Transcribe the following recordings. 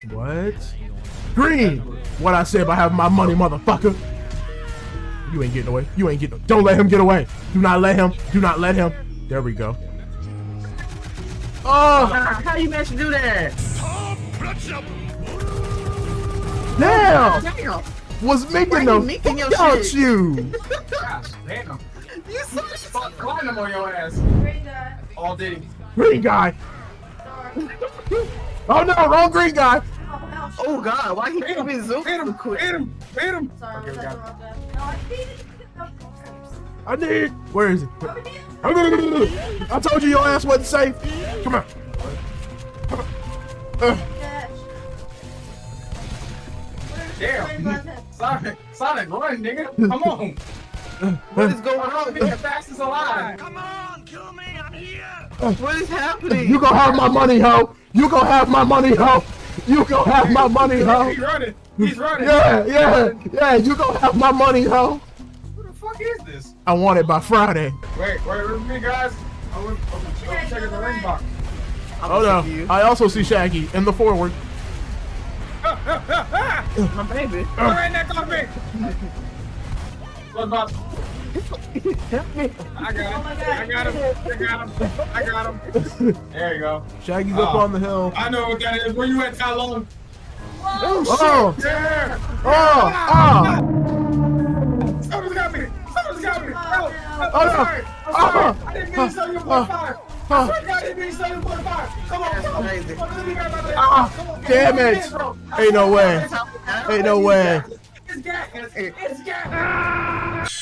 What? Green! What I said about having my money, motherfucker. You ain't getting away. You ain't getting. Don't let him get away. Do not let him. Do not let him. There we go. Oh! How you managed to do that? Damn! Was making them fuck out you. Damn. You so Climbing on your ass. Green guy. All day. Green guy. Oh no, wrong green guy. Oh God, why he can't be zoom? Hit him! Hit him! Hit him! Sorry, Okay, we got it. no, I did it. I need. Where is it? I told you your ass wasn't safe. Come on. Damn. Sonic, run, nigga. Come on. What is going on? Be the fastest alive. Come on, kill me, I'm here! What is happening? You gonna have my money, ho. You gonna have my money, ho. You gonna have my money, ho. He's running. He's running. Yeah. You gonna have my money, ho. Who the fuck is this? I want it by Friday. Wait, with me, guys. I'm checking the ring box. Oh no. I also see Shaggy in the forward. My baby. Right next to me. What about? I got him. There you go. Shaggy's up on the hill. I know what that is. Where you at, Tylone? Oh! Yeah. Someone's got me. Help. I'm sorry. I didn't mean to sell you 0.5. I swear to God, I didn't mean to sell you 0.5. Come on. Crazy. Damn it. Ain't no way. Ain't no way. It's gas. It's gas.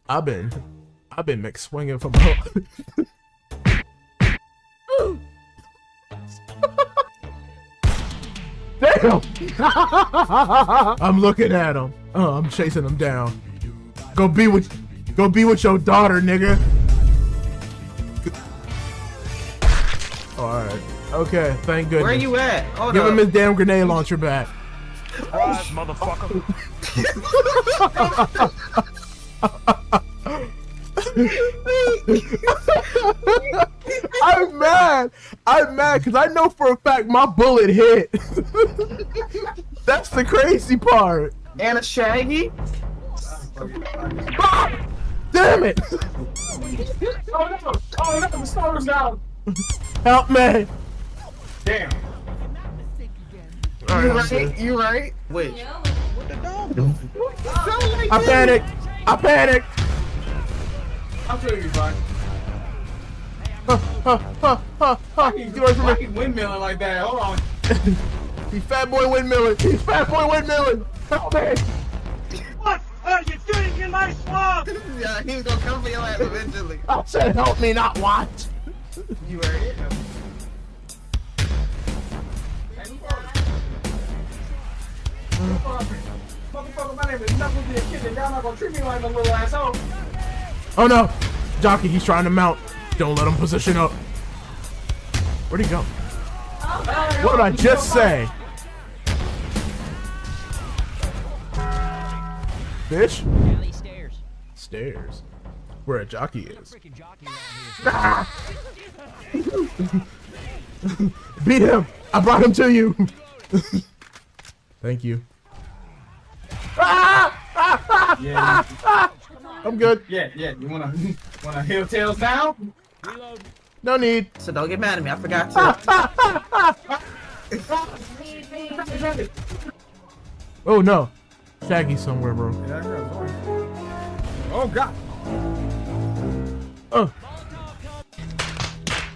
I've been mixed swinging from home. Damn! I'm looking at him. I'm chasing him down. Go be with your daughter, nigga. Alright. Okay, thank goodness. Where you at? Hold Give up. him his damn grenade launcher back. Surprise, motherfucker! I'm mad because I know for a fact my bullet hit. That's the crazy part. And a Shaggy? Ah! Damn it! Oh no, the storm's down. Help me! Damn. You right? Wait. I panicked! I'll show you, bud. Get away from Why me! keep windmilling like that? Hold on. He's fat boy windmilling! Help me! What are you doing in my swamp? Yeah, he was gonna come for your ass eventually. I said help me, not watch. You right? Motherfucker, my name is Knuckles the Kid, and y'all not gonna treat me like a little asshole. Oh no! Jockey, he's trying to mount. Don't let him position up. Where'd he go? What did I just say? Bitch? Stairs. Where a jockey is. Ah! Beat him! I brought him to you! Thank you. Yeah. I'm good. Yeah. You wanna heel tails down? No need. So don't get mad at me. I forgot to. Oh no. Shaggy's somewhere, bro. Oh God. Oh.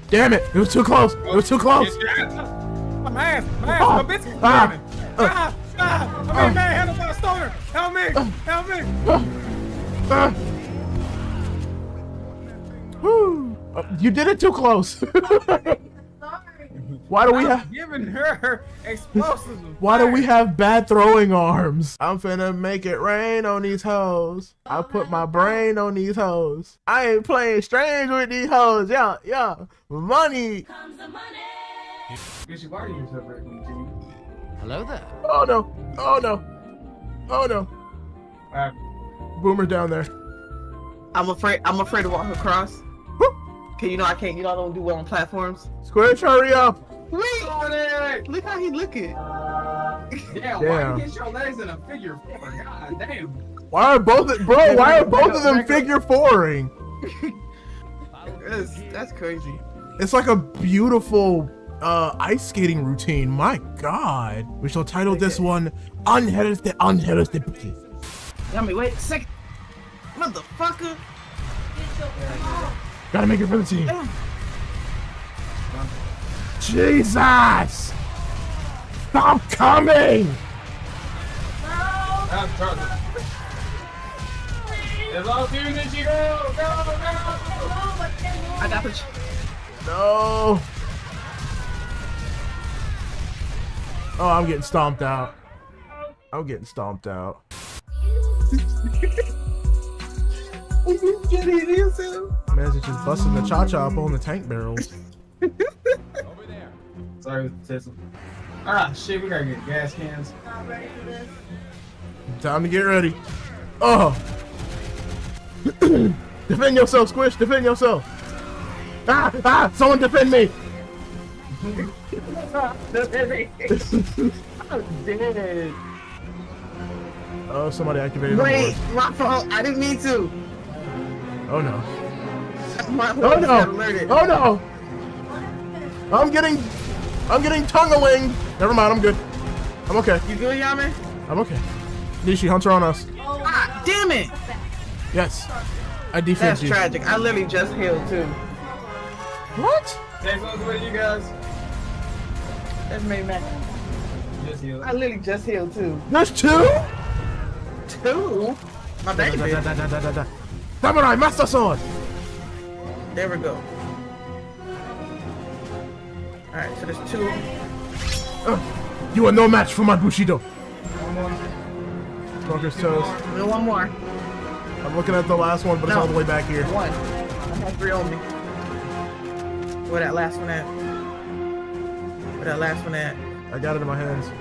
Damn it. It was too close. My ass, my biscuit. I mean, man, handle my stoner. Help me. Whew. You did it too close. Why do we have giving her explosives? Why do we have bad throwing arms? I'm finna make it rain on these hoes. I put my brain on these hoes. I ain't playing strange with these hoes. Yeah. Money. Hello there. Oh no. Boomer down there. I'm afraid to walk across. Okay, you know I can't. You know I don't do well on platforms. Squish, hurry up. Wait, Oh, there. look how he looking. Damn, why Damn. you get your legs in a figure four? God damn. Why are both of them figure fouring? That's crazy. It's like a beautiful ice skating routine. My God. We shall title this one Unhealthy. Yummy, wait a second. Motherfucker. Gotta make it for the team. Jesus! Stop coming! That's trouble. As long as you as you go, go. I got the. No. Oh, I'm getting stomped out. I'm getting stomped out. Imagine just busting the cha-cha up on the tank barrels. Over there. Sorry, Tissel. Ah, shit, we gotta get gas cans. Not ready for this. Time to get ready. Oh. Defend yourself, Squish. Defend yourself. Ah, someone defend me. I'm dead. Oh, somebody activated the Wait, board. my fault. I didn't mean to. Oh no. My Oh fault. no. Alerted. Oh no. I'm getting tongue-a-winged. Never mind, I'm good. I'm okay. You good, Yami? I'm okay. Nishi, Hunter on us. Ah, damn it. Yes. I defend That's you. tragic. I literally just healed too. What? Tissel, what you guys? That's made me. Just heal. I literally just healed too. There's two? Two? My baby. Samurai Master Sword. There we go. Alright, so there's two. You are no match for my Bushido. Smoker's toes. There's one more. I'm looking at the last one, but it's No. all the way back here. One. I have three on me. Where that last one at? Where that last one at? I got it in my hands.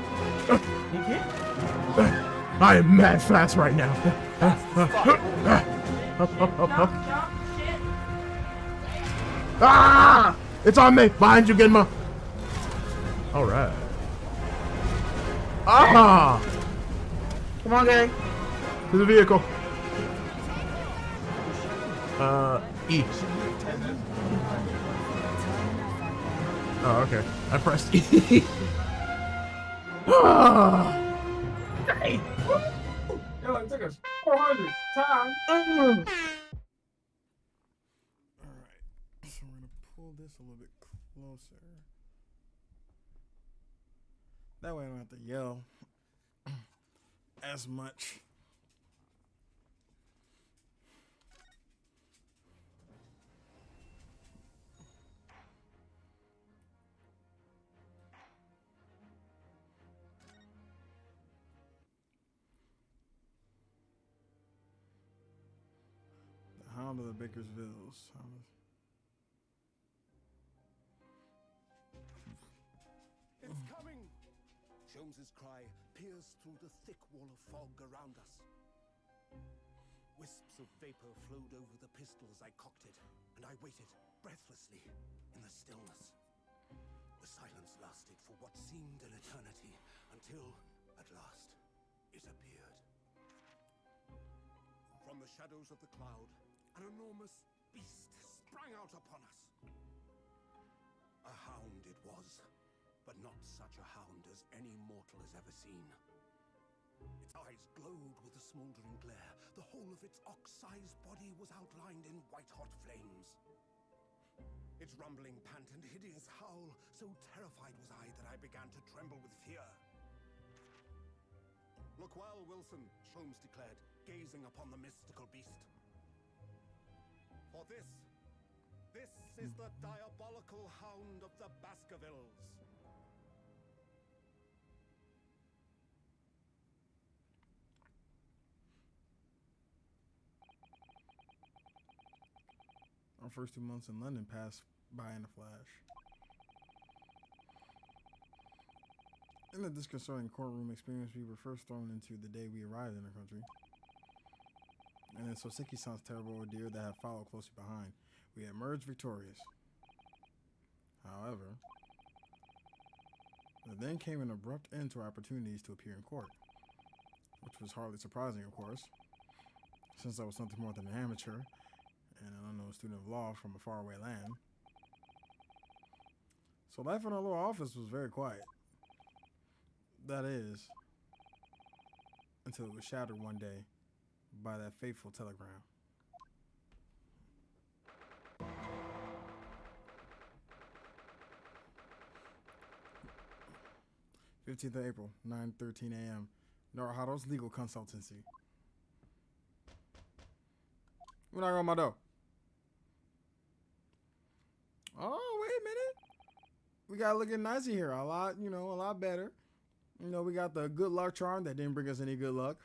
You can't? I am mad fast right now. Shit. Ah! It's on me. Behind you, Genma. All right. Ah! Come on, gang. To the vehicle. E. Oh, okay. I pressed E. Ah! Hey. Yo, it took us 400 times. Alright, so we're gonna pull this a little bit closer. That way I don't have to yell as much. Hound of the Bakersvilles. It's coming! Sholmes's cry pierced through the thick wall of fog around us. Wisps of vapor flowed over the pistol as I cocked it, and I waited breathlessly in the stillness. The silence lasted for what seemed an eternity, until, at last, it appeared. From the shadows of the cloud, an enormous beast sprang out upon us. A hound it was, but not such a hound as any mortal has ever seen. Its eyes glowed with a smoldering glare. The whole of its ox-sized body was outlined in white-hot flames. Its rumbling pant and hideous howl, so terrified was I that I began to tremble with fear. "Look well, Wilson," Sholmes declared, gazing upon the mystical beast. "For this is the diabolical hound of the Baskervilles." Our first 2 months in London passed by in a flash. In the disconcerting courtroom experience we were first thrown into the day we arrived in the country, and in Soseki-san's terrible ordeal that had followed closely behind, we emerged victorious. However, there then came an abrupt end to our opportunities to appear in court, which was hardly surprising, of course, since I was nothing more than an amateur and an unknown student of law from a faraway land. So life in our little office was very quiet. That is, until it was shattered one day by that fateful telegram. 15th of April, 9:13 a.m. Naruhado's Legal Consultancy. We're not on my door. Oh, wait a minute. We got looking nice in here. A lot better. We got the good luck charm that didn't bring us any good luck.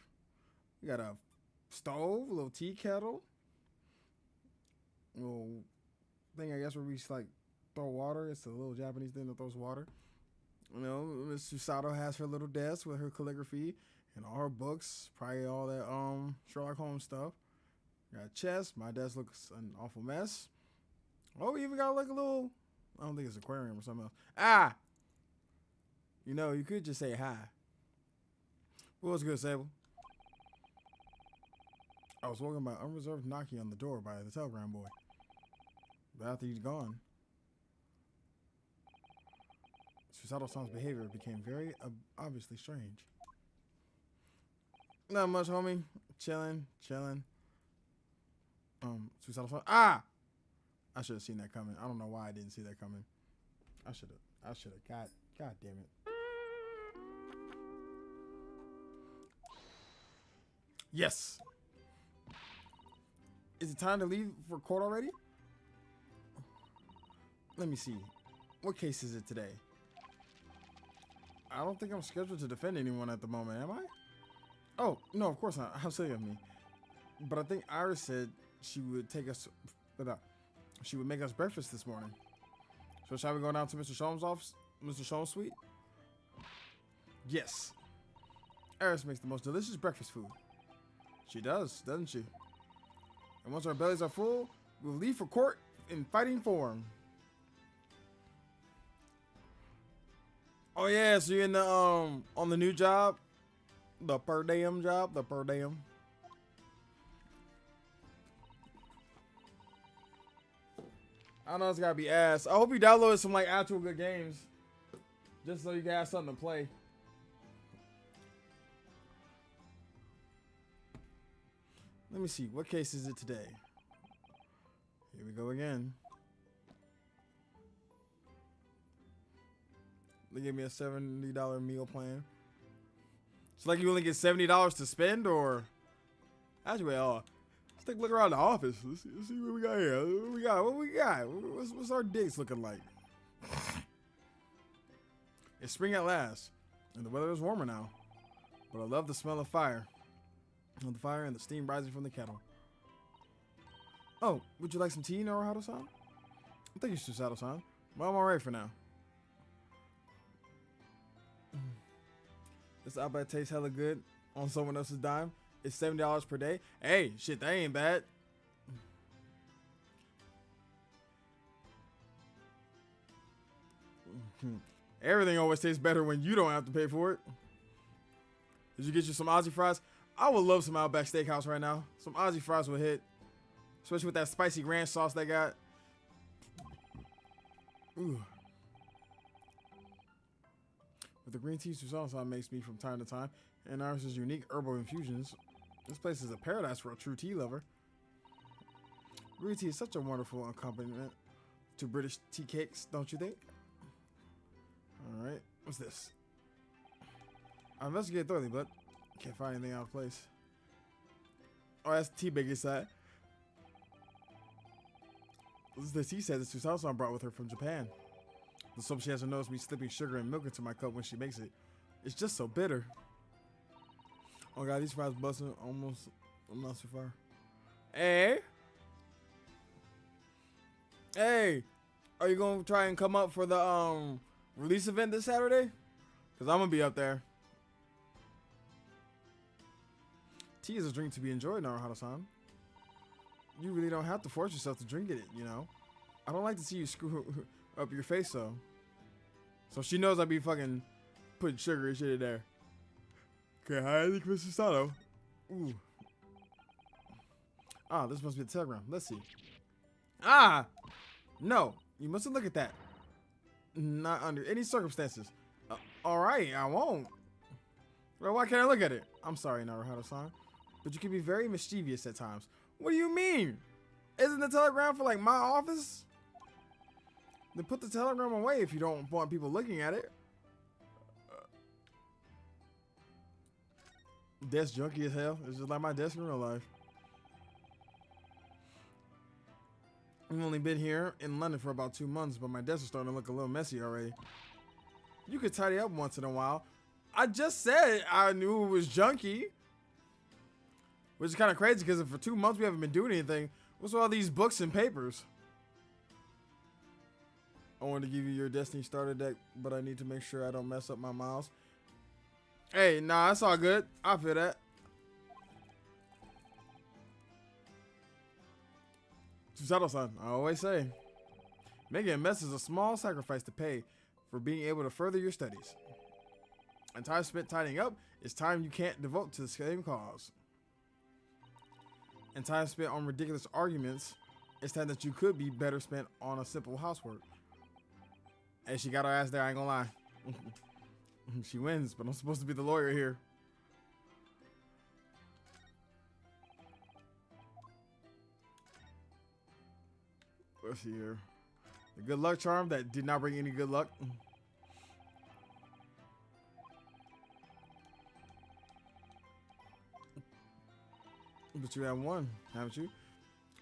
We got a stove, a little tea kettle. Little thing, I guess, where we like throw water. It's a little Japanese thing that throws water. Miss Susato has her little desk with her calligraphy and all her books, probably all that Sherlock Holmes stuff. Got a chest. My desk looks an awful mess. Oh, we even got like a little, I don't think it's an aquarium or something else. Ah! You could just say hi. What was good, Sable? I was woken by unreserved knocking on the door by the telegram boy. But after he'd gone, Susato-san's behavior became very obviously strange. Not much, homie. Chilling. Susato-san. Ah! I should have seen that coming. I don't know why I didn't see that coming. I should have. God damn it. Yes. Is it time to leave for court already? Let me see. What case is it today? I don't think I'm scheduled to defend anyone at the moment, am I? Oh, no, of course not. How silly of me. But I think Iris said she would she would make us breakfast this morning. So shall we go down to Mr. Sholmes' office? Mr. Sholmes' suite? Yes. Iris makes the most delicious breakfast food. She does, doesn't she? And once our bellies are full, we'll leave for court in fighting form. Oh yeah, so you're in the on the new job? The per diem job? The per diem. I know it's gotta be ass. I hope you downloaded some like actual good games. Just so you can have something to play. Let me see, what case is it today? Here we go again. They gave me a $70 meal plan. It's like you only get $70 to spend, or actually, let's take a look around the office. Let's see what we got here. What we got? What's our dates looking like? It's spring at last, and the weather is warmer now. But I love the smell of fire. Of the fire and the steam rising from the kettle. Oh, would you like some tea, Naruhado-san? Thank you, Susato-san. Well, I'm alright for now. This outback tastes hella good on someone else's dime. It's $70 per day. Hey, shit, that ain't bad. Everything always tastes better when you don't have to pay for it. Did you get you some Aussie fries? I would love some Outback Steakhouse right now. Some Aussie fries would hit. Especially with that spicy ranch sauce they got. Ooh. With the green tea Susato makes me from time to time, and Iris' unique herbal infusions, this place is a paradise for a true tea lover. Green tea is such a wonderful accompaniment to British tea cakes, don't you think? Alright, what's this? I investigated thoroughly, but can't find anything out of place. Oh, that's the tea baking side. This is the tea set that Susato brought with her from Japan. Let's hope she hasn't noticed me slipping sugar and milk into my cup when she makes it. It's just so bitter. Oh god, these fries busting almost. I'm not so far. Hey! Hey! Are you gonna try and come up for the release event this Saturday? Cause I'm gonna be up there. Tea is a drink to be enjoyed, Naruhado-san. you really don't have to force yourself to drink it, you know? I don't like to see you screw up your face, though. So she knows I be fucking putting sugar and shit in there. Okay, hi, Mr. Sato. Ooh. Ah, this must be the telegram. Let's see. Ah! No, you mustn't look at that. Not under any circumstances. Alright, I won't. Well, why can't I look at it? I'm sorry, Naruhito-san, but you can be very mischievous at times. What do you mean? Isn't the telegram for like my office? Then put the telegram away if you don't want people looking at it. Desk junky as hell. It's just like my desk in real life. I've only been here in London for about 2 months, but my desk is starting to look a little messy already. You could tidy up once in a while. I just said I knew it was junky. Which is kind of crazy because for 2 months we haven't been doing anything. What's with all these books and papers? I wanted to give you your Destiny starter deck, but I need to make sure I don't mess up my mouse. Hey, nah, that's all good. I feel that. Susato-san, I always say, making a mess is a small sacrifice to pay for being able to further your studies. And time spent tidying up is time you can't devote to the same cause. And time spent on ridiculous arguments is time that you could be better spent on a simple housework. Hey, she got her ass there, I ain't gonna lie. She wins, but I'm supposed to be the lawyer here. Let's see here. The good luck charm that did not bring any good luck. But you have won, haven't you?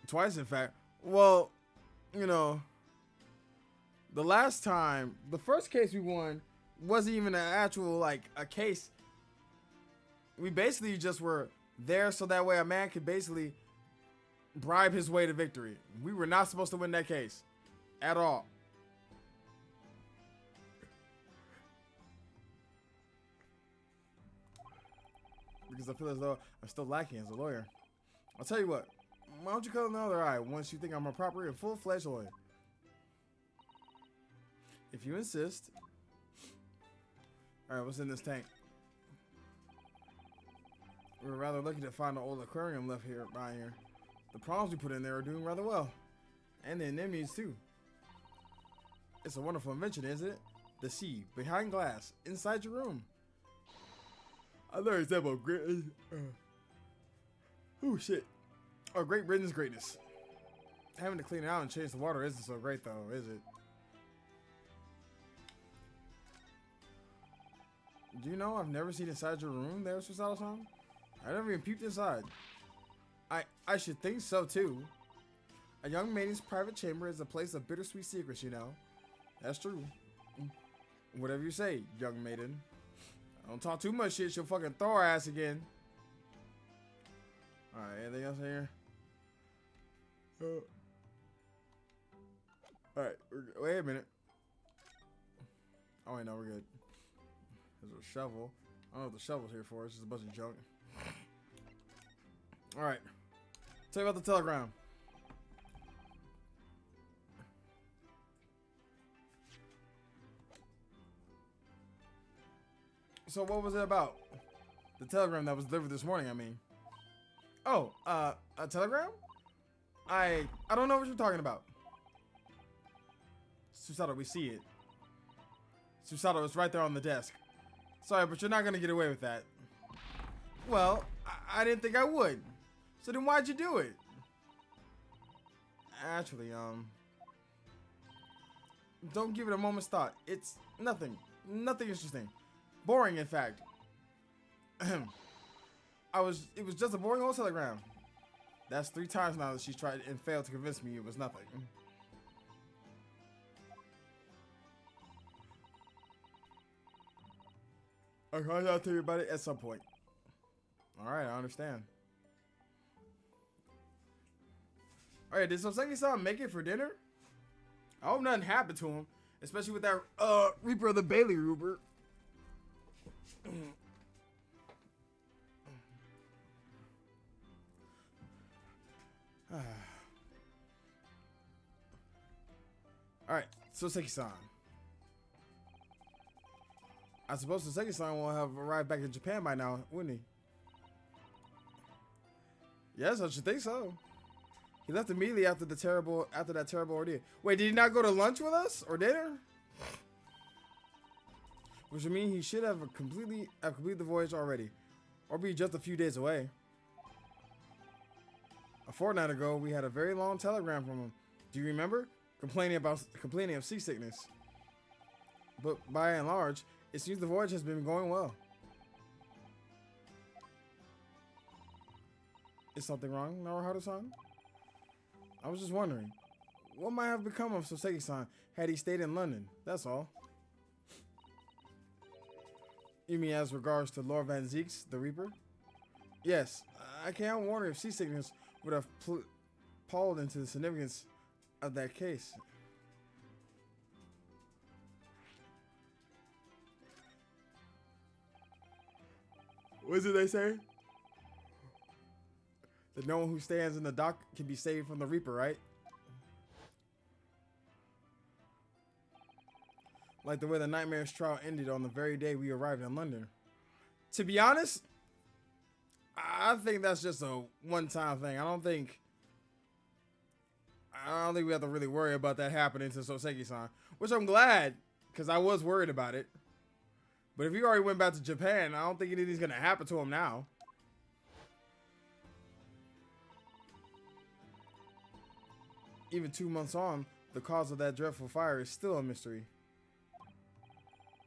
Twice, in fact. Well, you know, the last time, the first case we won wasn't even an actual, like, a case. We basically just were there so that way a man could basically bribe his way to victory. We were not supposed to win that case at all. Because I feel as though I'm still lacking as a lawyer. I'll tell you what, why don't you cut another eye once you think I'm a proper and full-fledged lawyer? If you insist. Alright, what's in this tank? We were rather lucky to find an old aquarium left here by here. The prawns we put in there are doing rather well. And the anemones too. It's a wonderful invention, isn't it? The sea, behind glass, inside your room. I learned that about great... oh shit. Oh, Great Britain's greatness. Having to clean it out and change the water isn't so great though, is it? Do you know I've never seen inside your room there, Susato-san? I never even peeped inside. I should think so too. A young maiden's private chamber is a place of bittersweet secrets, you know. That's true. Whatever you say, young maiden. Don't talk too much shit, she'll fucking throw her ass again. Alright, anything else here? Alright, wait a minute. Oh wait, no, we're good. There's a shovel. I don't know what the shovel's here for, it's just a bunch of junk. Alright. Tell you about the telegram. So what was it about? The telegram that was delivered this morning, I mean. Oh, a telegram? I don't know what you're talking about. Susato, we see it. Susato, it's right there on the desk. Sorry, but you're not gonna get away with that. Well, I didn't think I would. So then why'd you do it? Actually, don't give it a moment's thought. It's nothing interesting. Boring, in fact. It was just a boring old telegram. That's 3 times now that she's tried and failed to convince me it was nothing. I'll tell you about it at some point. Alright, I understand. Alright, did Soseki-san make it for dinner? I hope nothing happened to him. Especially with that Reaper of the Bailey Rupert. All right, Soseki-san. I suppose Soseki-san will have arrived back in Japan by now, wouldn't he? Yes, I should think so. He left immediately after that terrible ordeal. Wait, did he not go to lunch with us or dinner? Which would mean he should have completed the voyage already, or be just a few days away. A fortnight ago, we had a very long telegram from him. Do you remember? Complaining of seasickness. But by and large, it seems the voyage has been going well. Is something wrong, Naruhito-san? I was just wondering, what might have become of Soseki-san had he stayed in London? That's all. You mean as regards to Lord Van Zeeks, the Reaper? Yes, I can't wonder if seasickness would have palled into the significance of that case. What did they say? That no one who stands in the dock can be saved from the Reaper, right? Like the way the Nightmare's trial ended on the very day we arrived in London. To be honest, I think that's just a one-time thing. I don't think we have to really worry about that happening to Soseki-san. Which I'm glad, because I was worried about it. But if he already went back to Japan, I don't think anything's going to happen to him now. Even 2 months on, the cause of that dreadful fire is still a mystery.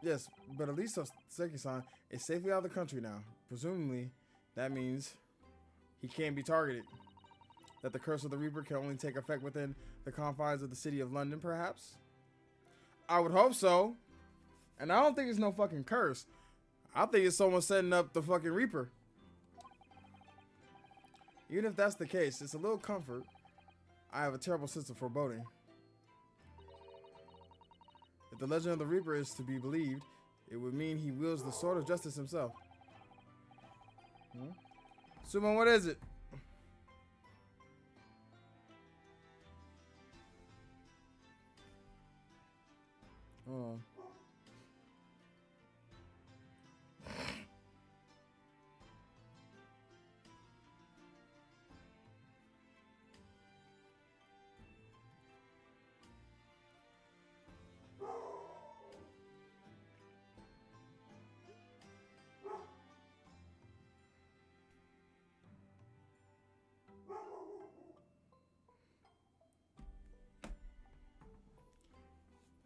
Yes, but at least Soseki-san is safely out of the country now. Presumably, that means he can't be targeted. That the curse of the Reaper can only take effect within the confines of the city of London, perhaps? I would hope so. And I don't think it's no fucking curse. I think it's someone setting up the fucking Reaper. Even if that's the case, it's a little comfort. I have a terrible sense of foreboding. If the legend of the Reaper is to be believed, it would mean he wields the sword of justice himself. Sumo, what is it? Oh.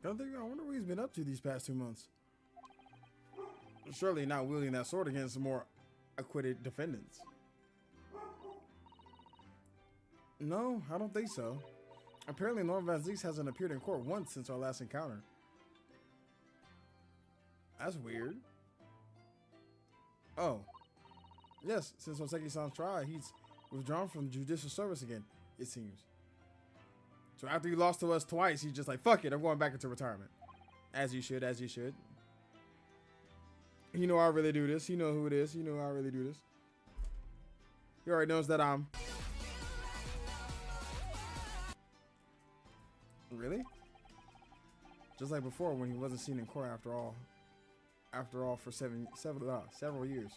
I wonder what he's been up to these past 2 months. Surely not wielding that sword against more acquitted defendants. No, I don't think so. Apparently, Lord Van Zeeks hasn't appeared in court once since our last encounter. That's weird. Oh. Yes, since Soseki-san's trial, he's withdrawn from judicial service again, it seems. So after you lost to us twice, he's just like, fuck it, I'm going back into retirement. As you should, as you should. You know I really do this. You know who it is. You know I really do this. He already knows that I'm... Really? Just like before when he wasn't seen in court after all for several years.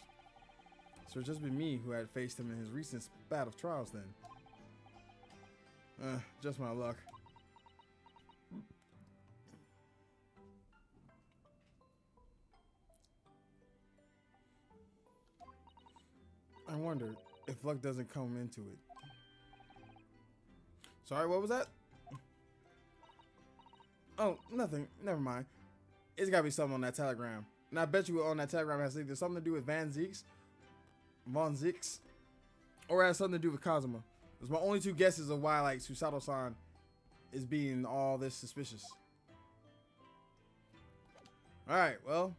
So it's just been me who had faced him in his recent spat of trials then. Just my luck. I wonder if luck doesn't come into it. Sorry, what was that? Oh, nothing. Never mind. It's gotta be something on that telegram. And I bet you on that telegram has either something to do with Van Zeeks, or has something to do with Kazuma. Those are my only two guesses of why, like, Susato-san is being all this suspicious. Alright, well.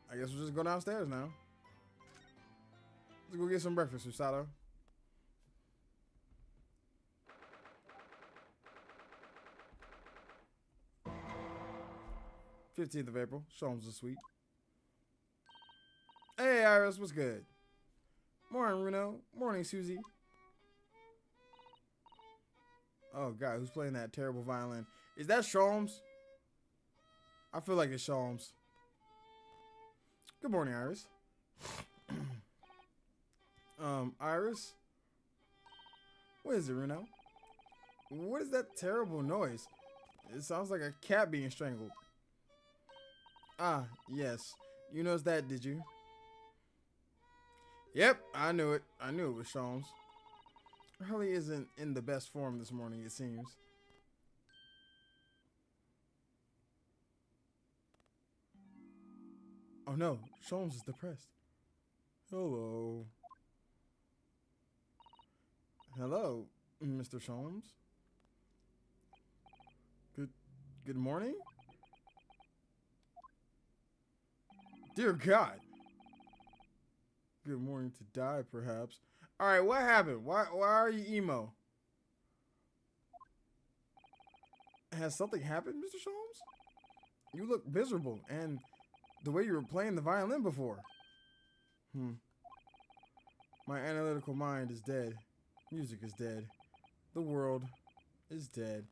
I guess we'll just go downstairs now. Let's go get some breakfast, Susato. '15th of April. Sholmes is sweet. Hey, Iris, what's good? Morning, Runo. Morning, Susie. Oh God, who's playing that terrible violin? Is that Sholmes? I feel like it's Sholmes. Good morning, Iris. Iris? What is it, Reno? What is that terrible noise? It sounds like a cat being strangled. Ah, yes. You noticed that, did you? Yep, I knew it. I knew it was Sholmes. Hurley isn't in the best form this morning, it seems. Oh no, Sholmes is depressed. Hello. Hello, Mr. Sholmes. Good morning? Dear God. Good morning to die, perhaps. Alright, what happened? Why are you emo? Has something happened, Mr. Sholmes? You look miserable, and the way you were playing the violin before. My analytical mind is dead. Music is dead. The world is dead.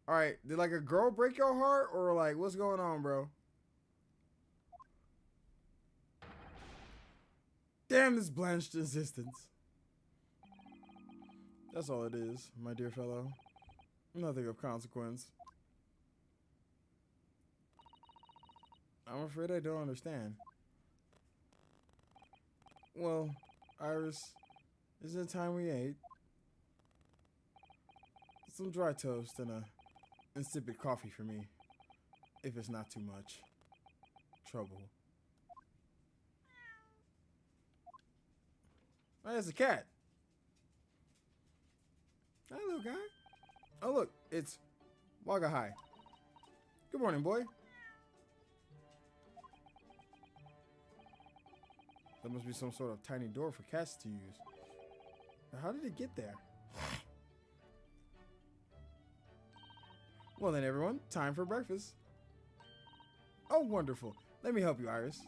Alright, did like a girl break your heart? Or like, what's going on, bro? Damn this blanched existence. That's all it is, my dear fellow. Nothing of consequence. I'm afraid I don't understand. Well, Iris, isn't it time we ate? Some dry toast and a insipid coffee for me, if it's not too much trouble. Oh, there's a cat. Hi, little guy. Oh, look, it's Wagga High. Good morning, boy. That must be some sort of tiny door for cats to use. But how did it get there? Well then, everyone, time for breakfast. Oh, wonderful. Let me help you, Iris.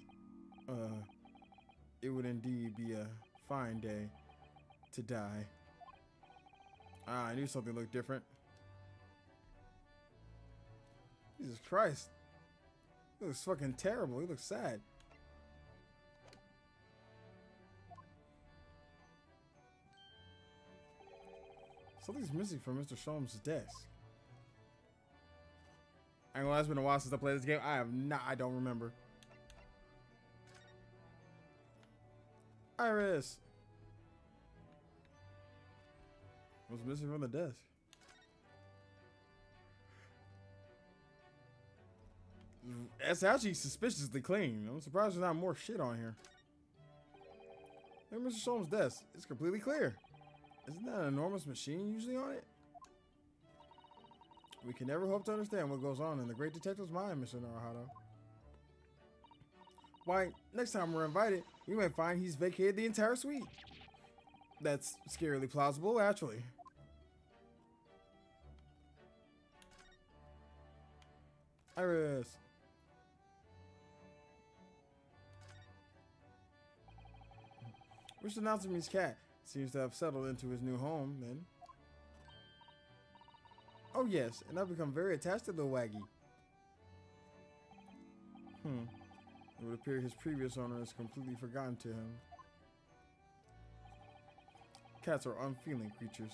It would indeed be a fine day to die. Ah, I knew something looked different. Jesus Christ. He looks fucking terrible. He looks sad. Something's missing from Mr. Sholmes' desk. I ain't gonna lie, it's been a while since I played this game. I don't remember. Iris! What's missing from the desk? It's actually suspiciously clean. I'm surprised there's not more shit on here. Look at Mr. Sholmes' desk. It's completely clear. Isn't that an enormous machine usually on it? We can never hope to understand what goes on in the great detective's mind, Mr. Naruhado. Why, next time we're invited, we might find he's vacated the entire suite. That's scarily plausible, actually. Iris. Mr. Natsumi's cat seems to have settled into his new home, then. Oh yes, and I've become very attached to the Waggy. It would appear his previous owner has completely forgotten to him. Cats are unfeeling creatures.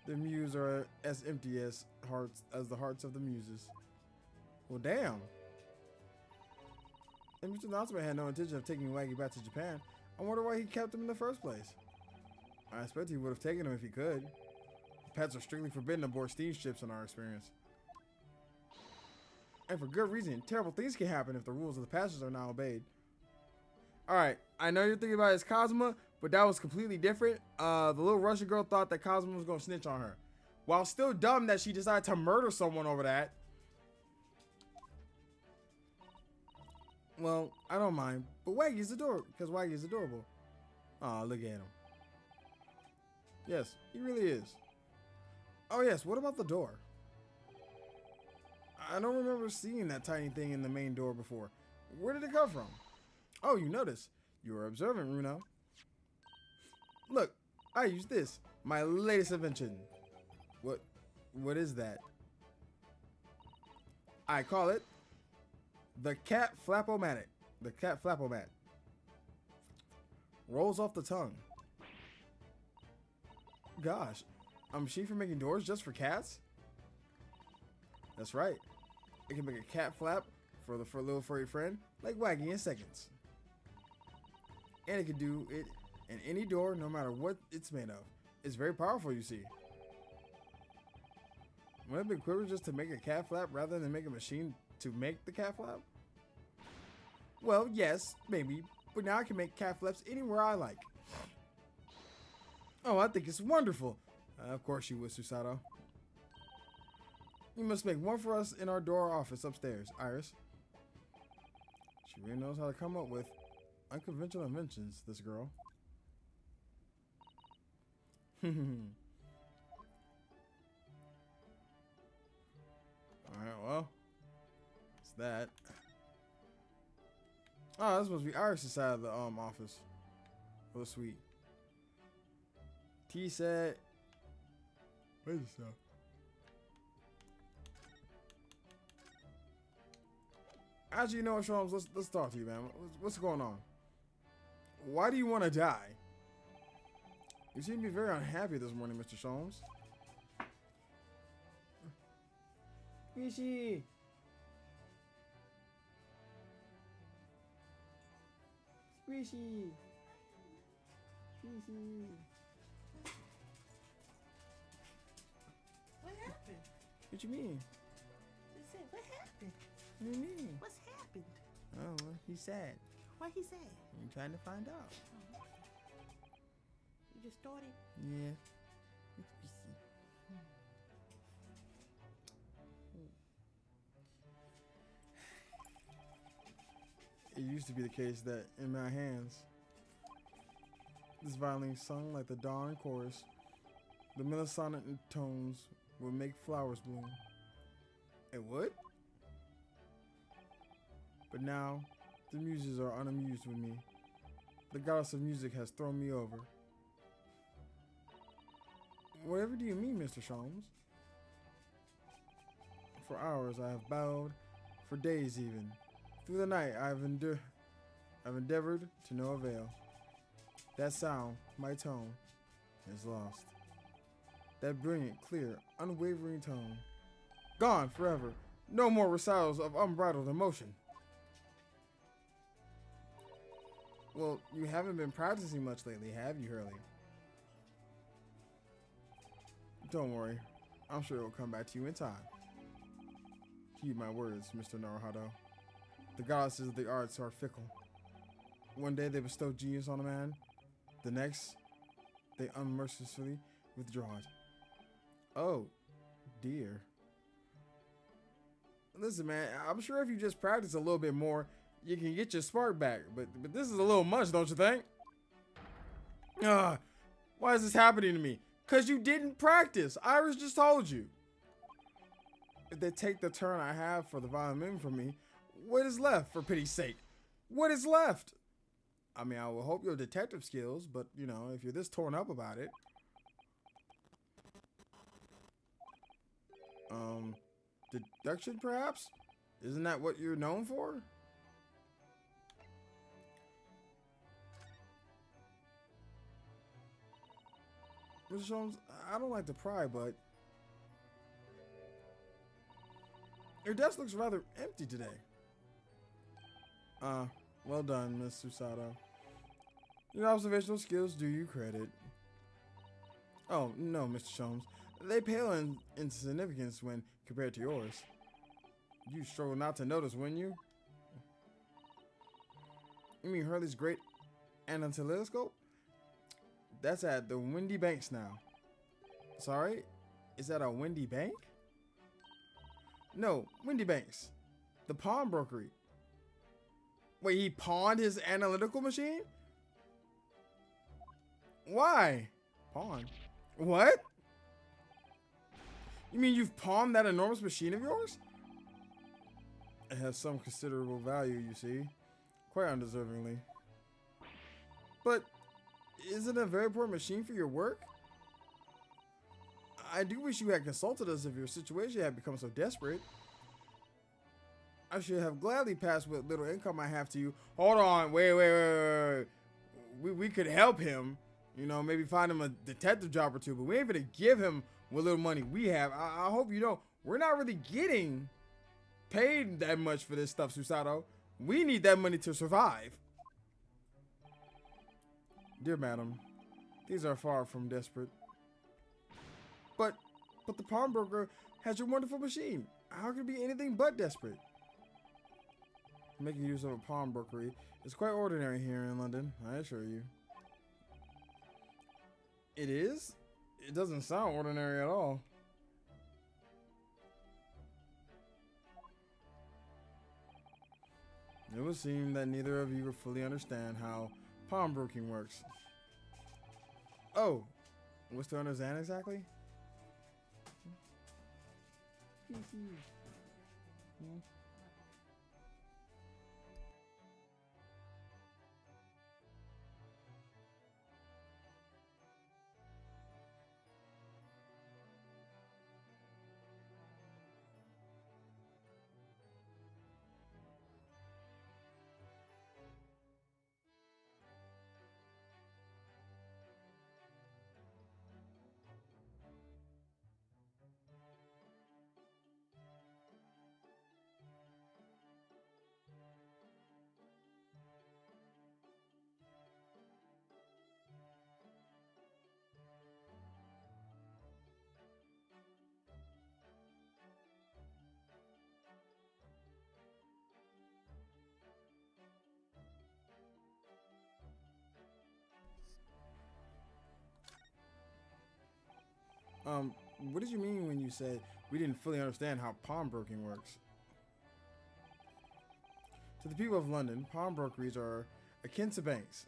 Their mews are as empty as the hearts of the muses. Well, damn. And Mr. Natsuma had no intention of taking Waggy back to Japan. I wonder why he kept him in the first place. I expect he would have taken him if he could. Pets are strictly forbidden aboard steamships in our experience. And for good reason. Terrible things can happen if the rules of the passage are not obeyed. Alright, I know you're thinking about his Kazuma, but that was completely different. The little Russian girl thought that Kazuma was going to snitch on her. While still dumb that she decided to murder someone over that. Well, I don't mind, but Waggy's adorable, because Waggy's adorable. Aw, look at him. Yes, he really is. Oh yes, what about the door? I don't remember seeing that tiny thing in the main door before. Where did it come from? Oh, you notice. You are observant, Runo. Look, I use this, my latest invention. What is that? I call it the cat flapomatic. The cat flapomat. Rolls off the tongue. Gosh, a machine for making doors just for cats? That's right. It can make a cat flap for a little furry friend, like Waggy in seconds. And it can do it in any door, no matter what it's made of. It's very powerful, you see. Wouldn't it be quicker just to make a cat flap rather than make a machine to make the cat flap? Well, yes, maybe, but now I can make cat flaps anywhere I like. Oh, I think it's wonderful. Of course you would, Susato. You must make one for us in our door office upstairs, Iris. She really knows how to come up with unconventional inventions, this girl. Alright, well. It's that. Oh, this must be Iris' side of the office. Oh, sweet. T said. Wait a second. Actually, you know what, Sholmes? Let's talk to you, man. What's going on? Why do you want to die? You seem to be very unhappy this morning, Mr. Sholmes. Squishy. Squishy. Squishy. What happened? What you mean? I said, what happened? What do you mean? What's happened? Oh, well, he's sad. Why he sad? I'm trying to find out. You just started? Yeah. It used to be the case that in my hands, this violin sung like the dawn chorus. The melodic tones would make flowers bloom. It would? But now, the muses are unamused with me. The goddess of music has thrown me over. Whatever do you mean, Mr. Sholmes? For hours I have bowed, for days even. Through the night I've endeavored to no avail. That sound, my tone, is lost. That brilliant, clear, unwavering tone. Gone forever. No more recitals of unbridled emotion. Well, you haven't been practicing much lately, have you, Hurley? Don't worry. I'm sure it'll come back to you in time. Heed my words, Mr. Naruhado. The goddesses of the arts are fickle. One day they bestow genius on a man. The next, they unmercifully withdraw it. Oh, dear. Listen, man, I'm sure if you just practice a little bit more, you can get your spark back. But this is a little much, don't you think? Why is this happening to me? Because you didn't practice. Iris just told you. If they take the turn I have for the violin from me, what is left, for pity's sake? What is left? I mean, I will hope your detective skills, but, you know, if you're this torn up about it. Deduction, perhaps? Isn't that what you're known for? Mr. Sholmes, I don't like to pry, but your desk looks rather empty today. Well done, Miss Susato. Your observational skills do you credit. Oh, no, Mr. Sholmes. They pale in insignificance when compared to yours. You struggle not to notice, wouldn't you? You mean Hurley's great analytical? That's at the Windy Banks now. Sorry? Is that a Windy Bank? No, Windy Banks. The pawnbrokery. Wait, he pawned his analytical machine? Why? Pawn? What? You mean you've pawned that enormous machine of yours? It has some considerable value, you see. Quite undeservingly. But isn't it a very important machine for your work? I do wish you had consulted us if your situation had become so desperate. I should have gladly passed what little income I have to you. Hold on, wait. We could help him, you know, maybe find him a detective job or two, but we ain't gonna give him what little money we have. I hope you know, we're not really getting paid that much for this stuff, Susato. We need that money to survive. Dear madam, these are far from desperate. But the pawnbroker has your wonderful machine. How could it be anything but desperate? Making use of a pawnbrokery is quite ordinary here in London, I assure you. It is? It doesn't sound ordinary at all. It would seem that neither of you fully understand how pawnbroking works. Oh, what's to understand exactly? What did you mean when you said we didn't fully understand how pawnbroking works? To the people of London, pawnbrokeries are akin to banks.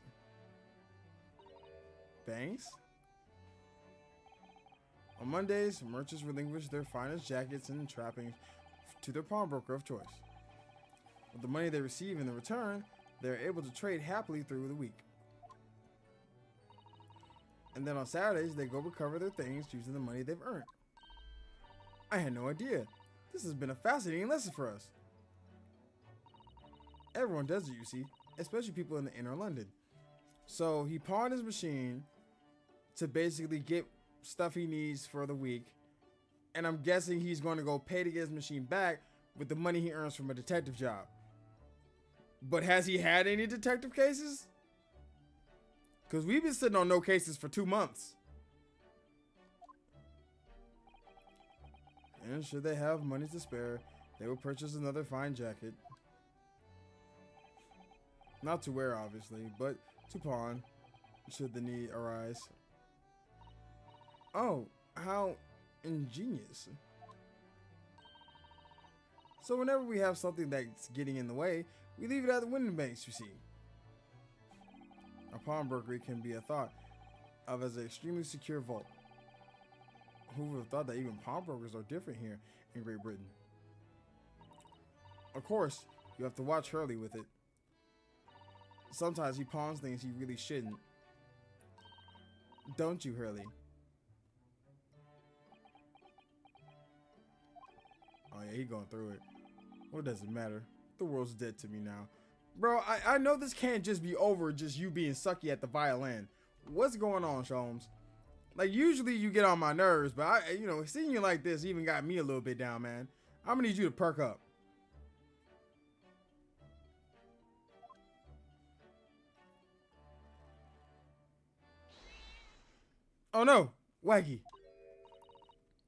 Banks? On Mondays, merchants relinquish their finest jackets and trappings to their pawnbroker of choice. With the money they receive in the return, they are able to trade happily through the week. And then on Saturdays, they go recover their things using the money they've earned. I had no idea. This has been a fascinating lesson for us. Everyone does it, you see, especially people in the inner London. So he pawned his machine to basically get stuff he needs for the week. And I'm guessing he's going to go pay to get his machine back with the money he earns from a detective job. But has he had any detective cases? Because we've been sitting on no cases for 2 months. And should they have money to spare, they will purchase another fine jacket. Not to wear, obviously, but to pawn, should the need arise. Oh, how ingenious. So whenever we have something that's getting in the way, we leave it at the winning banks, you see. A pawnbrokery can be thought of as an extremely secure vault. Who would have thought that even pawnbrokers are different here in Great Britain? Of course, you have to watch Hurley with it. Sometimes he pawns things he really shouldn't. Don't you, Hurley? Oh yeah, he going through it. What does it matter? The world's dead to me now. Bro, I know this can't just be over just you being sucky at the violin. What's going on, Sholmes? Like, usually you get on my nerves, but seeing you like this even got me a little bit down, man. I'm gonna need you to perk up. Oh no, Waggy.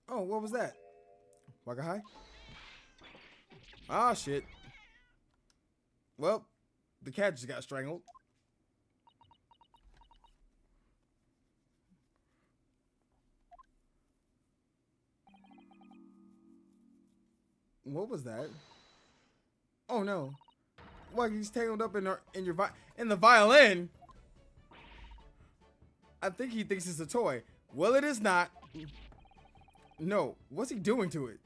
Oh, what was that? Wagga high? Ah, shit. Well, the cat just got strangled. What was that? Oh no. Waggy's tangled up in the violin. I think he thinks it's a toy. Well, it is not. No, what's he doing to it?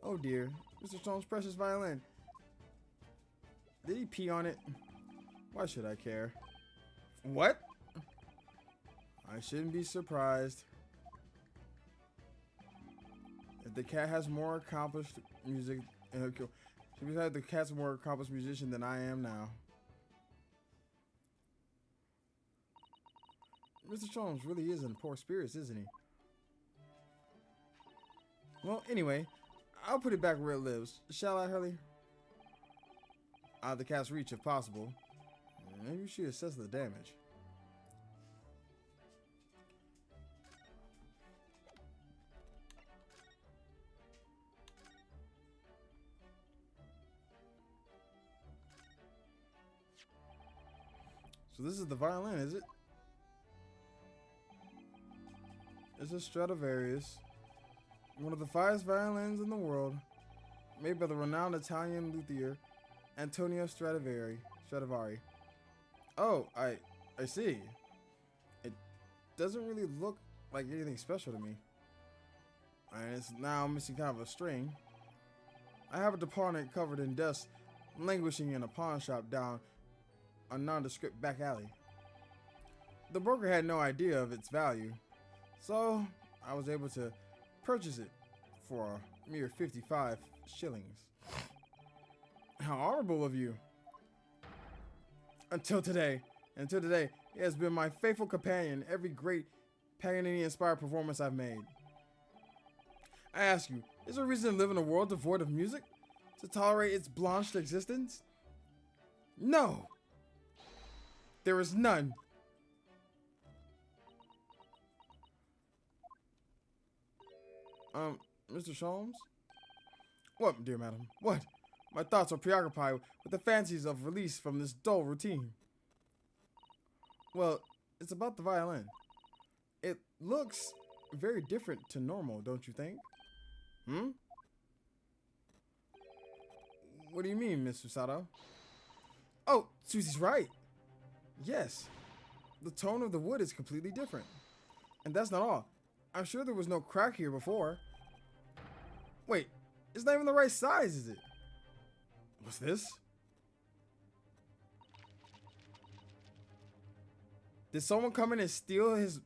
Oh dear, Mr. Stone's precious violin. Did he pee on it? Why should I care? What? I shouldn't be surprised. The cat has more accomplished music. She said the cat's a more accomplished musician than I am now. Mr. Jones really is in poor spirits, isn't he? Well, anyway, I'll put it back where it lives. Shall I, Hurley? Out of the cat's reach, if possible. Maybe we should assess the damage. So this is the violin, is it? It's a Stradivarius, one of the finest violins in the world, made by the renowned Italian luthier Antonio Stradivari. Oh, I see. It doesn't really look like anything special to me. And it's now missing kind of a string. I have it to pawn it covered in dust, languishing in a pawn shop down a nondescript back alley. The broker had no idea of its value, so I was able to purchase it for a mere 55 shillings. How honorable of you. Until today, it has been my faithful companion in every great Paganini-inspired performance I've made. I ask you, is there a reason to live in a world devoid of music? To tolerate its blanched existence? No! There is none. Mr. Sholmes? What, dear madam? What? My thoughts are preoccupied with the fancies of release from this dull routine. Well, it's about the violin. It looks very different to normal, don't you think? Hmm? What do you mean, Miss Susato? Oh, Susie's right. Yes. The tone of the wood is completely different. And that's not all. I'm sure there was no crack here before. Wait, it's not even the right size, is it? What's this? Did someone come in and steal his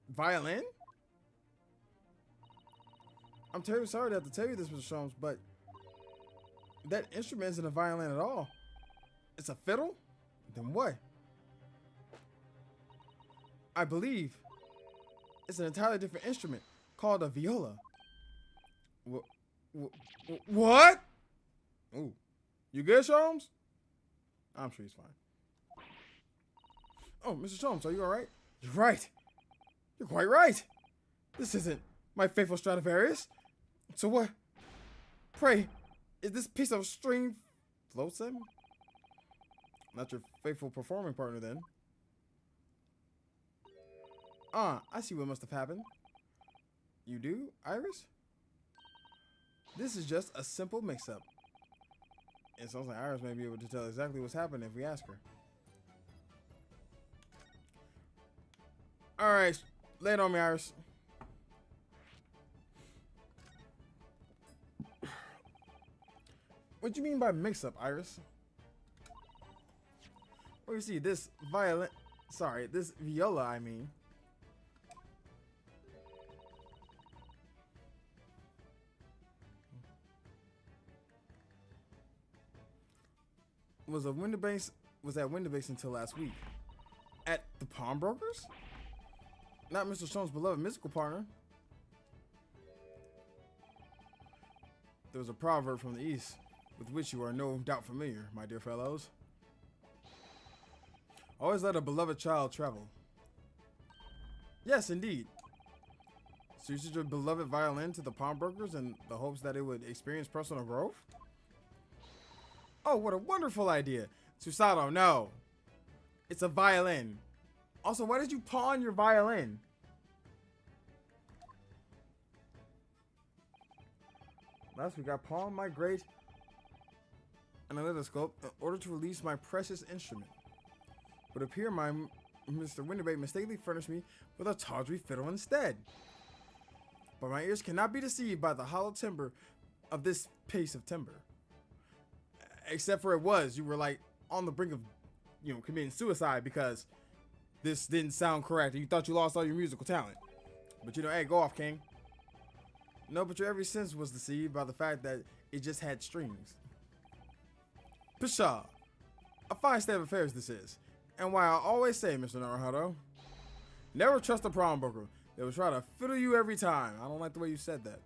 violin? I'm terribly sorry to have to tell you this, Mr. Sholmes, but that instrument isn't a violin at all. It's a fiddle? Then what? I believe it's an entirely different instrument called a viola. What? Ooh. You good, Sholmes? I'm sure he's fine. Oh, Mr. Sholmes, are you alright? You're right. You're quite right. This isn't my faithful Stradivarius. So what? Pray, is this piece of string flotsam? Not your faithful performing partner, then. Ah, I see what must have happened. You do, Iris? This is just a simple mix-up. It sounds like Iris may be able to tell exactly what's happening if we ask her. Alright, lay it on me, Iris. What do you mean by mix-up, Iris? Well, you see, this this viola, I mean. Was at Winterbanks until last week. At the pawnbrokers? Not Mr. Sholmes' beloved musical partner. There was a proverb from the East with which you are no doubt familiar, my dear fellows. Always let a beloved child travel. Yes, indeed. So you sent your beloved violin to the pawnbrokers in the hopes that it would experience personal growth? Oh, what a wonderful idea. Susato, no. It's a violin. Also, why did you pawn your violin? Last week I pawned my great analytoscope in order to release my precious instrument. But it appear my Mr. Winterbank mistakenly furnished me with a tawdry fiddle instead. But my ears cannot be deceived by the hollow timbre of this piece of timber. Except for you were like on the brink of, committing suicide because this didn't sound correct and you thought you lost all your musical talent. But hey, go off, King. No, but your every sense was deceived by the fact that it just had strings. Pshaw. A fine state of affairs this is. And why I always say, Mr. Naruto, never trust a pawnbroker. They will try to fiddle you every time. I don't like the way you said that.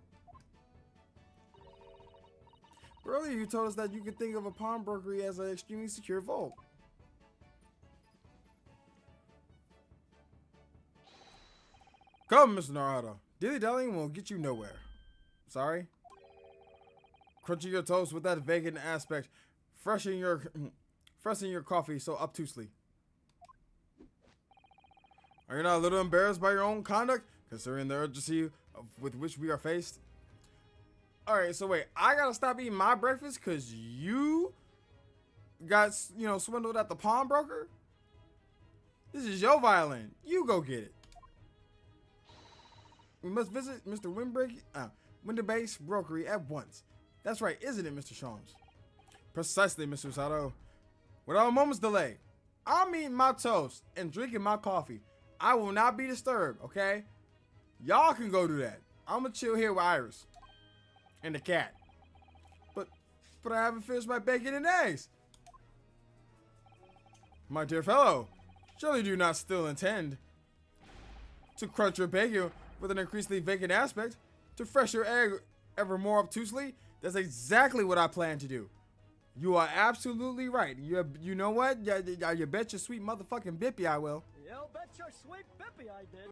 Earlier you told us that you could think of a pawnbroker as an extremely secure vault. Come, Mr. Naruto. Dilly-dallying will get you nowhere. Sorry? Crunching your toast with that vacant aspect. Freshening your coffee so obtusely. Are you not a little embarrassed by your own conduct, considering the urgency with which we are faced? Alright, so wait, I gotta stop eating my breakfast because you got, swindled at the pawnbroker? This is your violin. You go get it. We must visit Mr. Winterbake's Brokery at once. That's right, isn't it, Mr. Sholmes? Precisely, Mr. Sato. Without a moment's delay, I'm eating my toast and drinking my coffee. I will not be disturbed, okay? Y'all can go do that. I'm gonna chill here with Iris and the cat. But I haven't finished my bacon and eggs. My dear fellow, surely do not still intend to crunch your bacon with an increasingly vacant aspect, to fresh your egg ever more obtusely? That's exactly what I plan to do. You are absolutely right. You know what? You bet your sweet motherfucking bippy I will. You bet your sweet bippy I did.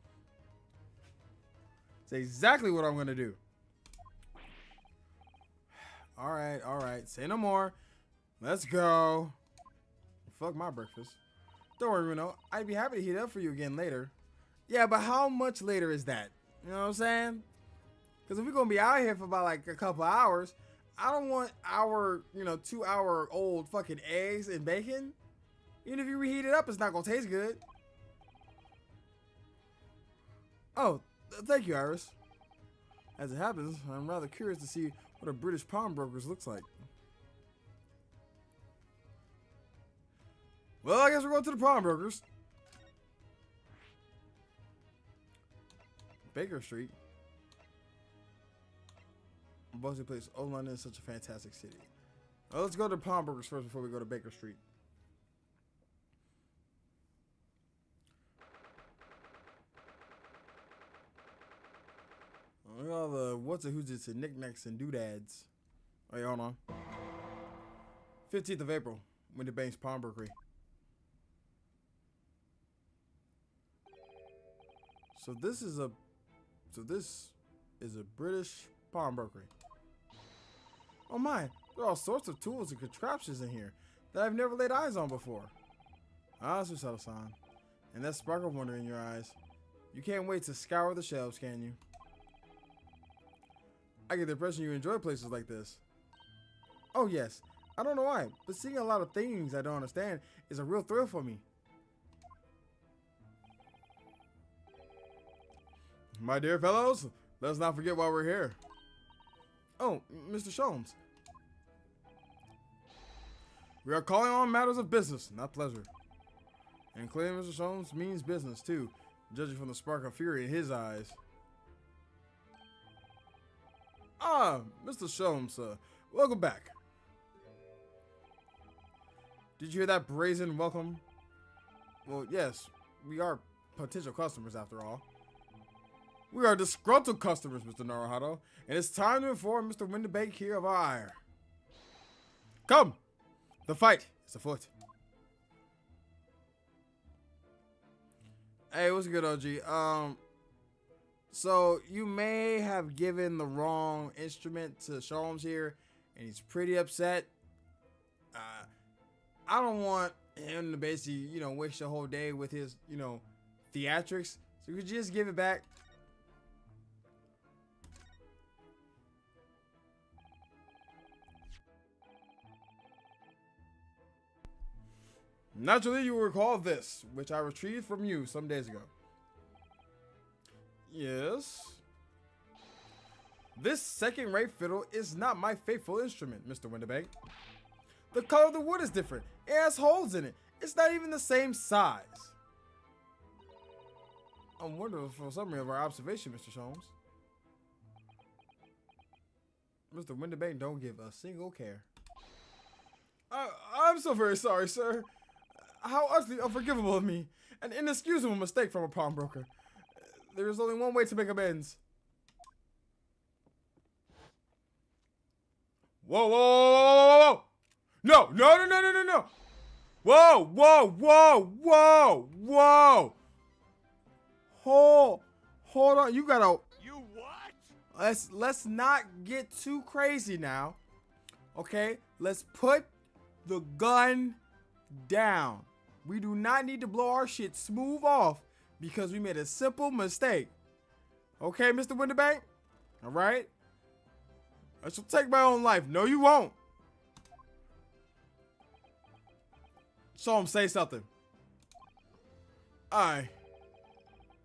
It's exactly what I'm gonna do. All right. Say no more. Let's go. Fuck my breakfast. Don't worry, Runo. I'd be happy to heat it up for you again later. Yeah, but how much later is that? You know what I'm saying? Because if we're gonna be out here for about like a couple hours, I don't want our 2-hour-old fucking eggs and bacon. Even if you reheat it up, it's not gonna taste good. Oh, thank you, Iris. As it happens, I'm rather curious to see what a British pawnbroker's looks like. Well, I guess we're going to the pawnbrokers. Baker Street. Busy place. Oh, London is such a fantastic city. Well, let's go to pawnbrokers first before we go to Baker Street. Look at all the what's it, who's it, and knickknacks and doodads. Wait, hold on. 15th of April, Winterbank's Pawnbrokery. So this is a British pawnbrokery. Oh my, there are all sorts of tools and contraptions in here that I've never laid eyes on before. Ah, Susato-san. And that spark of wonder in your eyes. You can't wait to scour the shelves, can you? I get the impression you enjoy places like this. Oh yes, I don't know why, but seeing a lot of things I don't understand is a real thrill for me. My dear fellows, let's not forget why we're here. Oh, Mr. Sholmes. We are calling on matters of business, not pleasure. And clearly Mr. Sholmes means business too, judging from the spark of fury in his eyes. Ah, Mr. Sholmes, welcome back. Did you hear that brazen welcome? Well, yes, we are potential customers after all. We are disgruntled customers, Mr. Naruto, and it's time to inform Mr. Winterbank here of our ire. Come! The fight is afoot. Hey, what's good, OG? So you may have given the wrong instrument to Sholmes here, and he's pretty upset. I don't want him to basically, waste the whole day with his, theatrics. So could you just give it back? Naturally, you will recall this, which I retrieved from you some days ago. Yes. This second-rate fiddle is not my faithful instrument, Mr. Winterbank. The color of the wood is different. It has holes in it. It's not even the same size. I'm wondering for a summary of our observation, Mr. Sholmes. Mr. Winterbank don't give a single care. I'm so very sorry, sir. How utterly unforgivable of me. An inexcusable mistake from a pawnbroker. There is only one way to make amends. Whoa, whoa, whoa, whoa, whoa, whoa. No, no, no, no, no, no, no. Whoa, whoa, whoa, whoa, whoa. Hold on. You gotta. You what? Let's not get too crazy now. Okay? Let's put the gun down. We do not need to blow our shit smooth off because we made a simple mistake. Okay, Mr. Winterbank? All right? I shall take my own life. No, you won't. Show him say something. I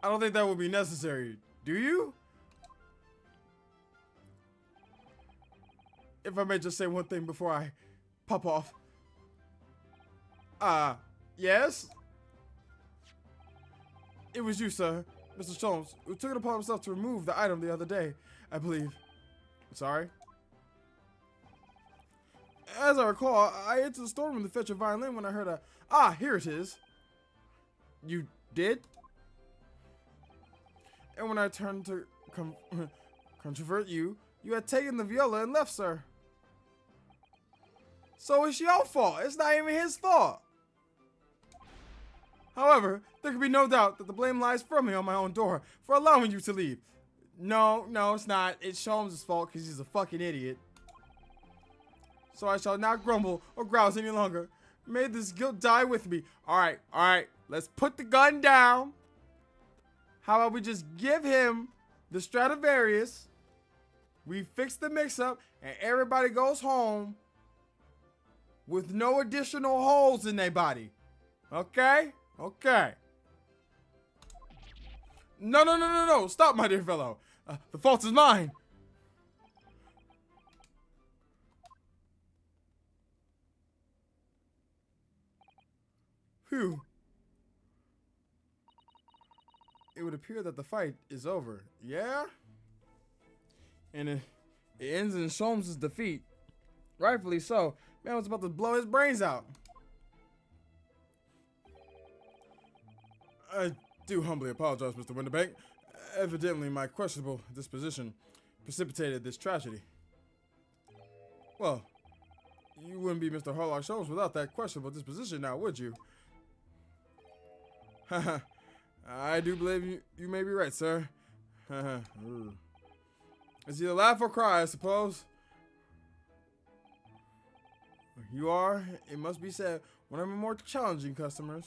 don't think that would be necessary. Do you? If I may just say one thing before I pop off. Yes? It was you, sir, Mr. Sholmes, who took it upon himself to remove the item the other day, I believe. Sorry? As I recall, I entered the storeroom to fetch a violin when I heard here it is. You did? And when I turned to controvert you, you had taken the viola and left, sir. So it's your fault. It's not even his fault. However, there can be no doubt that the blame lies firmly on my own door for allowing you to leave. No, it's not. It's Sholmes' fault because he's a fucking idiot. So I shall not grumble or grouse any longer. May this guilt die with me. All right. Let's put the gun down. How about we just give him the Stradivarius? We fix the mix-up and everybody goes home with no additional holes in their body. Okay? Okay. No. Stop, my dear fellow. The fault is mine. Phew. It would appear that the fight is over. Yeah? And it ends in Sholmes' defeat. Rightfully so. Man was about to blow his brains out. I do humbly apologize, Mr. Winterbank. Evidently, my questionable disposition precipitated this tragedy. Well, you wouldn't be Mr. Harlock Sholmes without that questionable disposition now, would you? Haha. I do believe you may be right, sir. It's either laugh or cry, I suppose. You are, it must be said, one of my more challenging customers.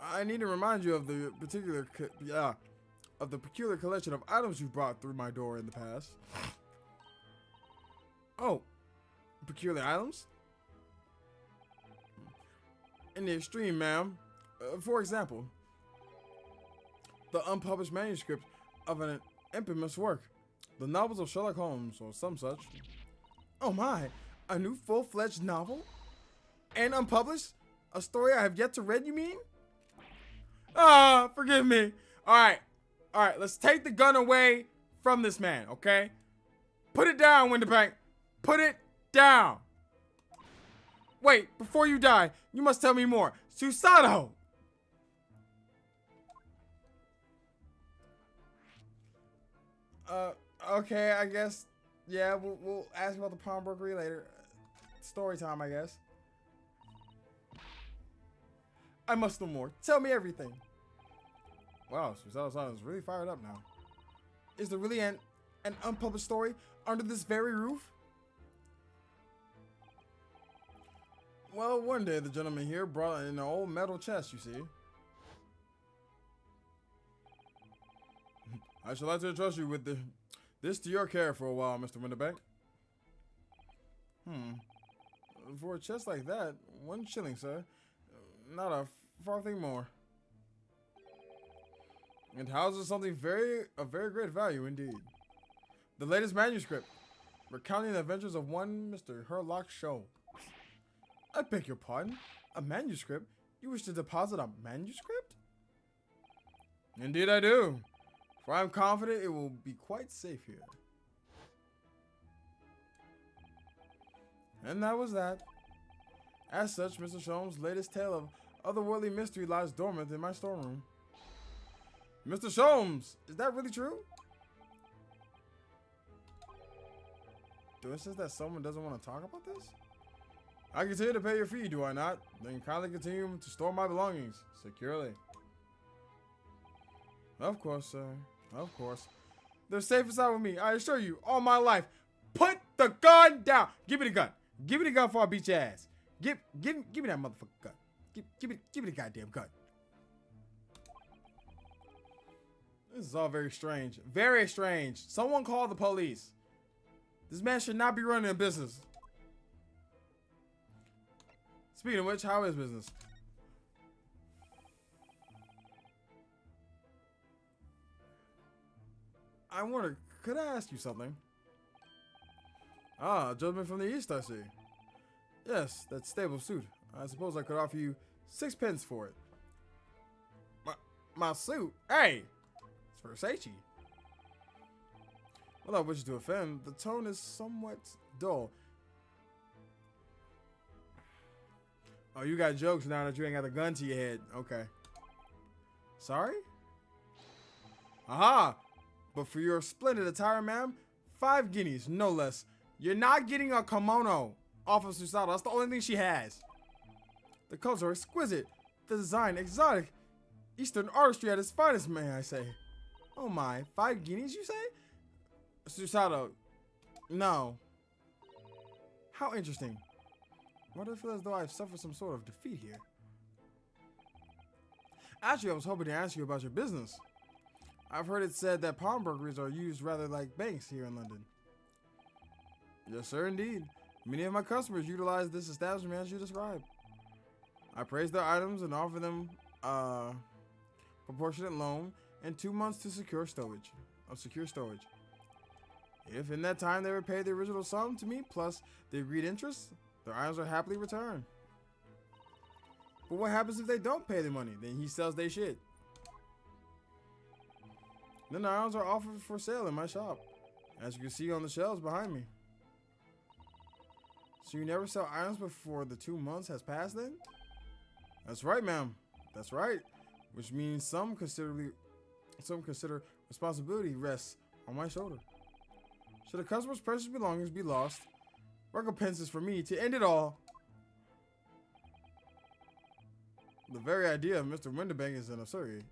I need to remind you of the peculiar collection of items you've brought through my door in the past. Oh, peculiar items? In the extreme, ma'am. For example, the unpublished manuscript of an infamous work, the novels of Sherlock Holmes or some such. Oh my, a new full-fledged novel? And unpublished? A story I have yet to read, you mean? Forgive me. All right, let's take the gun away from this man, okay? Put it down, Winterbank. Put it down. Wait, before you die, you must tell me more. Susato! Okay, I guess. Yeah, we'll ask about the pawnbrokery later. Story time, I guess. I must know more. Tell me everything. Wow, Susato-san is really fired up now. Is there really an unpublished story under this very roof? Well, one day the gentleman here brought in an old metal chest, you see. I should like to entrust you with this to your care for a while, Mr. Winterbank. For a chest like that, 1 shilling, sir. Not a far thing more. It houses something of very great value indeed. The latest manuscript, recounting the adventures of one Mr. Harlock Sholmes. I beg your pardon? A manuscript? You wish to deposit a manuscript? Indeed I do. For I am confident it will be quite safe here. And that was that. As such, Mr. Sholmes' latest tale of otherworldly mystery lies dormant in my storeroom. Mr. Sholmes, is that really true? Do it says that someone doesn't want to talk about this? I continue to pay your fee, do I not? Then kindly continue to store my belongings securely. Of course, sir. Of course. They're safe and sound with me, I assure you, all my life. Put the gun down. Give me the gun. Give me the gun before I beat your ass. Give me that motherfucking gun. Give me the goddamn gun. This is all very strange. Very strange. Someone call the police. This man should not be running a business. Speaking of which, how is business? I wonder, could I ask you something? Ah, a gentleman from the East, I see. Yes, that stable suit. I suppose I could offer you 6 pence for it. My suit? Hey! It's Versace. Without wishing to offend, the tone is somewhat dull. Oh, you got jokes now that you ain't got a gun to your head. Okay. Sorry? Aha! But for your splendid attire, ma'am, 5 guineas, no less. You're not getting a kimono off of Susato. That's the only thing she has. The colors are exquisite. The design, exotic. Eastern artistry at its finest, may I say. Oh my, 5 guineas, you say? Susato, no. How interesting. Why do I feel as though I've suffered some sort of defeat here? Actually, I was hoping to ask you about your business. I've heard it said that pawnbrokeries are used rather like banks here in London. Yes, sir, indeed. Many of my customers utilize this establishment as you described. I praise their items and offer them proportionate loan and 2 months to secure storage. If in that time they repay the original sum to me plus the agreed interest, their items are happily returned. But what happens if they don't pay the money? Then he sells their shit. Then the items are offered for sale in my shop, as you can see on the shelves behind me. So you never sell items before the 2 months has passed then? That's right, ma'am. That's right. Which means some consider responsibility rests on my shoulder. Should a customer's precious belongings be lost, recompenses for me to end it all. The very idea of Mr. Winterbank is an absurdity.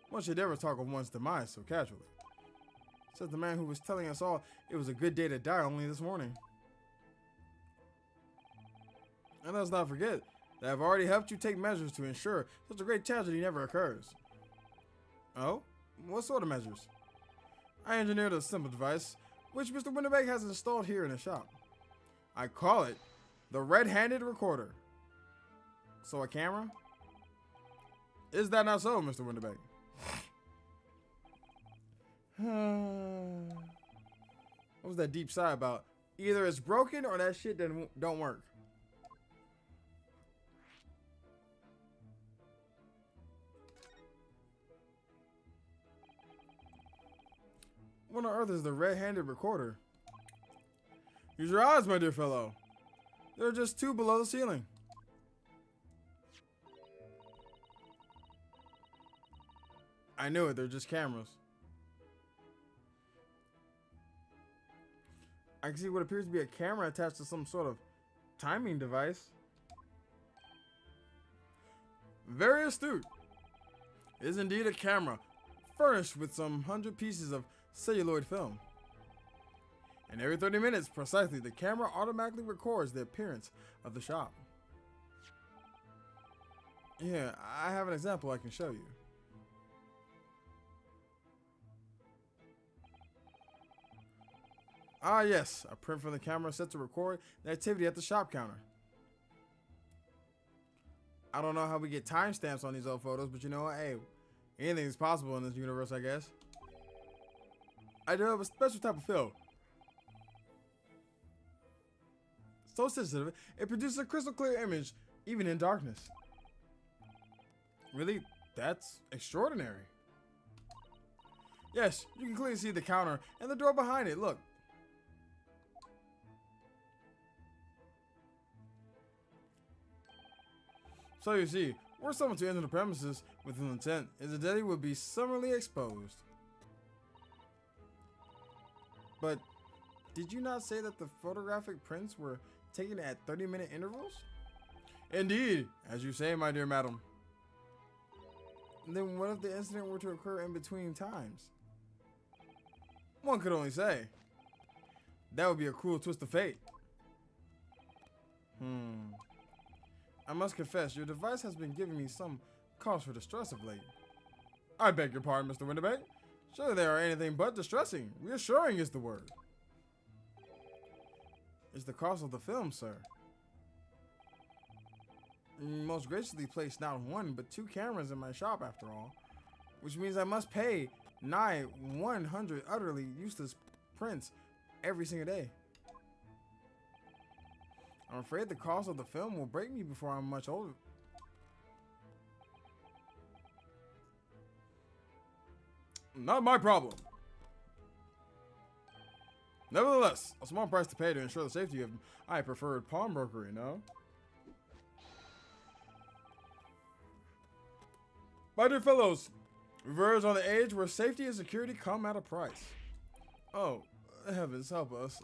One should never talk of one's demise so casually. Says the man who was telling us all it was a good day to die only this morning. And let's not forget that I've already helped you take measures to ensure such a great tragedy never occurs. Oh? What sort of measures? I engineered a simple device, which Mr. Winterbank has installed here in the shop. I call it the red-handed recorder. So a camera? Is that not so, Mr. Winterbank? What was that deep sigh about? Either it's broken or that shit don't work. What on earth is the red-handed recorder? Use your eyes, my dear fellow. They're just 2 below the ceiling. I knew it, they're just cameras. I can see what appears to be a camera attached to some sort of timing device. Very astute. It is indeed a camera, furnished with some 100 pieces of celluloid film. And every 30 minutes, precisely, the camera automatically records the appearance of the shop. Yeah, I have an example I can show you. Ah yes, a print from the camera set to record the activity at the shop counter. I don't know how we get timestamps on these old photos, but you know what? Hey, anything is possible in this universe, I guess. I developed a special type of film. So sensitive, it produces a crystal clear image, even in darkness. Really? That's extraordinary. Yes, you can clearly see the counter and the door behind it. Look. So you see, were someone to enter the premises with an intent, his identity would be summarily exposed. But did you not say that the photographic prints were taken at 30-minute intervals? Indeed, as you say, my dear madam. Then what if the incident were to occur in between times? One could only say. That would be a cruel twist of fate. I must confess, your device has been giving me some cause for distress of late. I beg your pardon, Mr. Winterbeck. Surely they are anything but distressing. Reassuring is the word. It's the cost of the film, sir. Most graciously placed not one, but 2 cameras in my shop after all. Which means I must pay nigh 100 utterly useless prints every single day. I'm afraid the cost of the film will break me before I'm much older. Not my problem. Nevertheless, a small price to pay to ensure the safety of my preferred pawnbroker, you know? My dear fellows, we verge on the age where safety and security come at a price. Oh, heavens help us.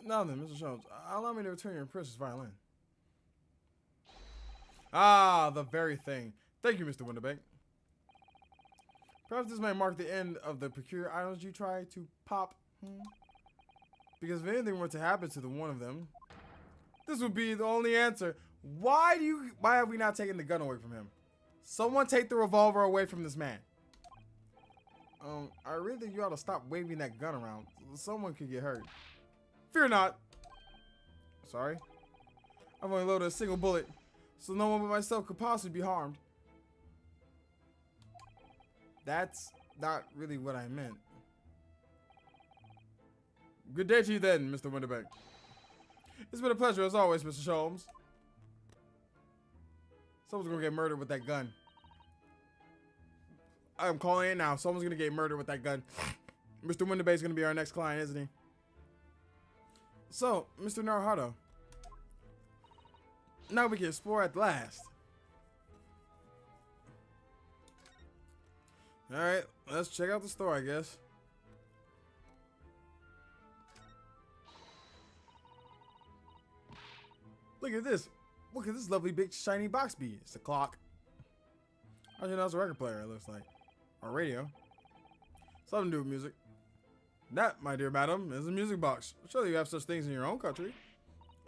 Now then, Mr. Jones, allow me to return your precious violin. Ah, the very thing. Thank you, Mr. Winterbeck. Perhaps this may mark the end of the peculiar items you try to pop. Because if anything were to happen to the one of them, this would be the only answer. Why have we not taken the gun away from him? Someone take the revolver away from this man. I really think you ought to stop waving that gun around. Someone could get hurt. Fear not. Sorry. I've only loaded a single bullet, so no one but myself could possibly be harmed. That's not really what I meant. Good day to you then, Mr. Winterbeck. It's been a pleasure as always, Mr. Sholmes. Someone's gonna get murdered with that gun. I'm calling it now. Someone's gonna get murdered with that gun. Mr. Winterbeck's gonna be our next client, isn't he? So, Mr. Naruhito, now we can explore at last. Alright, let's check out the store, I guess. Look at this. Look at this lovely big shiny box bead. It's a clock. I think that's a record player, it looks like. Or radio. Something to do with music. That, my dear madam, is a music box. Surely you have such things in your own country.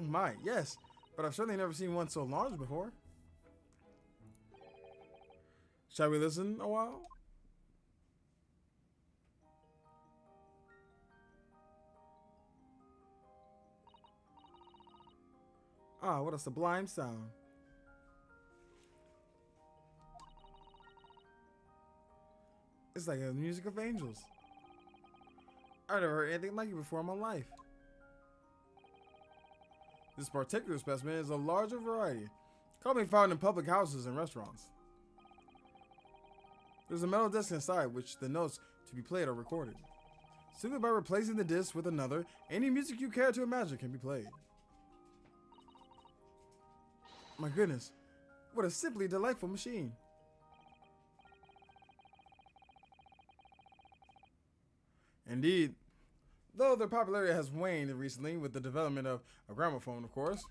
My, yes. But I've certainly never seen one so large before. Shall we listen a while? Ah, what a sublime sound. It's like the music of angels. I've never heard anything like it before in my life. This particular specimen is a larger variety, commonly found in public houses and restaurants. There's a metal disc inside which the notes to be played are recorded. Simply by replacing the disc with another, any music you care to imagine can be played. My goodness, what a simply delightful machine. Indeed, though their popularity has waned recently with the development of a gramophone, of course.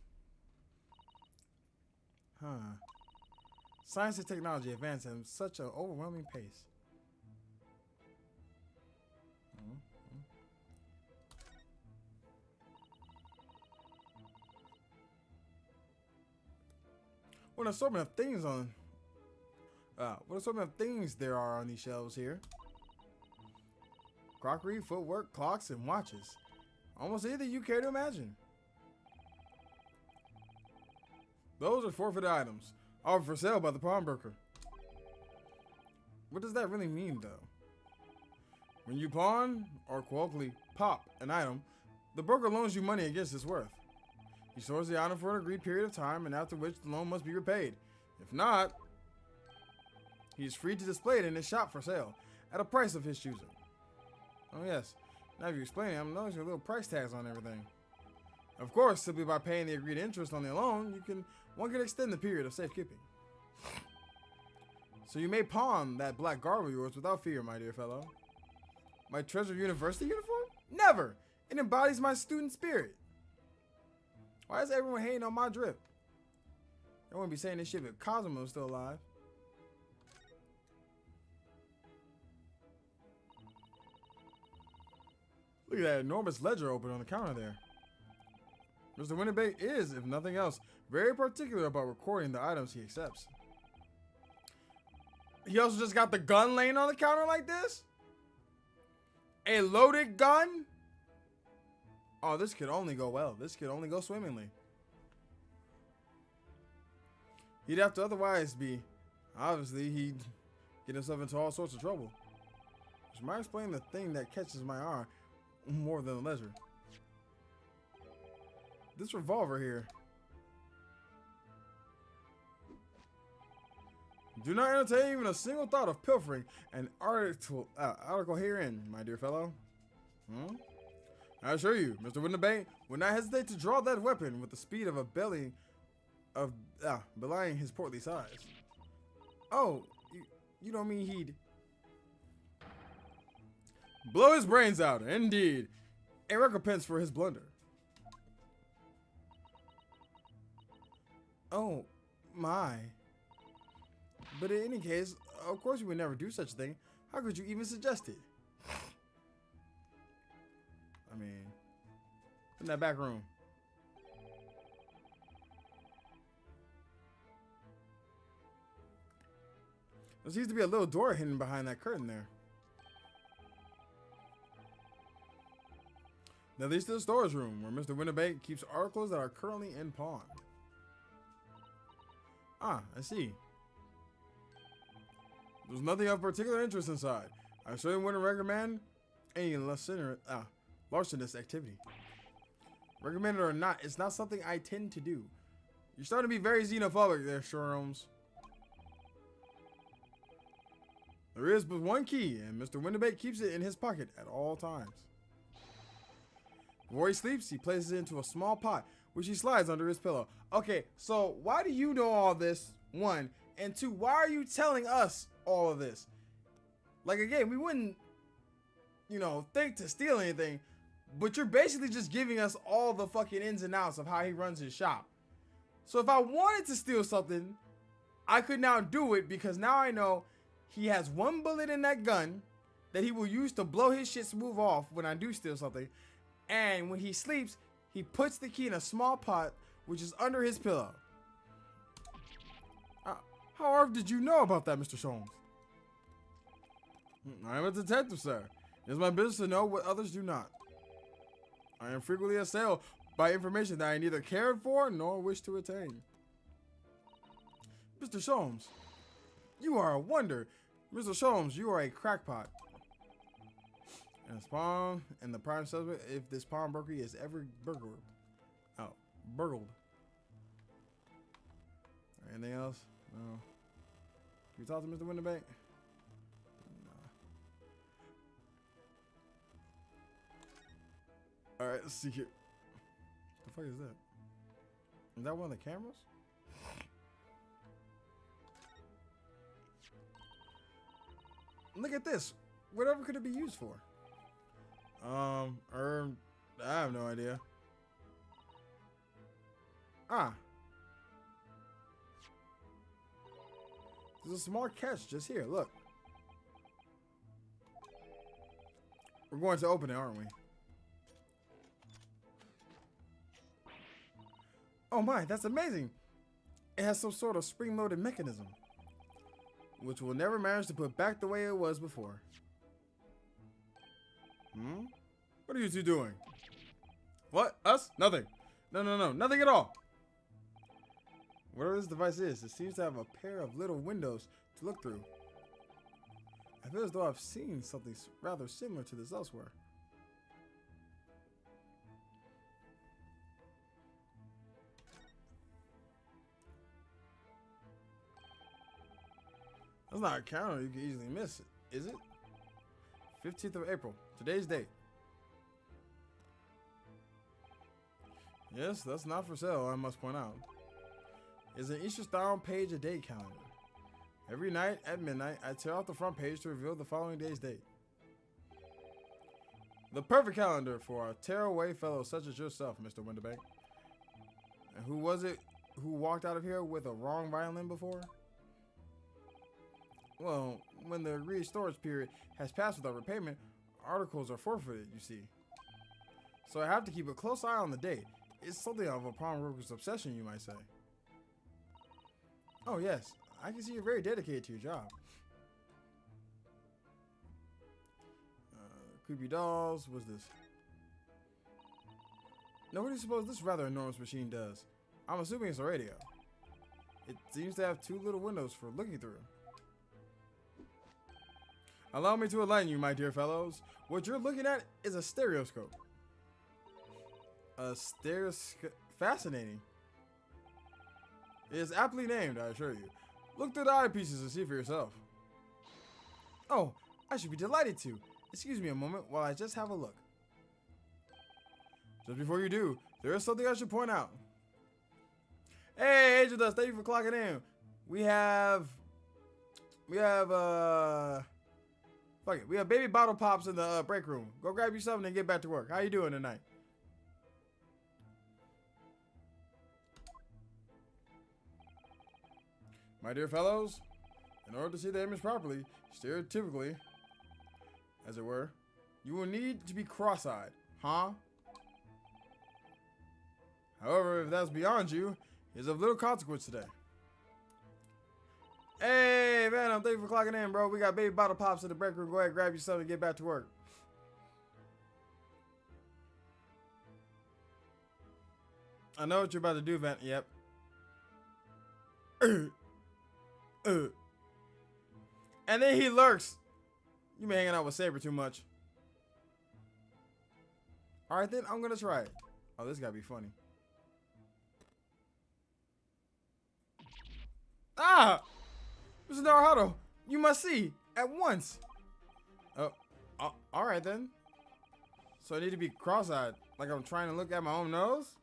Science and technology advance at such an overwhelming pace. What assortment of things there are on these shelves here. Crockery, footwork, clocks, and watches. Almost anything you care to imagine. Those are forfeited items, offered for sale by the pawnbroker. What does that really mean, though? When you pawn, or colloquially pop, an item, the broker loans you money against its worth. He stores the item for an agreed period of time, and after which the loan must be repaid. If not, he is free to display it in his shop for sale, at a price of his choosing. Oh yes, now if you explain it, I'm noticing little price tags on everything. Of course, simply by paying the agreed interest on the loan, one can extend the period of safekeeping. So you may pawn that black garb of yours without fear, my dear fellow. My treasured university uniform? Never! It embodies my student spirit. Why is everyone hating on my drip? I wouldn't be saying this shit if Cosmo was still alive. Look at that enormous ledger open on the counter there. Mr. Winnerbait is, if nothing else, very particular about recording the items he accepts. He also just got the gun laying on the counter like this? A loaded gun? Oh, this could only go well. This could only go swimmingly. He'd have to otherwise be. Obviously, he'd get himself into all sorts of trouble. Which might explain the thing that catches my eye more than the ledger. This revolver here. Do not entertain even a single thought of pilfering an article herein, my dear fellow. I assure you, Mr. Winnerbait would not hesitate to draw that weapon with the speed of a belying his portly size. Oh, you don't mean he'd blow his brains out? Indeed, a recompense for his blunder. Oh, my. But in any case, of course you would never do such a thing. How could you even suggest it? I mean, in that back room. There seems to be a little door hidden behind that curtain there. That leads to the storage room, where Mr. Winnerbait keeps articles that are currently in pawn. Ah, I see. There's nothing of particular interest inside. I certainly wouldn't recommend any larcenous activity. Recommended or not, it's not something I tend to do. You're starting to be very xenophobic there, Sherms. There is but one key, and Mr. Winnerbait keeps it in his pocket at all times. Before he sleeps, he places it into a small pot, which he slides under his pillow. Okay, so why do you know all this? One. And two, why are you telling us all of this? Like, again, we wouldn't, think to steal anything, but you're basically just giving us all the fucking ins and outs of how he runs his shop. So if I wanted to steal something, I could now do it, because now I know he has one bullet in that gun that he will use to blow his shit smooth off when I do steal something. And when he sleeps, he puts the key in a small pot, which is under his pillow. How on earth did you know about that, Mr. Sholmes? I am a detective, sir. It is my business to know what others do not. I am frequently assailed by information that I neither cared for nor wish to attain. Mr. Sholmes, you are a wonder. Mr. Sholmes, you are a crackpot. And the prime suspect if this pawnbroker is ever burgled. Anything else? No. Can you talk to Mr. Winnerbait? No. Alright, let's see here. The fuck is that? Is that one of the cameras? Look at this. Whatever could it be used for? I have no idea. There's a small catch just here. Look. We're going to open it, aren't we? Oh my, that's amazing. It has some sort of spring-loaded mechanism, which we'll never manage to put back the way it was before. What are you two doing? What? Us? Nothing. No. Nothing at all. Whatever this device is, it seems to have a pair of little windows to look through. I feel as though I've seen something rather similar to this elsewhere. That's not a counter you can easily miss, is it? 15th of April, today's date. Yes, that's not for sale, I must point out. It's an Easter style page a day calendar. Every night at midnight, I tear off the front page to reveal the following day's date. The perfect calendar for our tearaway fellows such as yourself, Mr. Winterbank. And who was it who walked out of here with a wrong violin before? Well, when the agreed storage period has passed without repayment, articles are forfeited, you see. So I have to keep a close eye on the date. It's something of a pawnbroker's obsession, you might say. Oh yes, I can see you're very dedicated to your job. Creepy dolls, what's this? Now what do you suppose this rather enormous machine does? I'm assuming it's a radio. It seems to have two little windows for looking through. Allow me to enlighten you, my dear fellows. What you're looking at is a stereoscope. A stereoscope? Fascinating. It is aptly named, I assure you. Look through the eyepieces and see for yourself. Oh, I should be delighted to. Excuse me a moment while I just have a look. Just before you do, there is something I should point out. Hey, Angel Dust, thank you for clocking in. We have baby bottle pops in the break room. Go grab you something and get back to work. How you doing tonight? My dear fellows, in order to see the image properly, stereotypically, as it were, you will need to be cross-eyed, huh? However, if that's beyond you, it's of little consequence today. Hey, man, thank you for clocking in, bro. We got baby bottle pops in the break room. Go ahead, grab you something and get back to work. I know what you're about to do, Van. Yep. And then he lurks. You been hanging out with Saber too much. Alright then, I'm gonna try it. Oh, this gotta be funny. Ah! Mr. Naruto, you must see at once. Oh, alright then. So I need to be cross-eyed, like I'm trying to look at my own nose?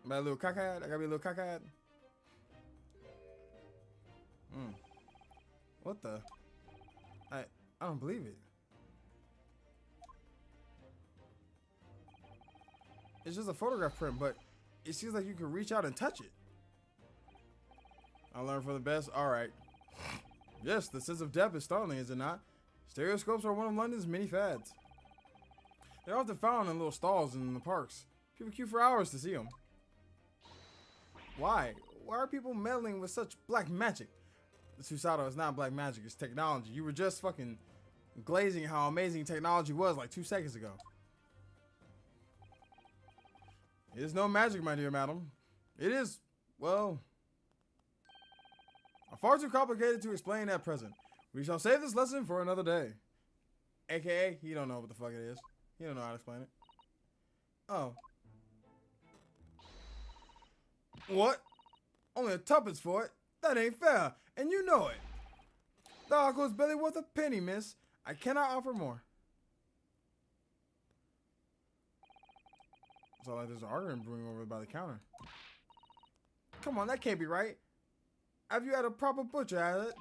Am I a little cockeyed? I gotta be a little cockeyed. What the? I don't believe it. It's just a photograph print, but it seems like you can reach out and touch it. I learned from the best. All right. Yes, the sense of depth is startling, is it not? Stereoscopes are one of London's many fads. They're often found in little stalls in the parks. People queue for hours to see them. Why? Why are people meddling with such black magic? Susato, it's not black magic, it's technology. You were just fucking glazing how amazing technology was like 2 seconds ago. It is no magic, my dear madam. It is, well, far too complicated to explain at present. We shall save this lesson for another day. AKA, he don't know what the fuck it is. He don't know how to explain it. Oh. What? Only a tuppence for it? That ain't fair, and you know it. The uncle's barely worth a penny, miss. I cannot offer more. It's all like there's an argument brewing over by the counter. Come on, that can't be right. Have you had a proper butcher at it?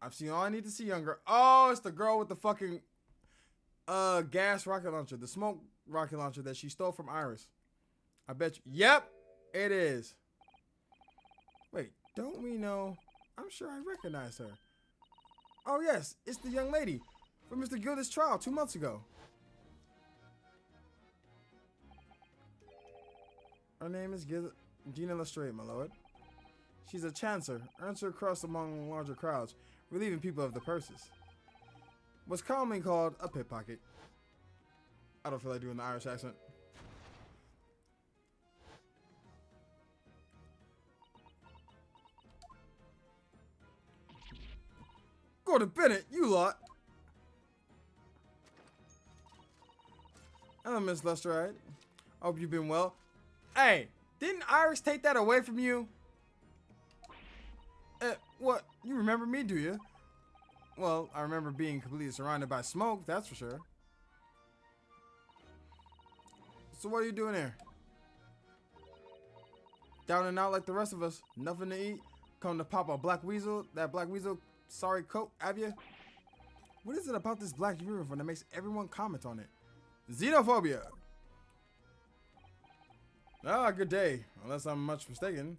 I've seen all I need to see, young girl. Oh, it's the girl with the fucking gas rocket launcher, the smoke rocket launcher that she stole from Iris. I bet you. Yep, it is. Wait, don't we know? I'm sure I recognize her. Oh yes, it's the young lady from Mr. Gilda's trial 2 months ago. Her name is Gina Lestrade, my lord. She's a chancer, earns her crust among larger crowds, relieving people of the purses. What's commonly called a pickpocket. I don't feel like doing the Irish accent. Gordon Bennett, you lot. Hello, Miss Lestrade. Hope you've been well. Hey, didn't Iris take that away from you? What? You remember me, do you? Well, I remember being completely surrounded by smoke, that's for sure. So what are you doing here? Down and out like the rest of us. Nothing to eat. Come to pop a black weasel. That black weasel sorry coat, have you? What is it about this black uniform that makes everyone comment on it? Xenophobia. Ah, good day. Unless I'm much mistaken.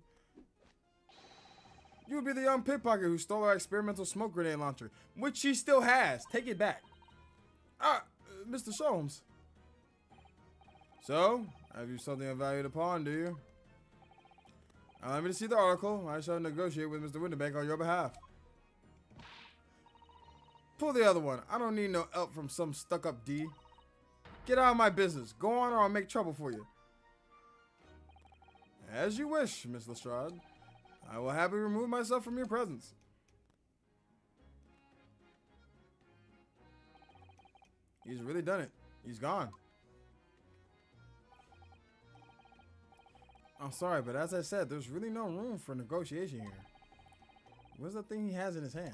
You would be the young pickpocket who stole our experimental smoke grenade launcher, which she still has. Take it back. Ah, Mr. Sholmes. So, have you something of value to pawn, do you? Allow me to see the article. I shall negotiate with Mr. Winterbank on your behalf. Pull the other one. I don't need no help from some stuck-up D. Get out of my business. Go on or I'll make trouble for you. As you wish, Miss Lestrade. I will happily remove myself from your presence. He's really done it. He's gone. I'm sorry, but as I said, there's really no room for negotiation here. What's the thing he has in his hand?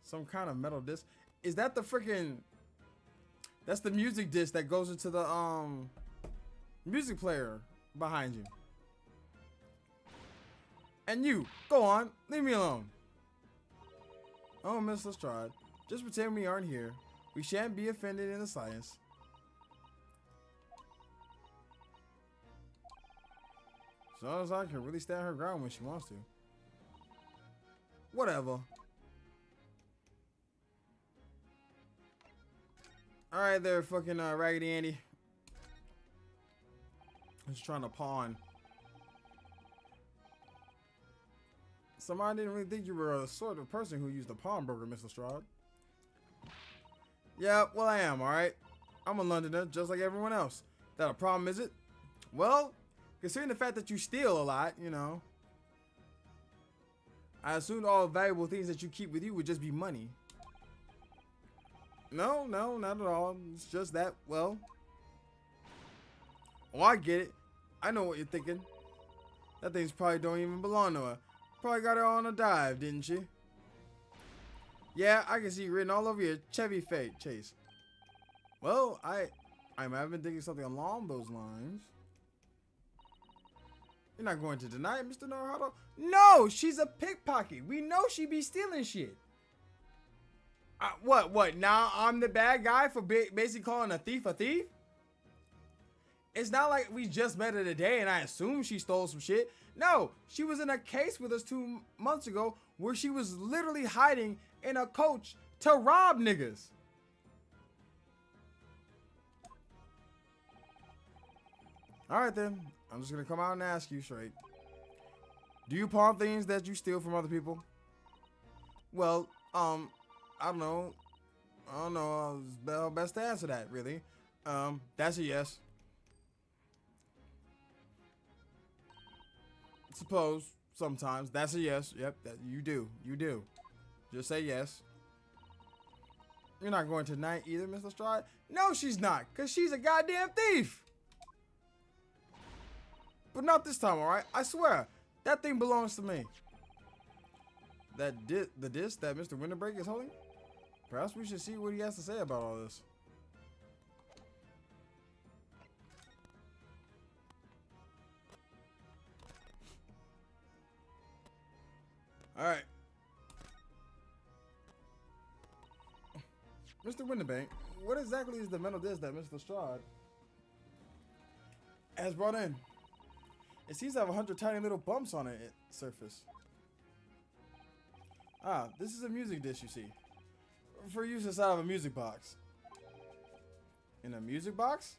Some kind of metal disc. Is that the freaking... That's the music disc that goes into the music player behind you. And you, go on, leave me alone. Oh, Miss Lestrade, just pretend we aren't here. We shan't be offended in the slightest. As long as I can really stand her ground when she wants to. Whatever. Alright there, fucking Raggedy Andy. I'm just trying to pawn. Somebody didn't really think you were the sort of person who used a pawnbroker, Miss Lestrade. Yeah, well I am, alright? I'm a Londoner, just like everyone else. That a problem, is it? Well, considering the fact that you steal a lot, you know. I assumed all valuable things that you keep with you would just be money. No, not at all. It's just that, well. Oh, I get it. I know what you're thinking. That thing's probably don't even belong to her. Probably got her on a dive, didn't she? Yeah, I can see it written all over your Chevy Chase. Well, I've been thinking something along those lines. You're not going to deny it, Mr. Naruto? No, she's a pickpocket. We know she be stealing shit. What? Now I'm the bad guy for basically calling a thief a thief? It's not like we just met her today and I assume she stole some shit. No, she was in a case with us 2 months ago where she was literally hiding in a coach to rob niggas. Alright then, I'm just gonna come out and ask you straight. Do you pawn things that you steal from other people? Well, I don't know. Best to answer that, really. That's a yes. Suppose sometimes that's a yes. Yep, that you do. Just say yes. You're not going tonight either, Miss Lestrade? No, she's not, cause she's a goddamn thief. But not this time, all right? I swear, that thing belongs to me. The disc that Mr. Winterbreak is holding? Perhaps we should see what he has to say about all this. Alright. Mr. Winterbank, what exactly is the metal disc that Mr. Lestrade has brought in? It seems to have 100 tiny little bumps on its surface. Ah, this is a music disc, you see. For use inside of a music box. In a music box?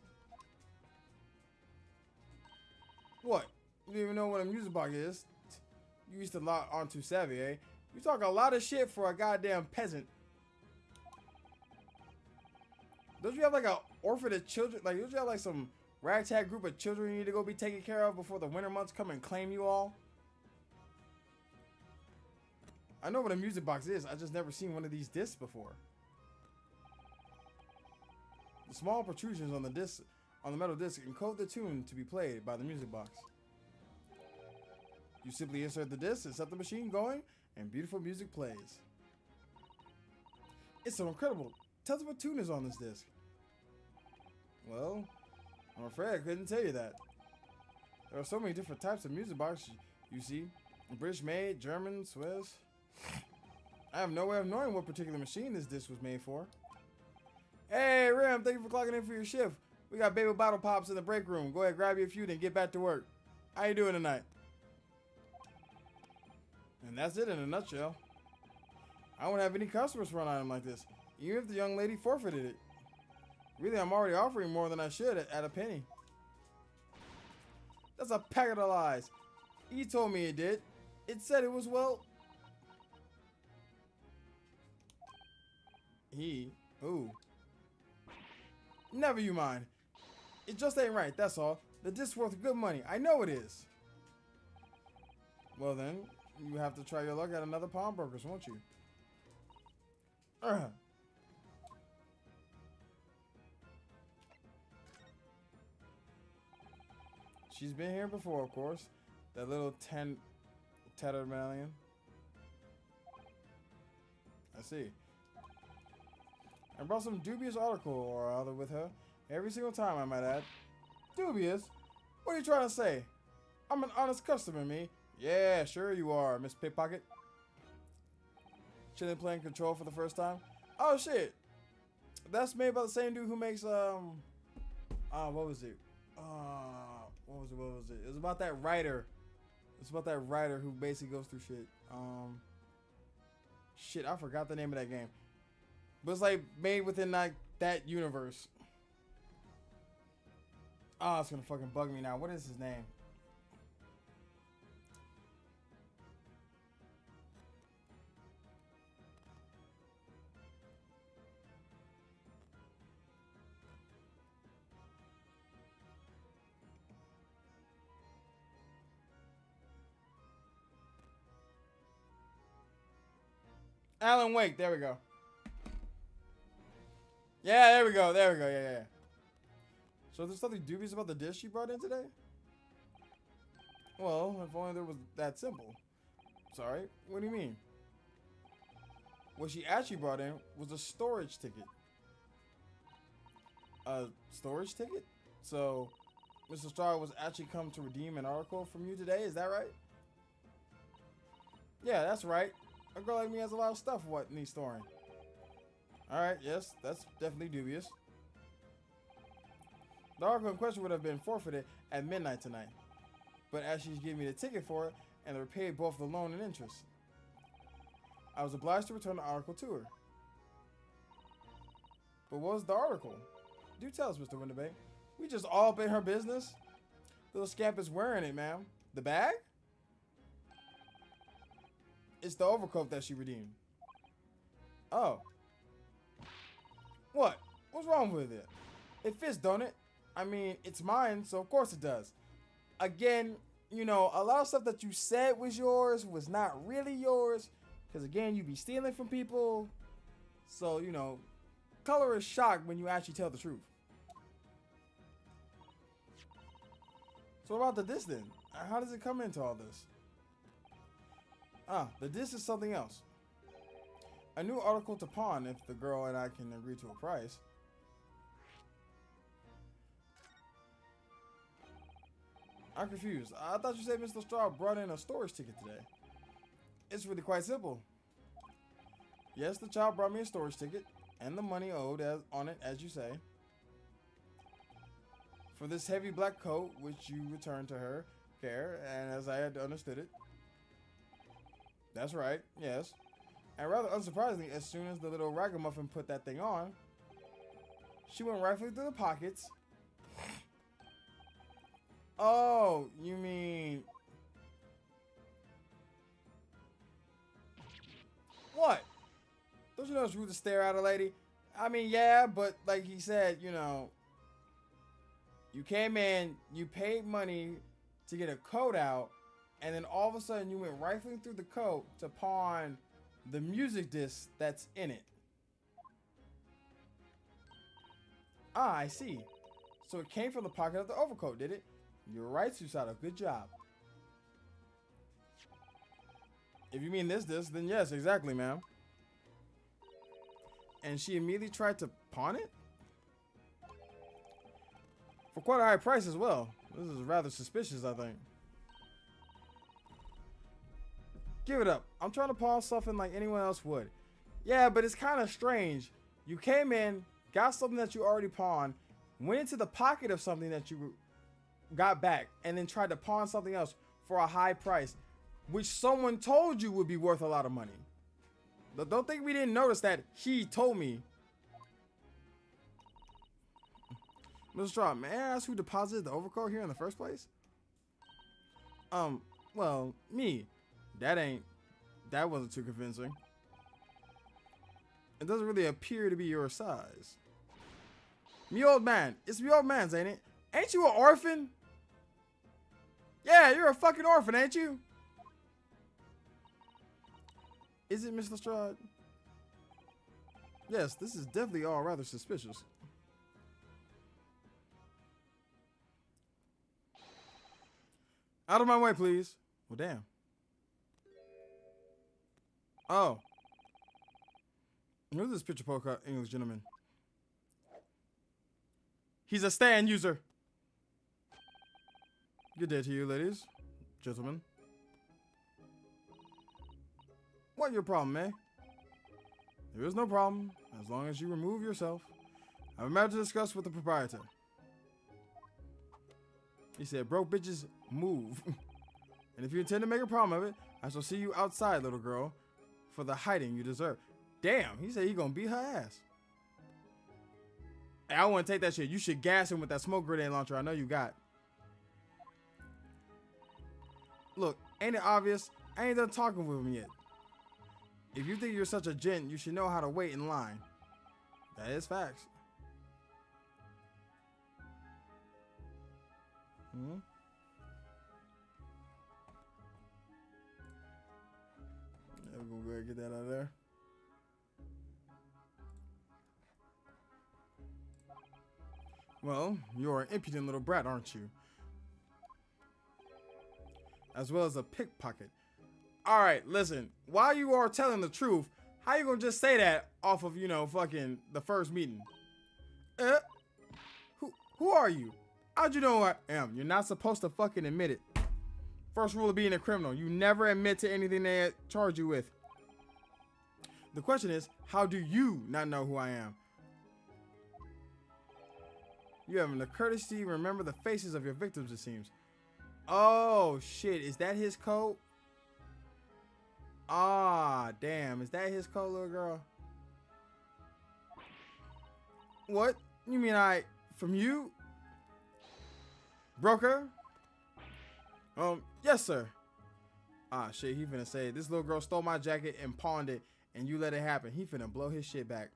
What? You don't even know what a music box is? You used to lot aren't too savvy, eh? You talk a lot of shit for a goddamn peasant. Don't you have like a orphan of children? Like, don't you have like some ragtag group of children you need to go be taken care of before the winter months come and claim you all? I know what a music box is. I just never seen one of these discs before. The small protrusions on the disc, on the metal disc, encode the tune to be played by the music box. You simply insert the disc and set the machine going, and beautiful music plays. It's so incredible. Tell us what tune is on this disc. Well, I'm afraid I couldn't tell you that. There are so many different types of music boxes, you see. British made, German, Swiss. I have no way of knowing what particular machine this disc was made for. Hey, Rim, thank you for clocking in for your shift. We got baby bottle pops in the break room. Go ahead, grab you a few, then get back to work. How you doing tonight? And that's it in a nutshell. I won't have any customers for an item like this, even if the young lady forfeited it. Really, I'm already offering more than I should at a penny. That's a packet of lies. He told me it did. It said it was, well... He? Who? Never you mind. It just ain't right, that's all. The disc's worth good money. I know it is. Well then, you have to try your luck at another pawnbroker's, won't you? She's been here before, of course. That little tattered medallion. I see. I brought some dubious article or other with her. Every single time, I might add. Dubious? What are you trying to say? I'm an honest customer, me. Yeah, sure you are, Miss Pickpocket. Chilling playing Control for the first time. Oh shit. That's made by the same dude who makes what was it? What was it? It was about that writer. It's about that writer who basically goes through shit. Shit, I forgot the name of that game. But it's like made within like that universe. Oh, it's gonna fucking bug me now. What is his name? Alan Wake, there we go. Yeah, there we go. There we go. Yeah. So there's something dubious about the dish you brought in today? Well, if only there was that simple. Sorry, what do you mean? What she actually brought in was a storage ticket. A storage ticket? So, Mr. Star was actually come to redeem an article from you today, is that right? Yeah, that's right. A girl like me has a lot of stuff what needs storing. Alright, yes, that's definitely dubious. The article in question would have been forfeited at midnight tonight. But as she's giving me the ticket for it, and they repaid both the loan and interest, I was obliged to return the article to her. But what was the article? Do tell us, Mr. Winterbank. We just all up in her business. Little scamp is wearing it, ma'am. The bag? It's the overcoat that she redeemed. Oh. What? What's wrong with it? It fits, don't it? I mean, it's mine, so of course it does. Again, you know, a lot of stuff that you said was yours was not really yours. Because again, you be stealing from people. So, you know, color is shocked when you actually tell the truth. So what about the disc then? How does it come into all this? The disc is something else. A new article to pawn if the girl and I can agree to a price. I'm confused. I thought you said Mr. Straw brought in a storage ticket today. It's really quite simple. Yes, the child brought me a storage ticket and the money owed on it, as you say. For this heavy black coat, which you returned to her care, and as I had understood it. That's right, yes. And rather unsurprisingly, as soon as the little ragamuffin put that thing on, she went rifling through the pockets. Oh, you mean... What? Don't you know it's rude to stare at a lady? I mean, yeah, but like he said, you know, you came in, you paid money to get a coat out, and then all of a sudden you went rifling through the coat to pawn the music disc that's in it. Ah, I see. So it came from the pocket of the overcoat, did it? You're right, Susato. Good job. If you mean this disc, then yes, exactly, ma'am. And she immediately tried to pawn it? For quite a high price as well. This is rather suspicious, I think. Give it up. I'm trying to pawn something like anyone else would. Yeah, but it's kind of strange. You came in, got something that you already pawned, went into the pocket of something that you got back, and then tried to pawn something else for a high price, which someone told you would be worth a lot of money. But don't think we didn't notice that. He told me. Mr. Straw, may I ask who deposited the overcoat here in the first place? Well, me. That wasn't too convincing. It doesn't really appear to be your size. Me old man. It's me old man's, ain't it? Ain't you an orphan? Yeah, you're a fucking orphan, ain't you? Is it, Miss Lestrade? Yes, this is definitely all rather suspicious. Out of my way, please. Well, damn. Oh. Who's this picture polka English gentleman? He's a stand user. Good day to you, ladies, gentlemen. What your problem, eh? There is no problem, as long as you remove yourself. I have a matter to discuss with the proprietor. He said, broke bitches, move. And if you intend to make a problem of it, I shall see you outside, little girl, for the hiding you deserve. Damn, he said he gonna beat her ass. Hey, I wouldn't take that shit. You should gas him with that smoke grenade launcher I know you got. Look, ain't it obvious? I ain't done talking with him yet. If you think you're such a gent, you should know how to wait in line. That is facts. Hmm? Yeah, we're gonna go ahead and get that out of there. Well, you're an impudent little brat, aren't you? As well as a pickpocket. Alright, listen. While you are telling the truth, how you gonna just say that off of, you know, fucking the first meeting? Who are you? How'd you know who I am? You're not supposed to fucking admit it. First rule of being a criminal. You never admit to anything they charge you with. The question is, how do you not know who I am? You having the courtesy to remember the faces of your victims, it seems. Oh, shit. Is that his code? Ah, damn. Is that his code, little girl? What? You mean from you? Broker? Yes, sir. Ah, shit. He finna say, this little girl stole my jacket and pawned it, and you let it happen. He finna blow his shit back.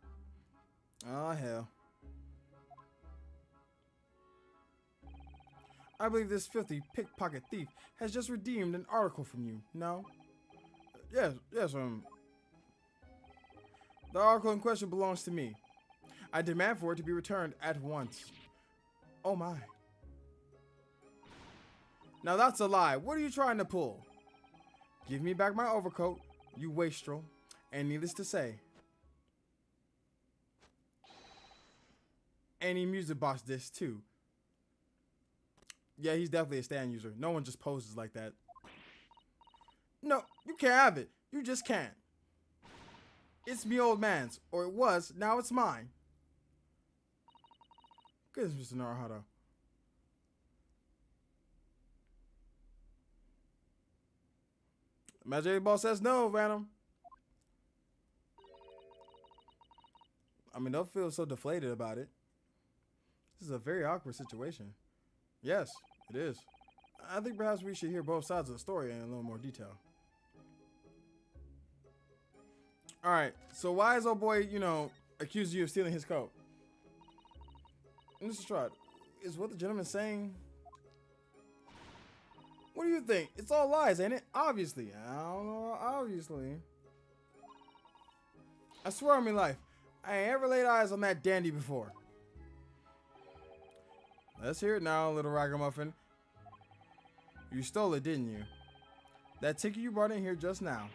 Oh, hell. I believe this filthy pickpocket thief has just redeemed an article from you. No? Yes, the article in question belongs to me. I demand for it to be returned at once. Oh my. Now that's a lie. What are you trying to pull? Give me back my overcoat, you wastrel, and needless to say, any music box disc too. Yeah, he's definitely a stand user. No one just poses like that. No, you can't have it. You just can't. It's me old man's. Or it was. Now it's mine. Goodness, Mr. Naruto. Imagine Ball says no, Venom. I mean, don't feel so deflated about it. This is a very awkward situation. Yes, it is. I think perhaps we should hear both sides of the story in a little more detail. Alright, so why is old boy, you know, accusing you of stealing his coat? Mr. Strahd, is what the gentleman's saying? What do you think? It's all lies, ain't it? Obviously. I don't know, obviously. I swear on me life, I ain't ever laid eyes on that dandy before. Let's hear it now, little ragamuffin. You stole it, didn't you? That ticket you brought in here just now.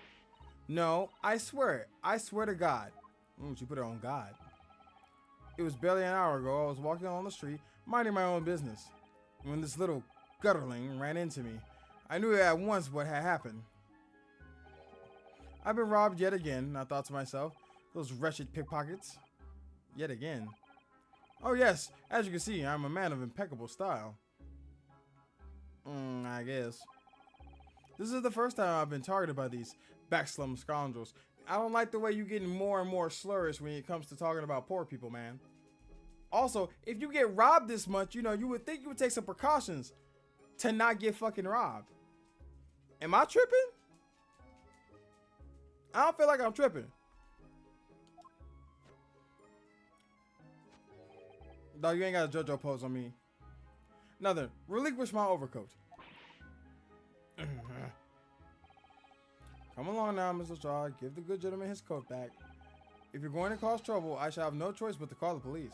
No, I swear it. I swear to God. She put it on God. It was barely an hour ago. I was walking on the street minding my own business, when this little gutterling ran into me. I knew at once what had happened. I've been robbed yet again, I thought to myself. Those wretched pickpockets. Yet again. Oh yes, as you can see, I'm a man of impeccable style. I guess. This is the first time I've been targeted by these backslum scoundrels. I don't like the way you're getting more and more slurrish when it comes to talking about poor people, man. Also, if you get robbed this much, you know, you would think you would take some precautions to not get fucking robbed. Am I tripping? I don't feel like I'm tripping. Dog, you ain't got a JoJo pose on me. Nothing. Relinquish my overcoat. Come along now, Mr. Shaw. Give the good gentleman his coat back. If you're going to cause trouble, I shall have no choice but to call the police.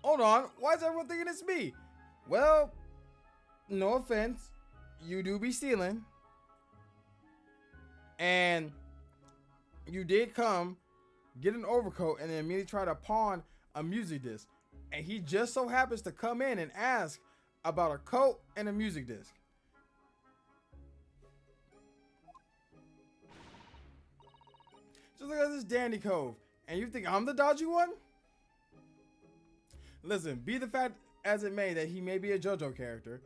Hold on. Why is everyone thinking it's me? Well, no offense. You do be stealing. And you did come, get an overcoat, and then immediately try to pawn a music disc. And he just so happens to come in and ask about a coat and a music disc. Just look at this dandy cove. And you think I'm the dodgy one? Listen, be the fact as it may that he may be a JoJo character.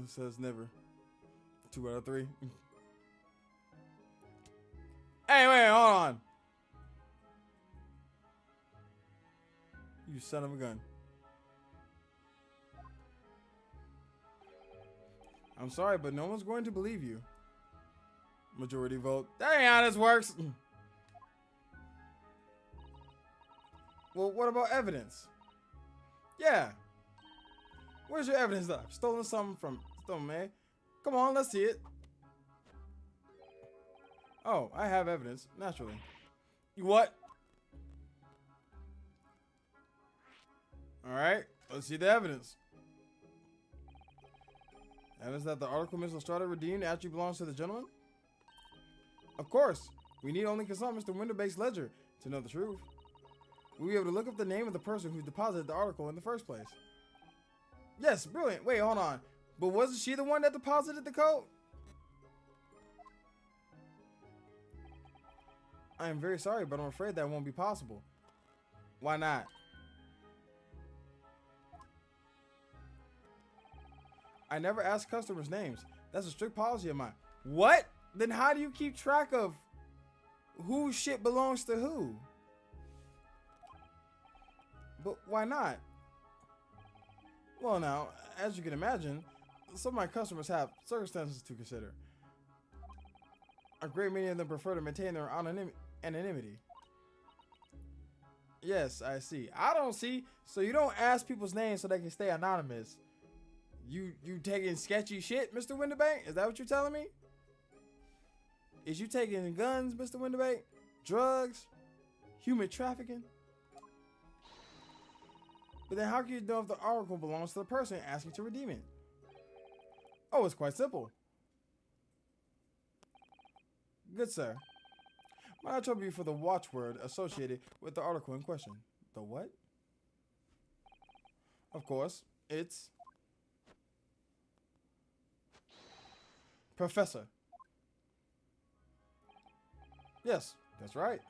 Says never. 2 out of 3. Hey, wait, hold on. You son of a gun. I'm sorry, but no one's going to believe you. Majority vote. That ain't how this works. Well, what about evidence? Yeah. Where's your evidence that I've stolen something from man? Come on, let's see it. Oh, I have evidence, naturally. You what? Alright, let's see the evidence. Evidence that the article Ms. Lestrada redeemed actually belongs to the gentleman? Of course. We need only consult Mr. Winterbake's ledger to know the truth. We'll be able to look up the name of the person who deposited the article in the first place. Yes, brilliant. Wait, hold on. But wasn't she the one that deposited the code? I am very sorry, but I'm afraid that won't be possible. Why not? I never ask customers' names. That's a strict policy of mine. What? Then how do you keep track of whose shit belongs to who? But why not? Well, now, as you can imagine, some of my customers have circumstances to consider. A great many of them prefer to maintain their anonymity. Yes, I see. I don't see. So you don't ask people's names so they can stay anonymous. You taking sketchy shit, Mr. Winterbank? Is that what you're telling me? Is you taking guns, Mr. Winterbank? Drugs? Human trafficking? But then how can you know if the article belongs to the person asking to redeem it? Oh, it's quite simple. Good sir. Might I trouble you for the watchword associated with the article in question? The what? Of course, it's Professor. Yes, that's right.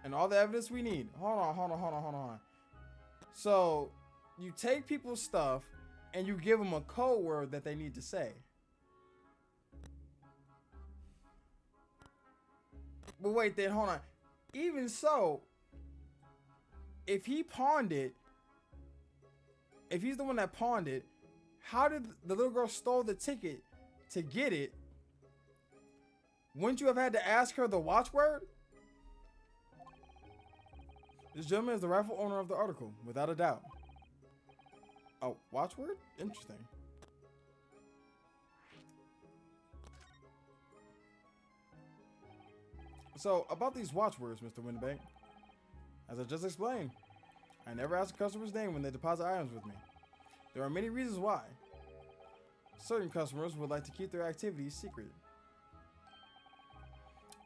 And all the evidence we need. Hold on. So, you take people's stuff and you give them a code word that they need to say. But wait, then hold on. Even so, if he pawned it, if he's the one that pawned it, how did the little girl stole the ticket to get it? Wouldn't you have had to ask her the watchword? This gentleman is the rightful owner of the article, without a doubt. Oh, watchword? Interesting. So, about these watchwords, Mr. Winterbank. As I just explained, I never ask a customer's name when they deposit items with me. There are many reasons why. Certain customers would like to keep their activities secret.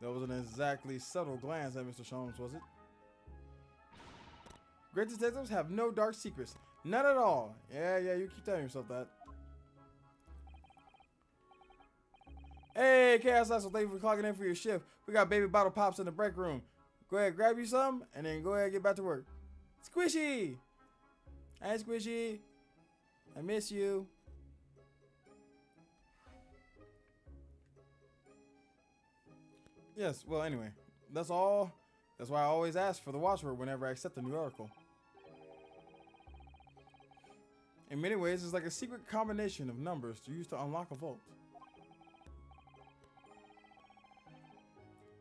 That wasn't an exactly subtle glance at Mr. Sholmes, was it? Great detectives have no dark secrets. None at all. Yeah, you keep telling yourself that. Hey, Chaos Lasso, thank you for clocking in for your shift. We got baby bottle pops in the break room. Go ahead, grab you some, and then go ahead and get back to work. Squishy! Hi, Squishy. I miss you. Yes, well, anyway. That's all. That's why I always ask for the watchword whenever I accept a new article. In many ways, it's like a secret combination of numbers to use to unlock a vault.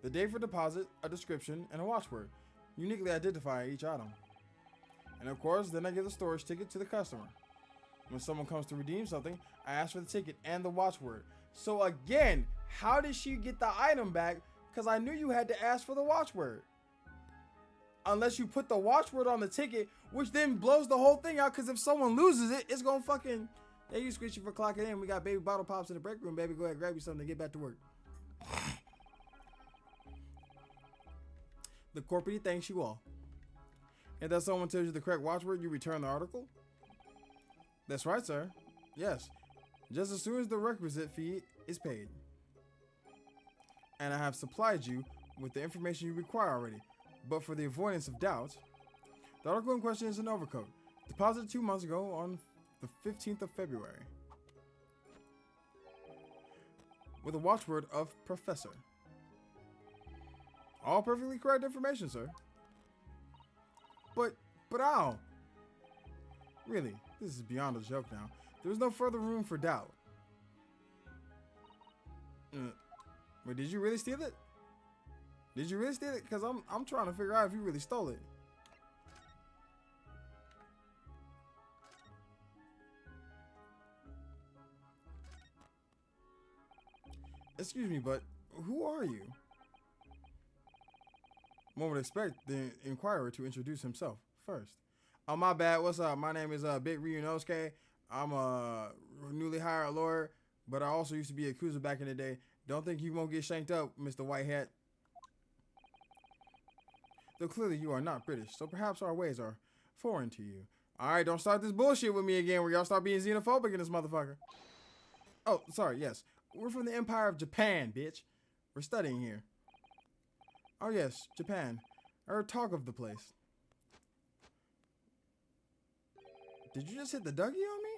The date for deposit, a description, and a watchword, uniquely identify each item. And of course, then I give the storage ticket to the customer. When someone comes to redeem something, I ask for the ticket and the watchword. So again, how did she get the item back? Because I knew you had to ask for the watchword. Unless you put the watchword on the ticket, which then blows the whole thing out, because if someone loses it, it's going to fucking... Hey, you Squishy for clocking in. We got baby bottle pops in the break room, baby. Go ahead, grab you something to get back to work. The corporate thanks you all. If that someone tells you the correct watchword, you return the article? That's right, sir. Yes. Just as soon as the requisite fee is paid. And I have supplied you with the information you require already. But for the avoidance of doubt, the article in question is an overcoat, deposited 2 months ago on the 15th of February. With a watchword of Professor. All perfectly correct information, sir. But ow. Really, this is beyond a joke now. There's no further room for doubt. Wait, did you really steal it? Did you really steal it? Because I'm trying to figure out if you really stole it. Excuse me, but who are you? One would expect the inquirer to introduce himself first. Oh, my bad. What's up? My name is Big Ryunosuke. I'm a newly hired lawyer, but I also used to be a Yakuza back in the day. Don't think you won't get shanked up, Mr. White Hat. Though clearly you are not British, so perhaps our ways are foreign to you. Alright, don't start this bullshit with me again where y'all start being xenophobic in this motherfucker. Oh, sorry, yes. We're from the Empire of Japan, bitch. We're studying here. Oh yes, Japan. I heard talk of the place. Did you just hit the Dougie on me?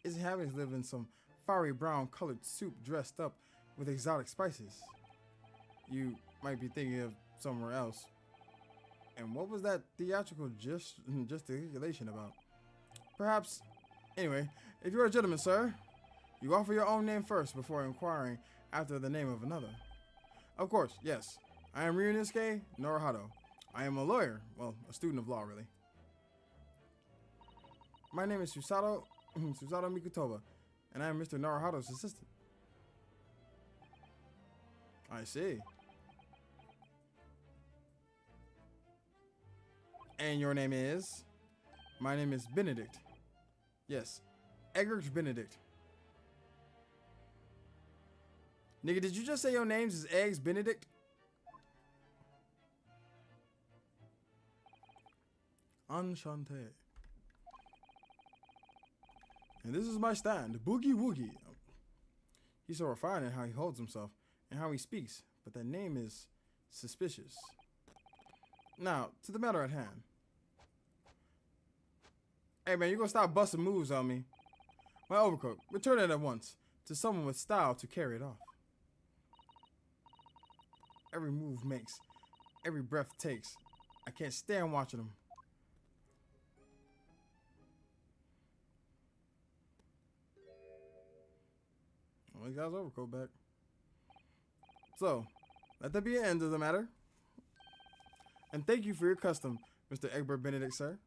His inhabitants live in some fiery brown colored soup dressed up with exotic spices. You might be thinking of somewhere else. And what was that theatrical gesticulation about? Perhaps, anyway, if you're a gentleman, sir, you offer your own name first before inquiring after the name of another. Of course, yes. I am Ryunosuke Naruhado. I am a lawyer. Well, a student of law, really. My name is Susato Mikutoba, and I am Mr. Naruhado's assistant. I see. And your name is? My name is Benedict. Yes, Eggert Benedict. Nigga, did you just say your names is Eggs Benedict? Enchanté. And this is my stand, Boogie Woogie. He's so refined in how he holds himself and how he speaks, but that name is suspicious. Now, to the matter at hand. Hey man, you gonna stop busting moves on me? My overcoat, return it at once to someone with style to carry it off. Every move makes, every breath takes. I can't stand watching them. Well, he got his overcoat back. So, let that be an end of the matter. And thank you for your custom, Mr. Egbert Benedict, sir.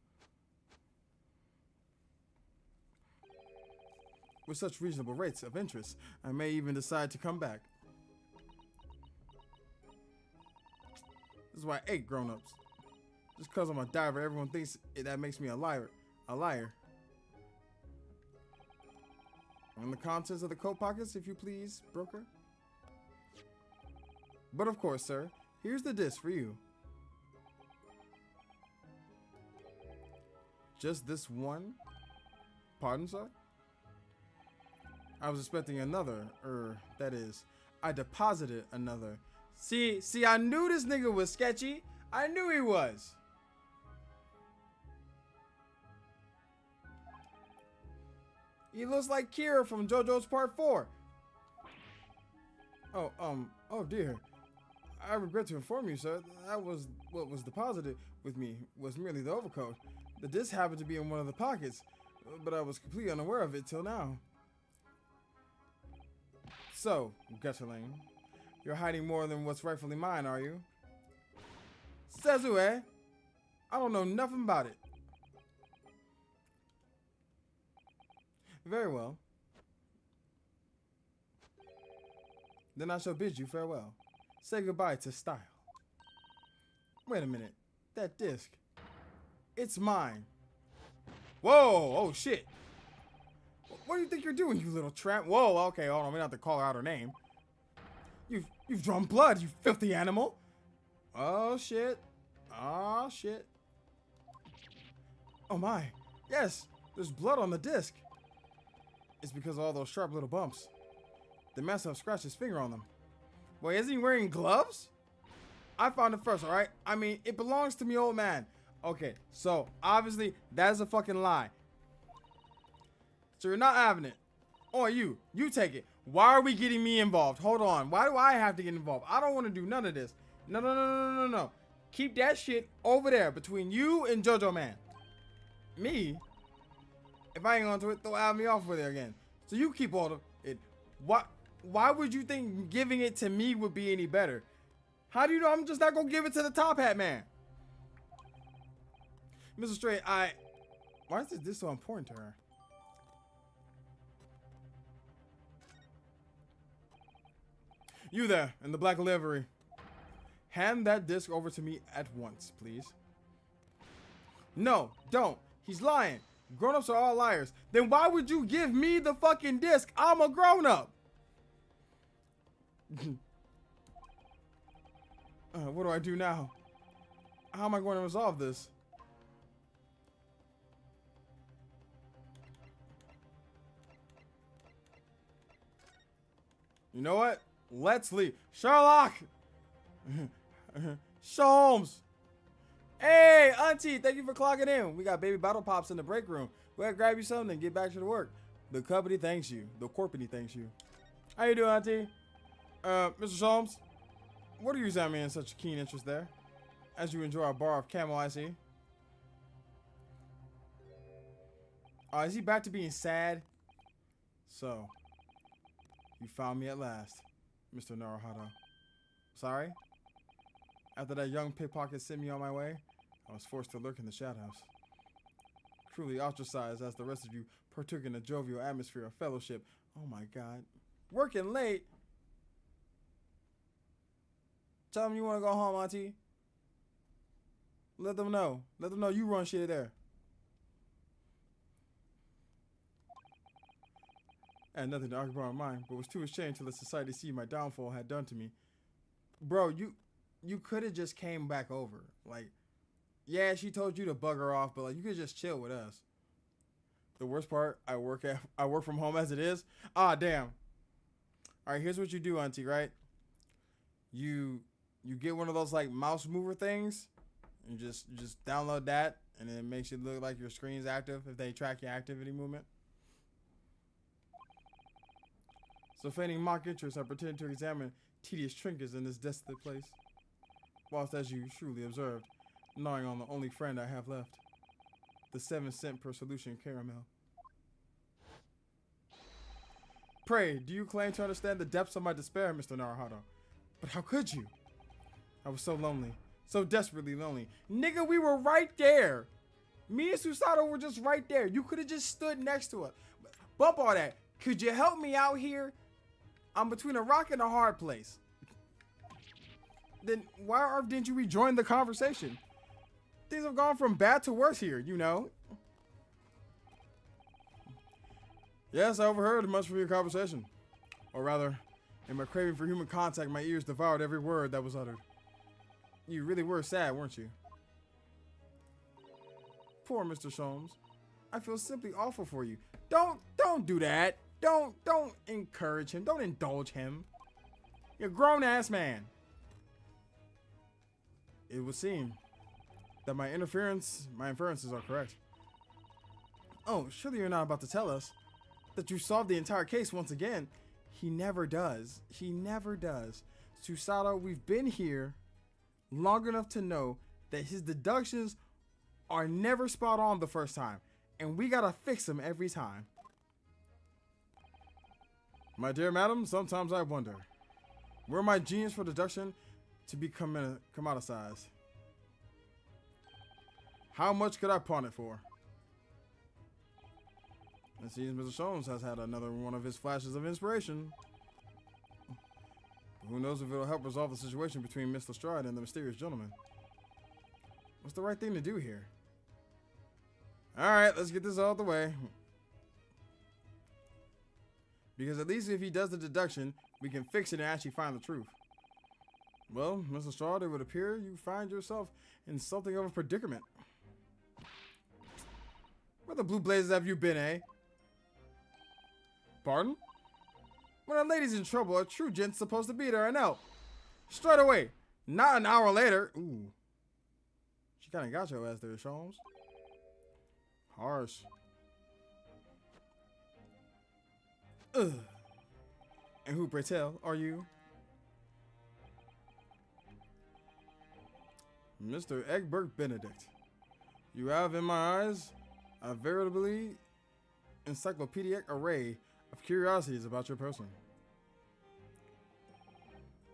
With such reasonable rates of interest, I may even decide to come back. This is why I hate grown-ups. Just because I'm a diver, everyone thinks that makes me a liar. A liar. And the contents of the coat pockets, if you please, broker. But of course, sir, here's the disc for you. Just this one? Pardon, sir? I was expecting another, that is, I deposited another. See, I knew this nigga was sketchy. I knew he was. He looks like Kira from JoJo's Part 4. Oh dear. I regret to inform you, sir, that was what was deposited with me, was merely the overcoat. The disc happened to be in one of the pockets, but I was completely unaware of it till now. So, Gutterling, you're hiding more than what's rightfully mine, are you? Says who, eh? I don't know nothing about it. Very well. Then I shall bid you farewell. Say goodbye to style. Wait a minute. That disc. It's mine. Whoa! Oh shit! What do you think you're doing, you little tramp? Whoa! Okay, hold on. We don't have to call her out her name. You've drawn blood, you filthy animal! Oh shit! Oh shit! Oh my! Yes, there's blood on the disc. It's because of all those sharp little bumps. The master have scratched his finger on them. Wait, isn't he wearing gloves? I found it first, alright? I mean, it belongs to me, old man. Okay, so obviously that is a fucking lie. So you're not having it. Or you take it. Why are we getting me involved? Hold on. Why do I have to get involved? I don't want to do none of this. No. Keep that shit over there between you and JoJo Man. Me? If I ain't gonna do it, they'll add me off with it again. So you keep all of it. Why would you think giving it to me would be any better? How do you know I'm just not gonna give it to the top hat man? Mr. Straight, why is this so important to her? You there, in the black livery. Hand that disc over to me at once, please. No, don't. He's lying. Grown-ups are all liars. Then why would you give me the fucking disc? I'm a grown-up. What do I do now? How am I going to resolve this? You know what? Let's leave. Sherlock! Sholmes! Hey, Auntie, thank you for clocking in. We got baby bottle pops in the break room. Go ahead, grab you something and get back to the work. The company thanks you. The corpany thanks you. How you doing, Auntie? Mr. Sholmes, what are you examining such keen interest there? As you enjoy a bar of camel, I see. Is he back to being sad? So, you found me at last, Mr. Naruhado. Sorry? After that young pickpocket sent me on my way, I was forced to lurk in the shadows. Truly ostracized as the rest of you partook in a jovial atmosphere of fellowship. Oh my god. Working late? Tell them you want to go home, Auntie. Let them know. Let them know you run shit there. I had nothing to occupy my mind, but was too ashamed to let society see my downfall had done to me. Bro, you could have just came back over. Like, yeah, she told you to bug her off, but like you could just chill with us. The worst part, I work from home as it is. Ah, damn. All right, here's what you do, Auntie, right? You get one of those like mouse mover things, and just download that, and then it makes it look like your screen's active if they track your activity movement. So feigning mock interest, I pretend to examine tedious trinkets in this desolate place, whilst as you shrewdly observed, gnawing on the only friend I have left, the 7-cent per solution caramel. Pray, do you claim to understand the depths of my despair, Mr. Naruhado? But how could you? I was so lonely, so desperately lonely. Nigga, we were right there. Me and Susato were just right there. You could have just stood next to us. Bump all that. Could you help me out here? I'm between a rock and a hard place. Then why on earth didn't you rejoin the conversation? Things have gone from bad to worse here, you know. Yes, I overheard much of your conversation. Or rather, In my craving for human contact, my ears devoured every word that was uttered. You really were sad, weren't you? Poor Mr. Sholmes. I feel simply awful for you. Don't do that. Don't encourage him. Don't indulge him. You're a grown-ass man. It would seem that my inferences are correct. Oh, surely you're not about to tell us that you solved the entire case once again. He never does. He never does. Susato, we've been here long enough to know that his deductions are never spot on the first time, and we gotta fix them every time. My dear madam, sometimes I wonder, were my genius for deduction to be commoditized? How much could I pawn it for? It seems Mr. Sholmes has had another one of his flashes of inspiration. Who knows if it'll help resolve the situation between Mr. Stride and the mysterious gentleman. What's the right thing to do here? Alright, let's get this out of the way. Because at least if he does the deduction, we can fix it and actually find the truth. Well, Mr. Stride, it would appear you find yourself in something of a predicament. Where the blue blazes have you been, eh? Pardon? When a lady's in trouble, a true gent's supposed to be there and out. Straight away. Not an hour later. Ooh. She kind of got your ass there, Sholmes. Harsh. Ugh. And who, pray tell, are you? Mr. Egbert Benedict. You have, in my eyes, a veritably encyclopedic array of curiosities about your person.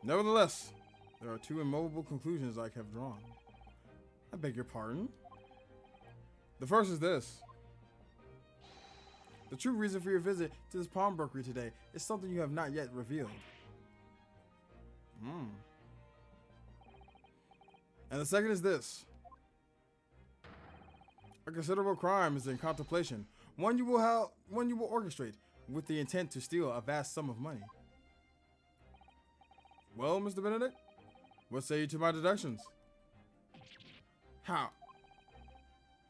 Nevertheless, there are two immovable conclusions I have drawn. I beg your pardon? The first is this. The true reason for your visit to this pawnbrokery today is something you have not yet revealed. And the second is this. A considerable crime is in contemplation. One you will orchestrate with the intent to steal a vast sum of money. Well, Mr. Benedict, what say you to my deductions? How?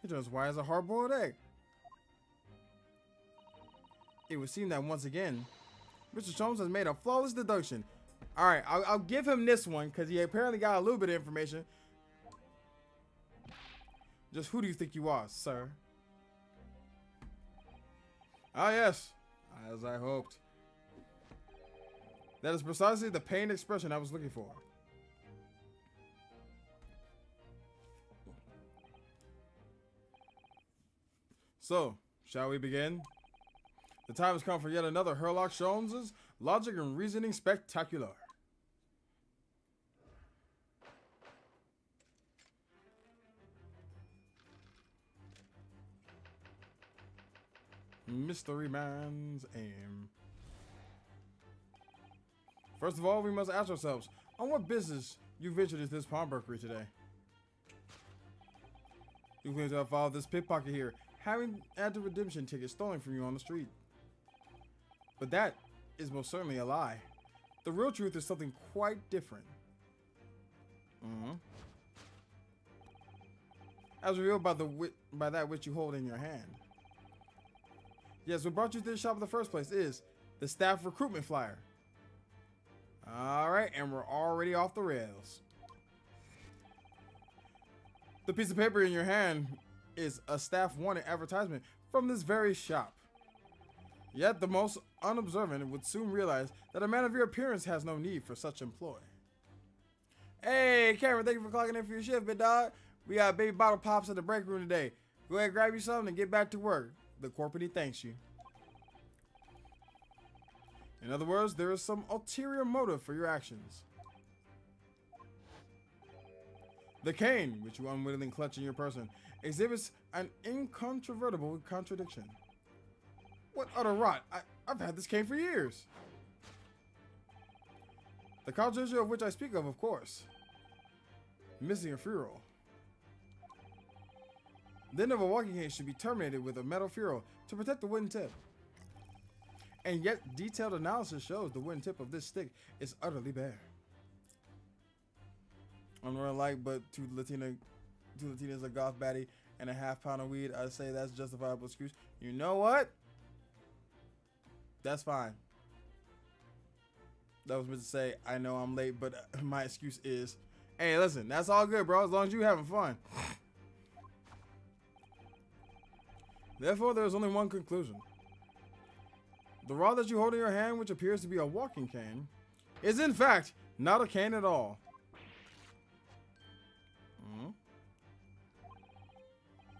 You're just white as a hard-boiled egg. It would seem that once again, Mr. Sholmes has made a flawless deduction. Alright, I'll give him this one because he apparently got a little bit of information. Just who do you think you are, sir? Ah, yes. As I hoped. That is precisely the pained expression I was looking for. So, shall we begin? The time has come for yet another Sherlock Sholmes' logic and reasoning spectacular. Mystery Man's aim. First of all, we must ask ourselves, on what business you ventured into this pawnbrokery today? You claim to have followed this pickpocket here, having had the redemption ticket stolen from you on the street. But that is most certainly a lie. The real truth is something quite different. As revealed by that which you hold in your hand. Yes, what brought you to the shop in the first place is the staff recruitment flyer. Alright, and we're already off the rails. The piece of paper in your hand is a staff wanted advertisement from this very shop. Yet the most unobservant would soon realize that a man of your appearance has no need for such employ. Hey, Cameron, thank you for clocking in for your shift, big dog. We got baby bottle pops in the break room today. Go ahead, grab you something and get back to work. The corporate thanks you. In other words, there is some ulterior motive for your actions. The cane, which you unwittingly clutch in your person, exhibits an incontrovertible contradiction. What utter rot! I've had this cane for years. The contradiction of which I speak of course. Missing a ferrule. The end of a walking cane should be terminated with a metal ferrule to protect the wooden tip. and yet detailed analysis shows the wooden tip of this stick is utterly bare. I'm not like, but two Latinas, a goth baddie, and a half-pound of weed, I say that's justifiable excuse. You know what? That's fine. That was meant to say, I know I'm late, but my excuse is, hey, listen, that's all good, bro, as long as you having fun. Therefore, there is only one conclusion. The rod that you hold in your hand, which appears to be a walking cane, is in fact not a cane at all.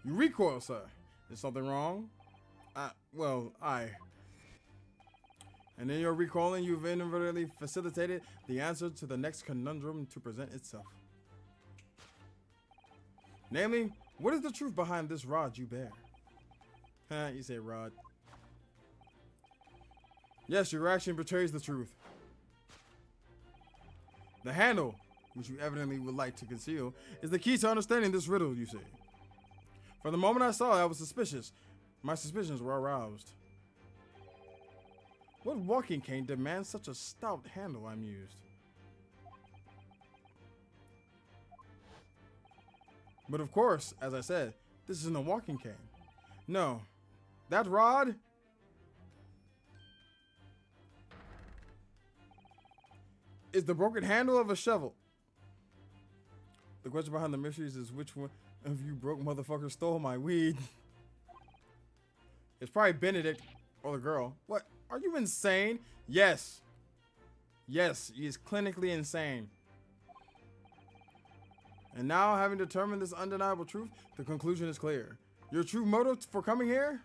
You recoil, sir. Is something wrong? Well, And in your recoiling, you've inadvertently facilitated the answer to the next conundrum to present itself. Namely, what is the truth behind this rod you bear? You say rod. Yes, your action betrays the truth. The handle, which you evidently would like to conceal, is the key to understanding this riddle, you see. From the moment I saw it, I was suspicious. My suspicions were aroused. What walking cane demands such a stout handle, I mused. But of course, as I said, this isn't a walking cane. No, that rod is the broken handle of a shovel. The question behind the mysteries is which one of you broke motherfuckers stole my weed? It's probably Benedict or the girl. What? Are you insane? Yes. Yes, he is clinically insane. And now, having determined this undeniable truth, the conclusion is clear. Your true motive for coming here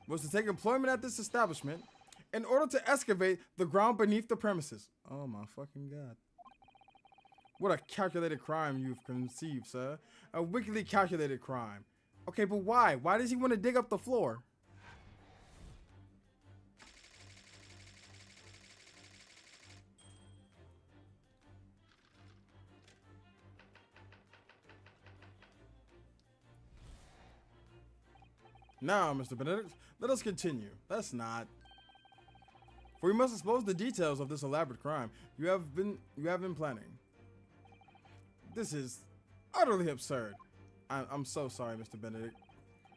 was to take employment at this establishment in order to excavate the ground beneath the premises. Oh my fucking God. What a calculated crime you've conceived, sir. A wickedly calculated crime. Okay, but why? Why does he want to dig up the floor? Now, Mr. Benedict, let us continue. Let's not. For we must expose the details of this elaborate crime you have been planning. This is utterly absurd. I'm so sorry, Mr. Benedict.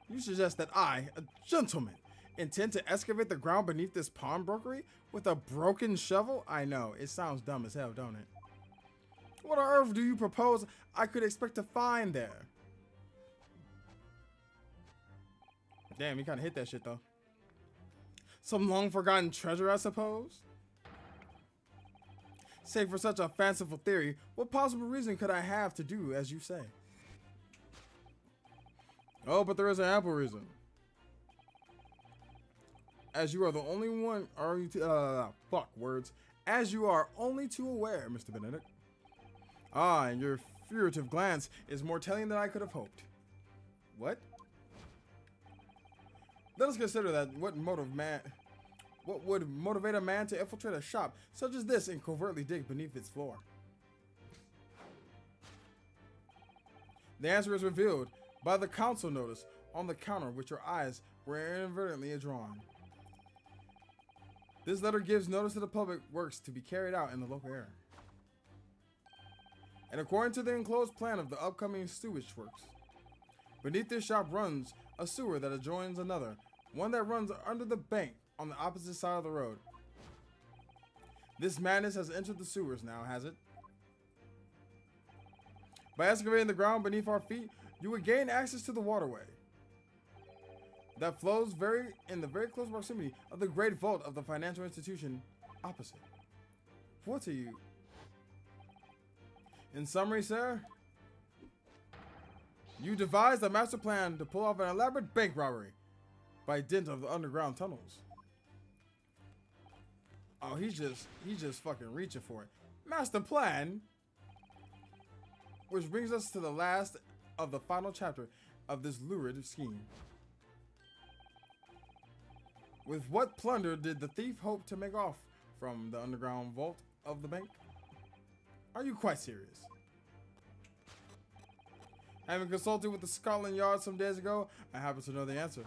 You suggest that I, a gentleman, intend to excavate the ground beneath this pawnbrokery with a broken shovel? I know, it sounds dumb as hell, don't it? What on earth do you propose I could expect to find there? Damn, he kind of hit that shit, though. Some long-forgotten treasure, I suppose? Save for such a fanciful theory, what possible reason could I have to do as you say? Oh, but there is an ample reason. As you are the only one, As you are only too aware, Mr. Benedict. Ah, and your furtive glance is more telling than I could have hoped. What? Let us consider that what would motivate a man to infiltrate a shop such as this and covertly dig beneath its floor? The answer is revealed by the council notice on the counter which your eyes were inadvertently drawn. This letter gives notice to the public works to be carried out in the local area. And according to the enclosed plan of the upcoming sewage works, beneath this shop runs a sewer that adjoins another, one that runs under the bank on the opposite side of the road. This madness has entered the sewers now, has it? By excavating the ground beneath our feet, you would gain access to the waterway that flows in the very close proximity of the great vault of the financial institution opposite. What are you? In summary, sir, you devised a master plan to pull off an elaborate bank robbery by dint of the underground tunnels. Oh, he's just fucking reaching for it. Master plan? Which brings us to the last of the final chapter of this lurid scheme. With what plunder did the thief hope to make off from the underground vault of the bank? Are you quite serious? Having consulted with the Scotland Yard some days ago, I happen to know the answer.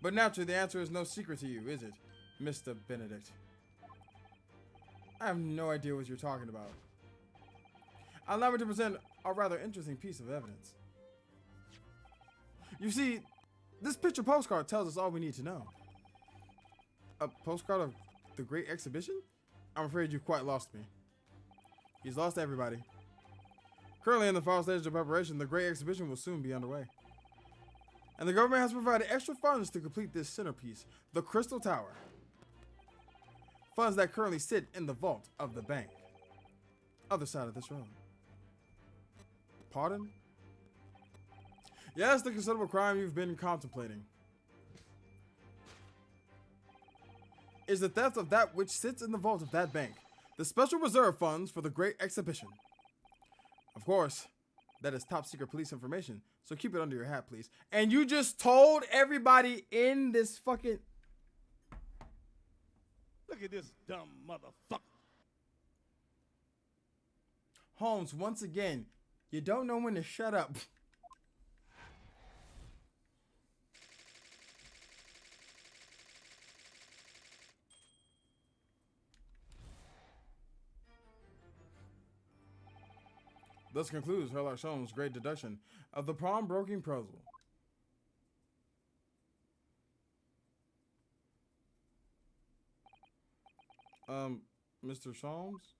But naturally, the answer is no secret to you, is it, Mr. Benedict? I have no idea what you're talking about. Allow me to present a rather interesting piece of evidence. You see, this picture postcard tells us all we need to know. A postcard of the Great Exhibition? I'm afraid you've quite lost me. He's lost everybody. Currently in the final stage of preparation, the Great Exhibition will soon be underway. And the government has provided extra funds to complete this centerpiece, the Crystal Tower. Funds that currently sit in the vault of the bank. Other side of this road. Pardon? Yes, the considerable crime you've been contemplating is the theft of that which sits in the vault of that bank. The special reserve funds for the Great Exhibition. Of course, that is top secret police information, so keep it under your hat, please. And you just told everybody in this fucking... Look at this dumb motherfucker. Holmes, once again, you don't know when to shut up. Thus concludes Sherlock Holmes' great deduction of the pawnbroking puzzle. Mr. Sholmes?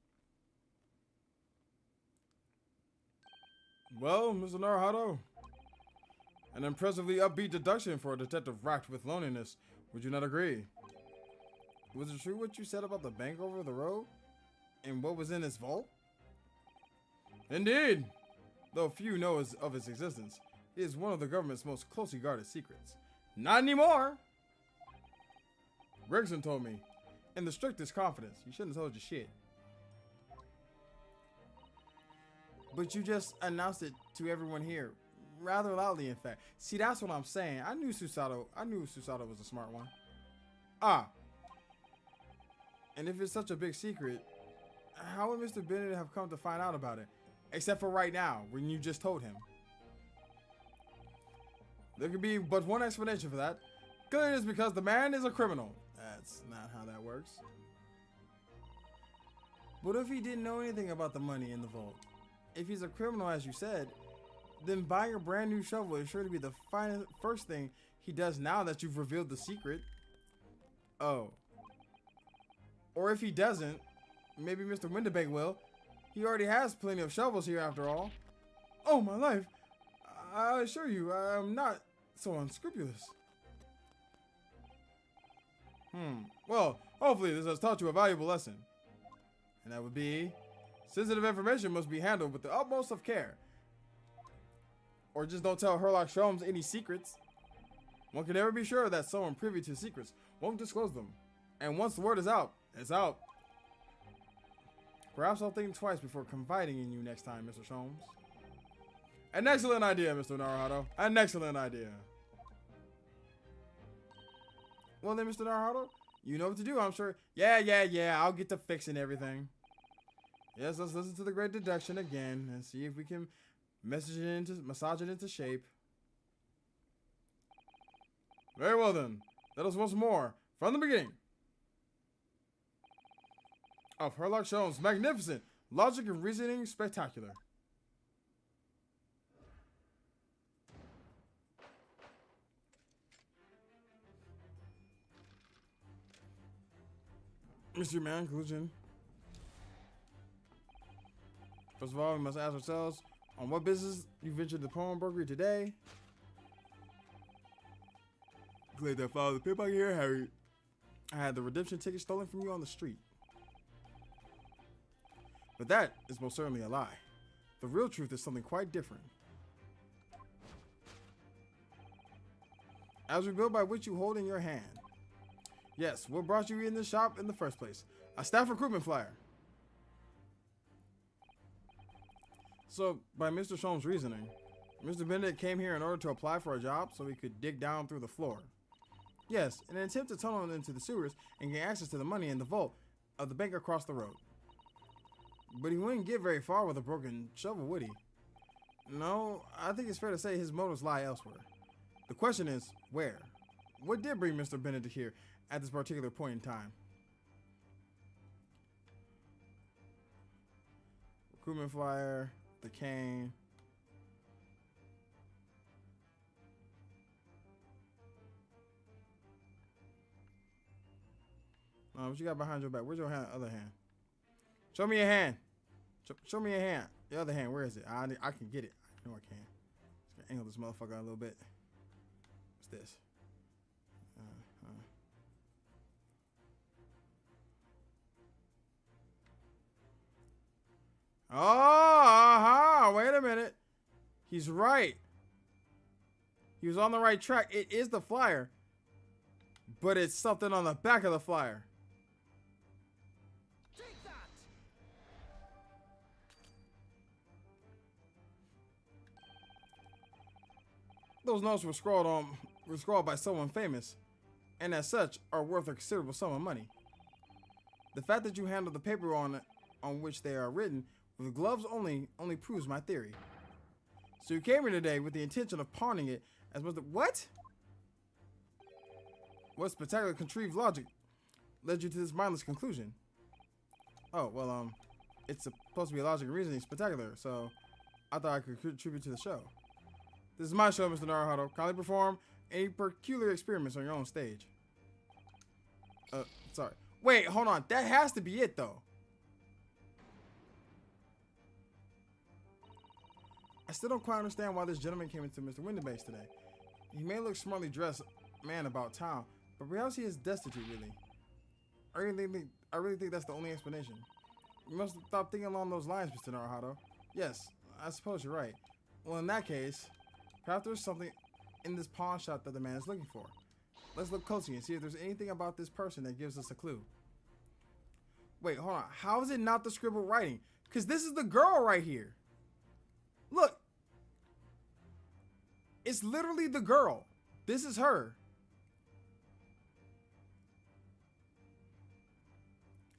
Well, Mr. Naruhodo, an impressively upbeat deduction for a detective racked with loneliness. Would you not agree? Was it true what you said about the bank over the road? And what was in its vault? Indeed! Though few know of its existence, it is one of the government's most closely guarded secrets. Not anymore! Gregson told me, in the strictest confidence. You shouldn't have told you shit. But you just announced it to everyone here, rather loudly, in fact. See, that's what I'm saying. I knew Susato was a smart one. Ah. And if it's such a big secret, how would Mr. Benedict have come to find out about it? Except for right now, when you just told him. There could be but one explanation for that. Clearly it's because the man is a criminal. That's not how that works. What if he didn't know anything about the money in the vault? If he's a criminal, as you said, then buying a brand new shovel is sure to be the first thing he does now that you've revealed the secret. Oh. Or if he doesn't, maybe Mr. Winterbank will. He already has plenty of shovels here after all. Oh, my life. I assure you, I'm not so unscrupulous. Well, hopefully this has taught you a valuable lesson. And that would be, sensitive information must be handled with the utmost of care. Or just don't tell Sherlock Holmes any secrets. One can never be sure that someone privy to secrets won't disclose them. And once the word is out, it's out. Perhaps I'll think twice before confiding in you next time, Mr. Holmes. An excellent idea, Mr. Naruhodo. An excellent idea. Well then, Mr. Naruhodo, you know what to do, I'm sure. Yeah, I'll get to fixing everything. Yes, let's listen to the great deduction again and see if we can massage it into shape. Very well then. Let us once more, from the beginning, of Sherlock Holmes' magnificent logic and reasoning spectacular. Mr. Man, conclusion. First of all, we must ask ourselves on what business you ventured the pawnbrokery today. Glad that follow the paper here, Harry. I had the redemption ticket stolen from you on the street. But that is most certainly a lie. The real truth is something quite different. As revealed by which you hold in your hand. Yes, what brought you in this shop in the first place? A staff recruitment flyer. So, by Mr. Sholmes' reasoning, Mr. Benedict came here in order to apply for a job so he could dig down through the floor. Yes, in an attempt to tunnel into the sewers and gain access to the money in the vault of the bank across the road. But he wouldn't get very far with a broken shovel, would he? No, I think it's fair to say his motives lie elsewhere. The question is, where? What did bring Mr. Benedict here at this particular point in time? Recruitment flyer, the cane. What you got behind your back? Where's your hand, other hand? Show me your hand. Show me your hand. The other hand, where is it? I can get it. I know I can. Just gonna angle this motherfucker out a little bit. What's this? Oh, wait a minute. He's right. He was on the right track. It is the flyer, but it's something on the back of the flyer. Those notes were scrawled by someone famous, and as such are worth a considerable sum of money. The fact that you handled the paper on which they are written with gloves only proves my theory. So you came here today with the intention of pawning it as much. What? What spectacular contrived logic led you to this mindless conclusion? Oh, well, it's supposed to be logic and reasoning spectacular, so I thought I could contribute to the show. This is my show, Mr. Naruhodo. Kindly perform any peculiar experiments on your own stage. Sorry. Wait, hold on. That has to be it, though. I still don't quite understand why this gentleman came into Mr. Winterbase today. He may look smartly dressed man about town, but perhaps he is destitute, really. I really think that's the only explanation. You must stop thinking along those lines, Mr. Naruhodo. Yes, I suppose you're right. Well, in that case, perhaps there's something in this pawn shop that the man is looking for. Let's look closely and see if there's anything about this person that gives us a clue. Wait, hold on. How is it not the scribbled writing? Because this is the girl right here. Look. It's literally the girl. This is her.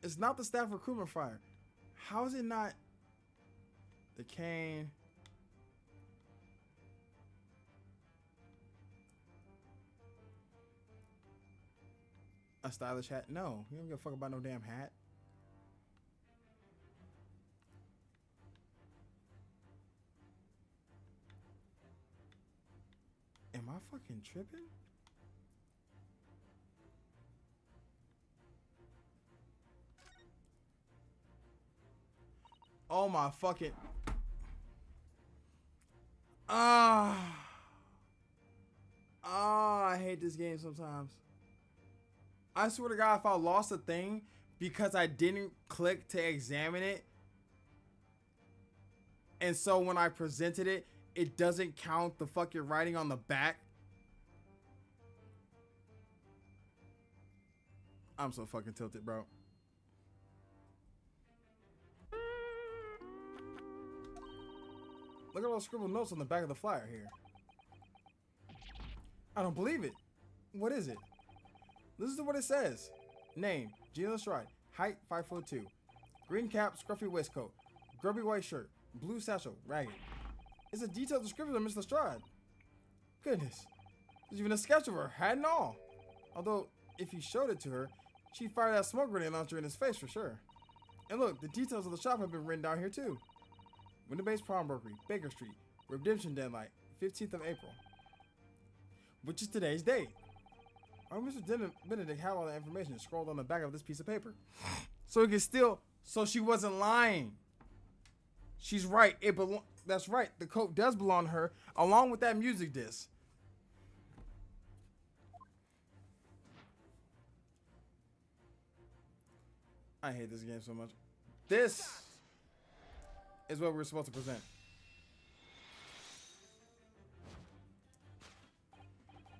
It's not the staff recruitment flyer. How is it not the cane? A stylish hat? No, you don't give a fuck about no damn hat. Am I fucking tripping? Oh my fucking. I hate this game sometimes. I swear to God, if I lost a thing because I didn't click to examine it, and so when I presented it, it doesn't count the fucking writing on the back. I'm so fucking tilted, bro. Look at all those scribbled notes on the back of the flyer here. I don't believe it. What is it? Listen to what it says. Name, Gina Lestrade. Height, 5'2". Green cap, scruffy waistcoat. Grubby white shirt. Blue satchel, ragged. It's a detailed description of Miss Lestrade. Goodness. There's even a sketch of her, hat and all. Although, if you showed it to her, she'd fire that smoke grenade launcher in his face for sure. And look, the details of the shop have been written down here too. Winterbase Pawnbrokery, Baker Street. Redemption deadline, 15th of April. Which is today's date. Our Mr. Benedict had all that information scrolled on the back of this piece of paper. So he can still, so she wasn't lying. She's right. That's right. The coat does belong to her, along with that music disc. I hate this game so much. This is what we're supposed to present.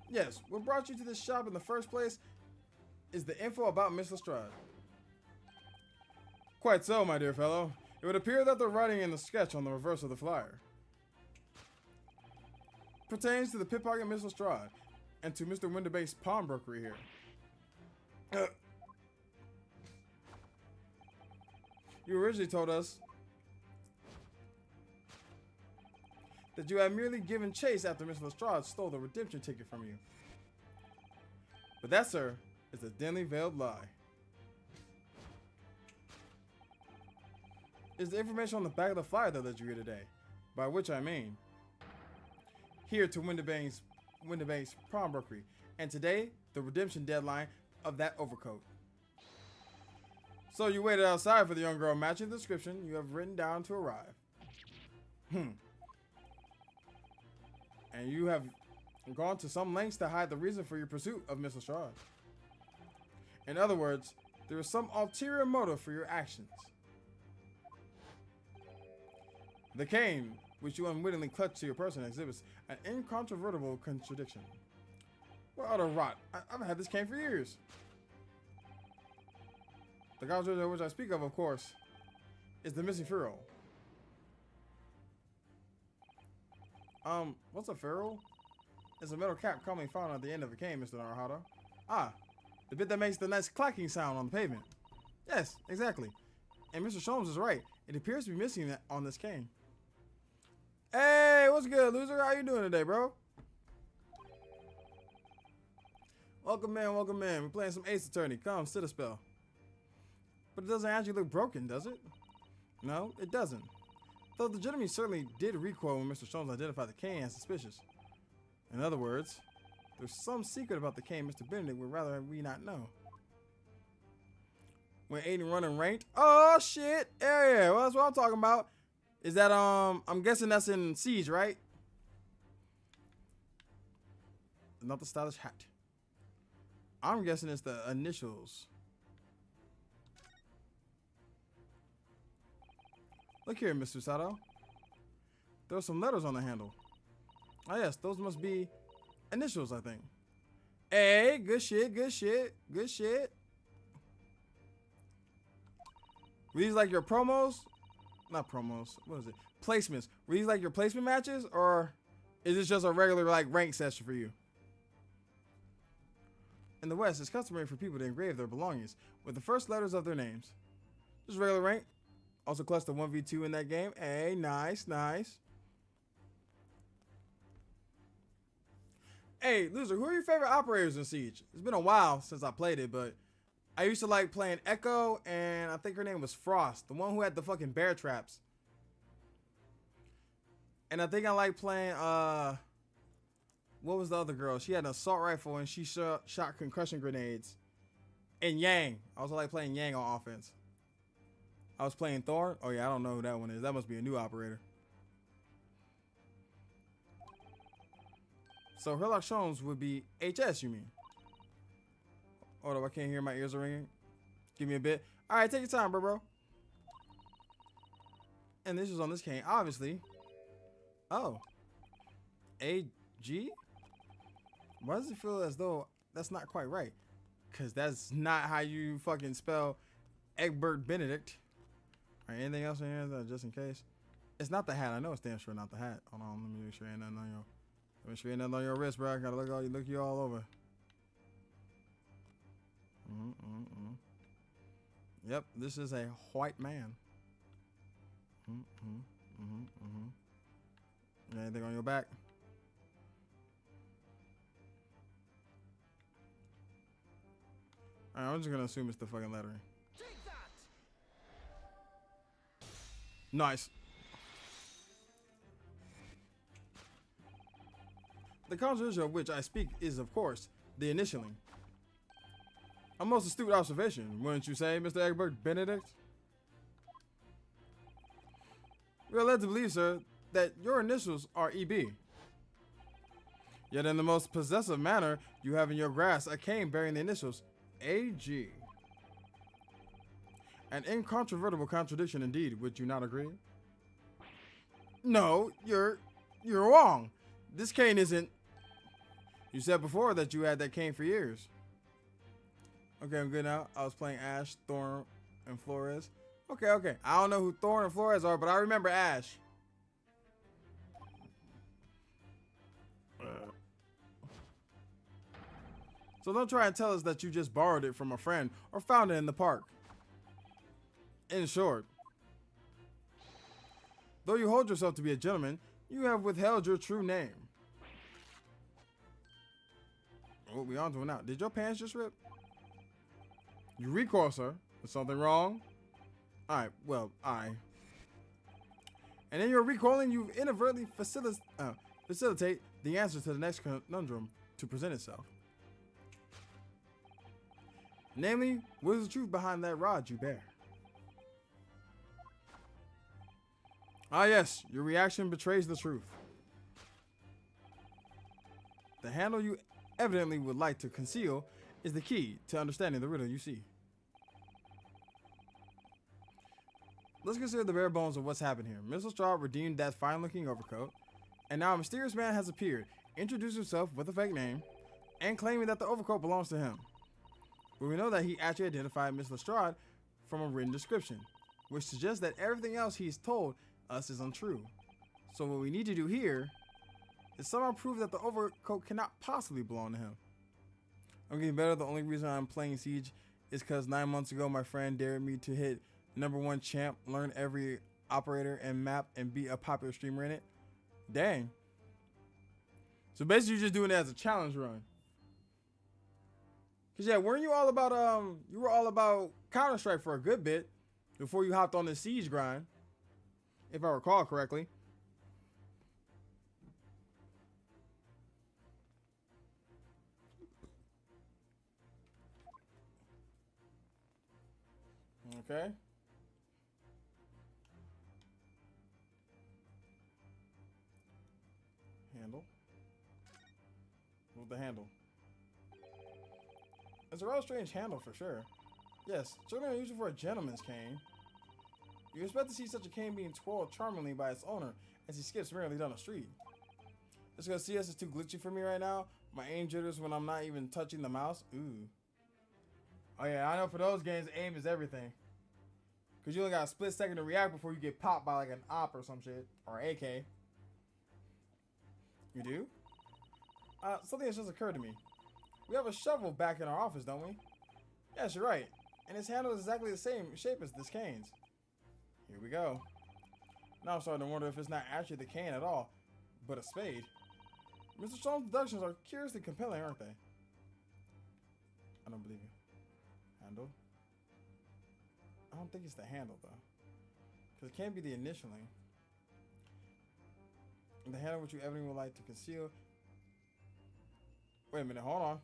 Yes, what brought you to this shop in the first place is the info about Miss Lestrade. Quite so, my dear fellow. It would appear that the writing in the sketch on the reverse of the flyer pertains to the pickpocket Miss Lestrade and to Mr. Winterbase's pawnbrokery here. You originally told us that you had merely given chase after Miss Lestrade stole the redemption ticket from you. But that, sir, is a thinly veiled lie. It's the information on the back of the flyer that led you here today. By which I mean, here to Winterbane's pawnbrokery. And today, the redemption deadline of that overcoat. So you waited outside for the young girl matching the description you have written down to arrive. And you have gone to some lengths to hide the reason for your pursuit of Miss Lestrade. In other words, there is some ulterior motive for your actions. The cane, which you unwittingly clutched to your person, exhibits an incontrovertible contradiction. What utter rot? I've had this cane for years. The contradiction of which I speak of course, is the missing ferrule. What's a ferrule? It's a metal cap commonly found at the end of a cane, Mr. Naruhado. Ah, the bit that makes the nice clacking sound on the pavement. Yes, exactly. And Mr. Sholmes is right. It appears to be missing on this cane. Hey, what's good, loser? How you doing today, bro? Welcome in, welcome in. We're playing some Ace Attorney. Come, sit a spell. But it doesn't actually look broken, does it? No, it doesn't. Though the gentleman certainly did recoil when Mr. Sholmes identified the cane as suspicious. In other words, there's some secret about the cane Mr. Benedict would rather we not know. When Aiden running ranked? Oh shit! Yeah, well, that's what I'm talking about. Is that I'm guessing that's in Siege, right? Not the stylish hat. I'm guessing it's the initials. Look here, Mr. Sato. There are some letters on the handle. Oh yes, those must be initials, I think. Hey, good shit, good shit, good shit. Were these like your promos? Not promos. What is it? Placements. Were these like your placement matches, or is this just a regular like rank session for you? In the West, it's customary for people to engrave their belongings with the first letters of their names. Just regular rank. Also clutched the 1v2 in that game. Hey, nice, nice. Hey, loser, who are your favorite operators in Siege? It's been a while since I played it, but I used to like playing Echo, and I think her name was Frost, the one who had the fucking bear traps. And I think I like playing, what was the other girl? She had an assault rifle, and she shot concussion grenades. And Yang. I also like playing Yang on offense. I was playing Thor. Oh yeah, I don't know who that one is. That must be a new operator. So Herlock Sholmes would be HS, you mean? Hold up, I can't hear, my ears are ringing. Give me a bit. All right, take your time, bro. And this is on this cane, obviously. Oh. AG? Why does it feel as though that's not quite right? Because that's not how you fucking spell Egbert Benedict. All right, anything else in here, just in case? It's not the hat. I know it stands for not the hat. Hold on, let me make sure ain't nothing on your... Make sure ain't nothing on your wrist, bro. I gotta look you all over. Yep, this is a white man. Anything on your back? Alright, I'm just gonna assume it's the fucking lettering. Nice. The conjuration of which I speak is, of course, the initialing. A most astute observation, wouldn't you say, Mr. Egbert Benedict? We are led to believe, sir, that your initials are EB. Yet in the most possessive manner, you have in your grasp a cane bearing the initials AG. An incontrovertible contradiction indeed, would you not agree? No, you're wrong. This cane isn't... You said before that you had that cane for years. Okay, I'm good now. I was playing Ash, Thorn, and Flores. Okay. I don't know who Thorn and Flores are, but I remember Ash. So don't try and tell us that you just borrowed it from a friend or found it in the park. In short, though you hold yourself to be a gentleman, you have withheld your true name. Oh, we on to it now. Did your pants just rip? You recoil, sir. Is something wrong? Alright, well, And then you're recoiling, you inadvertently facilitate the answer to the next conundrum to present itself. Namely, what is the truth behind that rod you bear? Ah yes, your reaction betrays the truth. The handle you evidently would like to conceal is the key to understanding the riddle you see. Let's consider the bare bones of what's happened here. Mr. Straub redeemed that fine-looking overcoat, and now a mysterious man has appeared, introduced himself with a fake name, and claiming that the overcoat belongs to him. But we know that he actually identified Miss Lestrade from a written description, which suggests that everything else he's told us is untrue. So what we need to do here is somehow prove that the overcoat cannot possibly belong to him. I'm getting better. The only reason I'm playing Siege is because 9 months ago my friend dared me to hit #1 champ, learn every operator and map, and be a popular streamer in it. Dang. So basically you're just doing it as a challenge run. Cause yeah, weren't you all about you were all about Counter-Strike for a good bit before you hopped on the Siege grind, if I recall correctly. Okay. Handle. What's the handle? It's a rather strange handle for sure. Yes, certainly unusual for a gentleman's cane. You expect to see such a cane being twirled charmingly by its owner as he skips merrily down the street. Just because CS is too glitchy for me right now. My aim jitters when I'm not even touching the mouse. Ooh. Oh yeah, I know for those games, aim is everything. Because you only got a split second to react before you get popped by like an op or some shit. Or AK. You do? Something has just occurred to me. We have a shovel back in our office, don't we? Yes, you're right. And its handle is exactly the same shape as this cane's. Here we go. Now I'm starting to wonder if it's not actually the cane at all, but a spade. Mr. Strong's deductions are curiously compelling, aren't they? I don't believe you. Handle? I don't think it's the handle, though. Because it can't be the initialing. And the handle which you evidently would like to conceal. Wait a minute, hold on.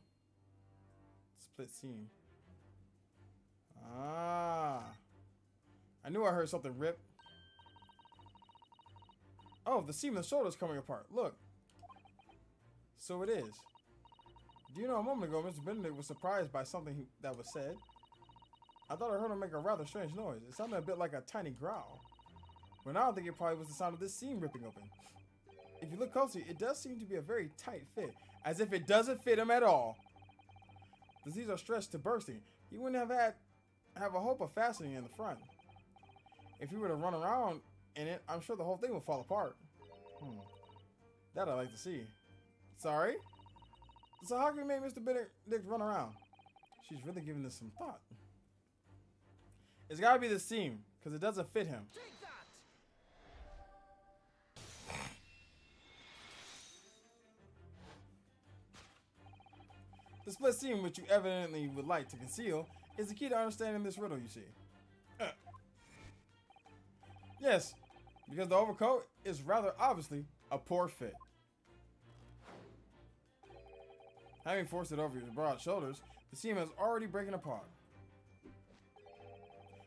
Split seam. Ah. I knew I heard something rip. Oh, the seam of the shoulder is coming apart. Look. So it is. Do you know, a moment ago, Mr. Benedict was surprised by something that was said. I thought I heard him make a rather strange noise. It sounded a bit like a tiny growl. But now I think it probably was the sound of this seam ripping open. If you look closely, it does seem to be a very tight fit. As if it doesn't fit him at all. The seams are stretched to bursting. He wouldn't have a hope of fastening in the front. If he were to run around in it, I'm sure the whole thing would fall apart. That I'd like to see. Sorry? So how can we make Mr. Benedict run around? She's really giving this some thought. It's gotta be the seam, because it doesn't fit him. The split seam, which you evidently would like to conceal, is the key to understanding this riddle, you see. Yes, because the overcoat is rather obviously a poor fit. Having forced it over your broad shoulders, the seam is already breaking apart.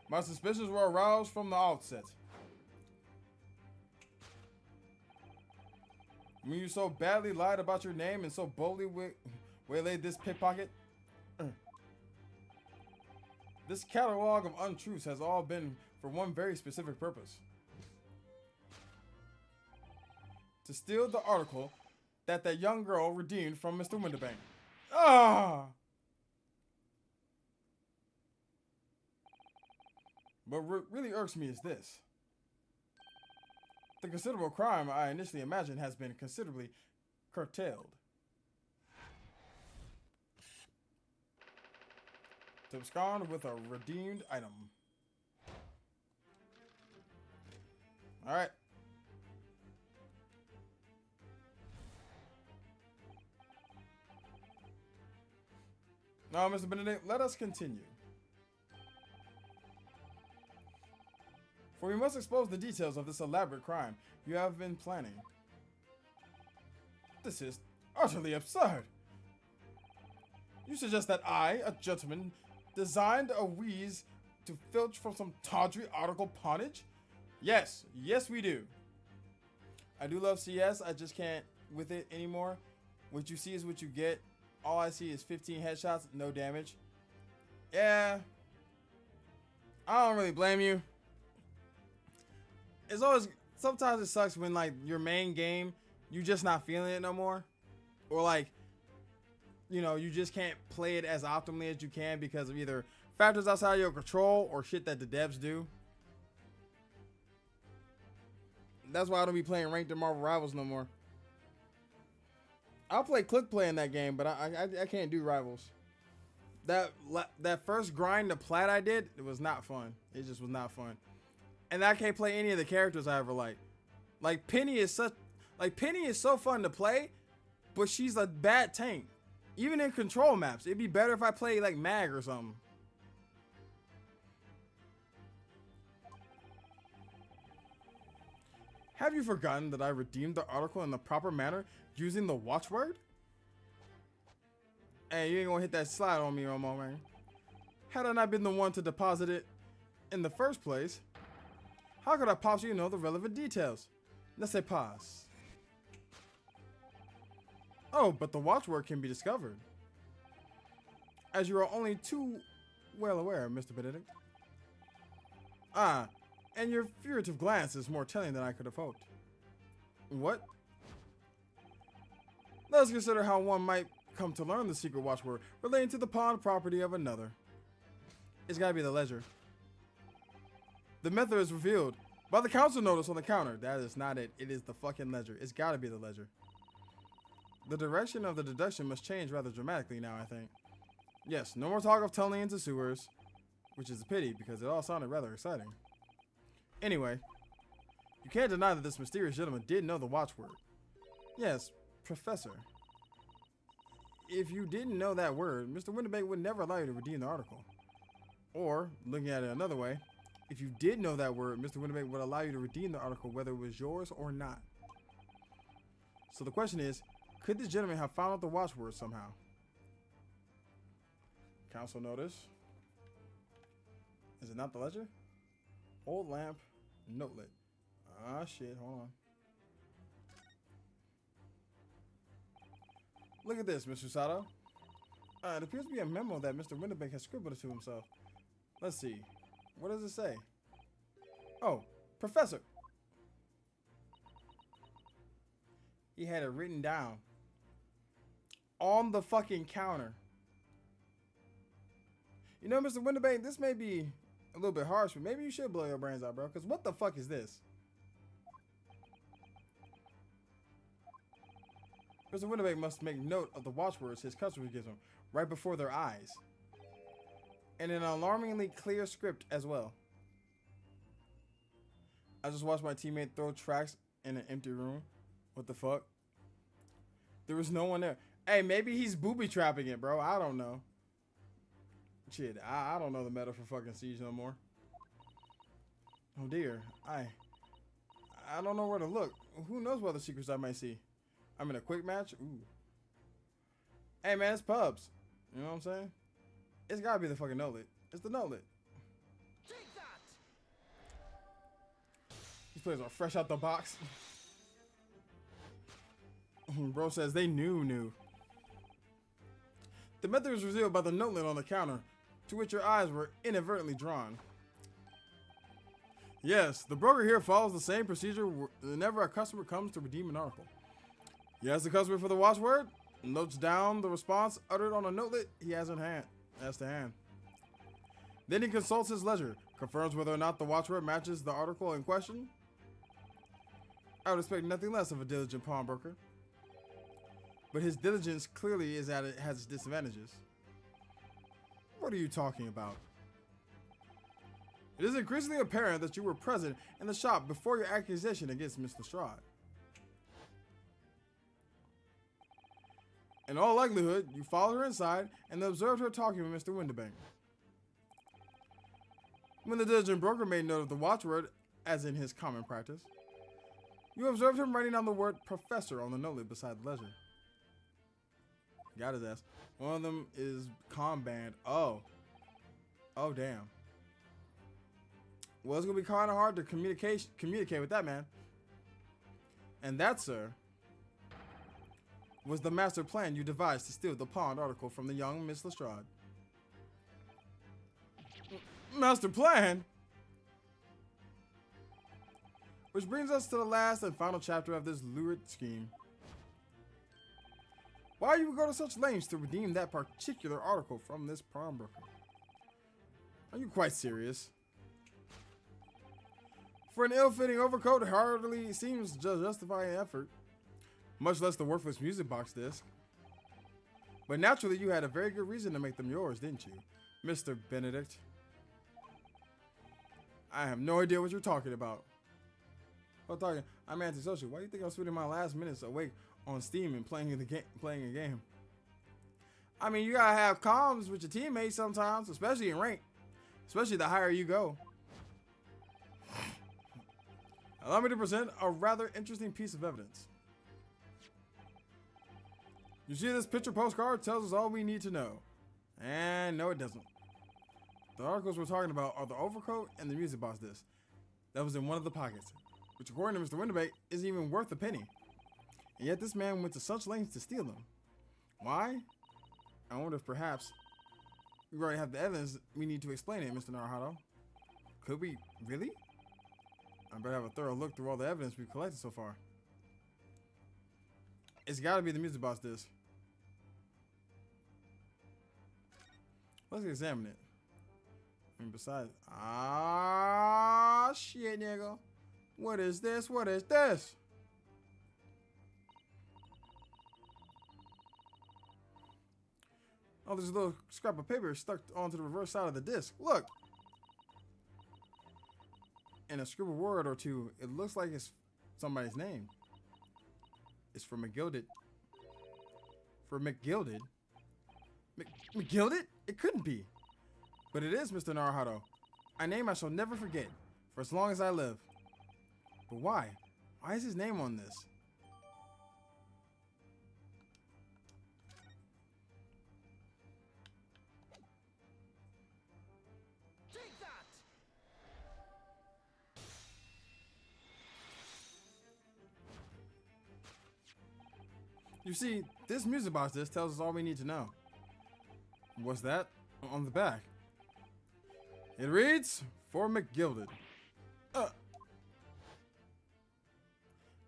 My suspicions were aroused from the outset. When you so badly lied about your name and so boldly waylaid this pickpocket. This catalog of untruths has all been for one very specific purpose. To steal the article that young girl redeemed from Mr. Winterbank. Ah! But what really irks me is this. The considerable crime I initially imagined has been considerably curtailed. To abscond with a redeemed item. Alright. Now, Mr. Benedict, let us continue. For we must expose the details of this elaborate crime you have been planning. This is utterly absurd. You suggest that I, a gentleman, designed a wheeze to filch from some tawdry article ponage? Yes, yes we do. I do love CS, I just can't with it anymore. What you see is what you get. All I see is 15 headshots, no damage. Yeah. I don't really blame you. It's always, sometimes it sucks when like your main game, you just not feeling it no more. Or like, you know, you just can't play it as optimally as you can because of either factors outside your control or shit that the devs do. That's why I don't be playing ranked in Marvel Rivals no more. I'll play click play in that game, but I can't do Rivals. That first grind to plat I did, it was not fun. It just was not fun. And I can't play any of the characters I ever like. Like Penny is so fun to play, but she's a bad tank. Even in control maps, it'd be better if I played like Mag or something. Have you forgotten that I redeemed the article in the proper manner using the watchword? Hey, you ain't gonna hit that slide on me no more, man. Had I not been the one to deposit it in the first place, how could I possibly know the relevant details? Let's say pass. Oh, but the watchword can be discovered. As you are only too well aware, Mr. Benedict. Ah, and your furtive glance is more telling than I could have hoped. What? Let us consider how one might come to learn the secret watchword relating to the pawn property of another. It's gotta be the ledger. The method is revealed by the council notice on the counter. That is not it. It is the fucking ledger. It's gotta be the ledger. The direction of the deduction must change rather dramatically now, I think. Yes, no more talk of tunneling into sewers, which is a pity because it all sounded rather exciting. Anyway, you can't deny that this mysterious gentleman did know the watchword. Yes, Professor. If you didn't know that word, Mr. Winterbank would never allow you to redeem the article. Or, looking at it another way, if you did know that word, Mr. Winterbank would allow you to redeem the article whether it was yours or not. So the question is, could this gentleman have found out the watchword somehow? Council notice. Is it not the ledger? Old lamp, notelet. Ah, shit, hold on. Look at this, Mr. Sato. It appears to be a memo that Mr. Winterbank has scribbled to himself. Let's see. What does it say? Oh, Professor. He had it written down. On the fucking counter. You know, Mr. Winterbank, this may be a little bit harsh, but maybe you should blow your brains out, bro. Because what the fuck is this? Mr. Winterbank must make note of the watchwords his customers give him right before their eyes. And an alarmingly clear script as well. I just watched my teammate throw tracks in an empty room. What the fuck? There was no one there. Hey, maybe he's booby trapping it, bro. I don't know. Shit, I don't know the meta for fucking Siege no more. Oh dear, I don't know where to look. Who knows what other secrets I might see? I'm in a quick match. Ooh. Hey man, it's pubs. You know what I'm saying? It's gotta be the fucking notelet. It's the notelet. These players are fresh out the box. Bro says they knew. The method was revealed by the notelet on the counter, to which your eyes were inadvertently drawn. Yes, the broker here follows the same procedure whenever a customer comes to redeem an article. He asks the customer for the watchword, notes down the response uttered on a notelet he has in hand. That's the hand. Then he consults his ledger, confirms whether or not the watchword matches the article in question. I would expect nothing less of a diligent pawnbroker. But his diligence clearly has its disadvantages. What are you talking about? It is increasingly apparent that you were present in the shop before your accusation against Mr. Strahd. In all likelihood, you followed her inside and observed her talking with Mr. Windibank. When the diligent broker made note of the watchword, as in his common practice, you observed him writing down the word professor on the note lid beside the ledger. Got his ass. One of them is Comband. Oh. Oh, damn. Well, it's going to be kind of hard to communicate with that man. And that, sir, was the master plan you devised to steal the pawned article from the young Miss Lestrade. Master plan? Which brings us to the last and final chapter of this lurid scheme. Why you would go to such lengths to redeem that particular article from this pawnbroker? Are you quite serious? For an ill-fitting overcoat, it hardly seems to justify an effort, much less the worthless music box disc. But naturally, you had a very good reason to make them yours, didn't you, Mr. Benedict? I have no idea what you're talking about. I'm antisocial. Why do you think I'm spending my last minutes awake on Steam and playing a game? I mean, you gotta have comms with your teammates sometimes, especially in rank, especially the higher you go. Allow me to present a rather interesting piece of evidence. You see, this picture postcard tells us all we need to know. And no, it doesn't. The articles we're talking about are the overcoat and the music box disc that was in one of the pockets, which according to Mr. Windibank isn't even worth a penny. And yet this man went to such lengths to steal them. Why? I wonder if perhaps we already have the evidence we need to explain it, Mr. Naruhodo. Could we? Really? I better have a thorough look through all the evidence we've collected so far. It's gotta be the music box disc. Let's examine it. I mean, besides, shit, nigga. What is this? What is this? Oh, there's a little scrap of paper stuck onto the reverse side of the disc. Look! And a scribbled word or two. It looks like it's somebody's name. It's for McGilded. For McGilded? McGilded? It couldn't be. But it is, Mr. Naruhodo. A name I shall never forget for as long as I live. But why? Why is his name on this? Take that! You see, this music box disc tells us all we need to know. What's that? On the back. It reads, for McGilded.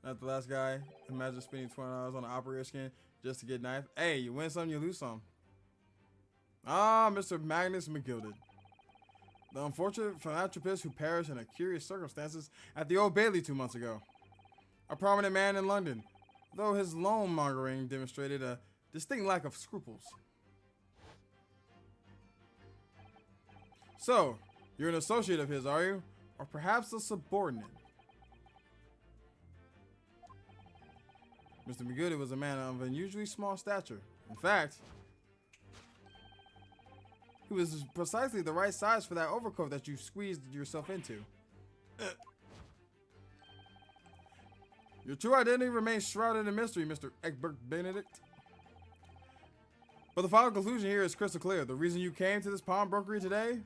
Not the last guy. Imagine spending $20 on an operator skin just to get knife. Hey, you win some, you lose some. Ah, Mr. Magnus McGilded. The unfortunate philanthropist who perished in curious circumstances at the Old Bailey 2 months ago. A prominent man in London, though his loan mongering demonstrated a distinct lack of scruples. So, you're an associate of his, are you? Or perhaps a subordinate? Mr. McGilded was a man of unusually small stature. In fact, he was precisely the right size for that overcoat that you squeezed yourself into. Your true identity remains shrouded in mystery, Mr. Egbert Benedict. But the final conclusion here is crystal clear. The reason you came to this pawnbrokery today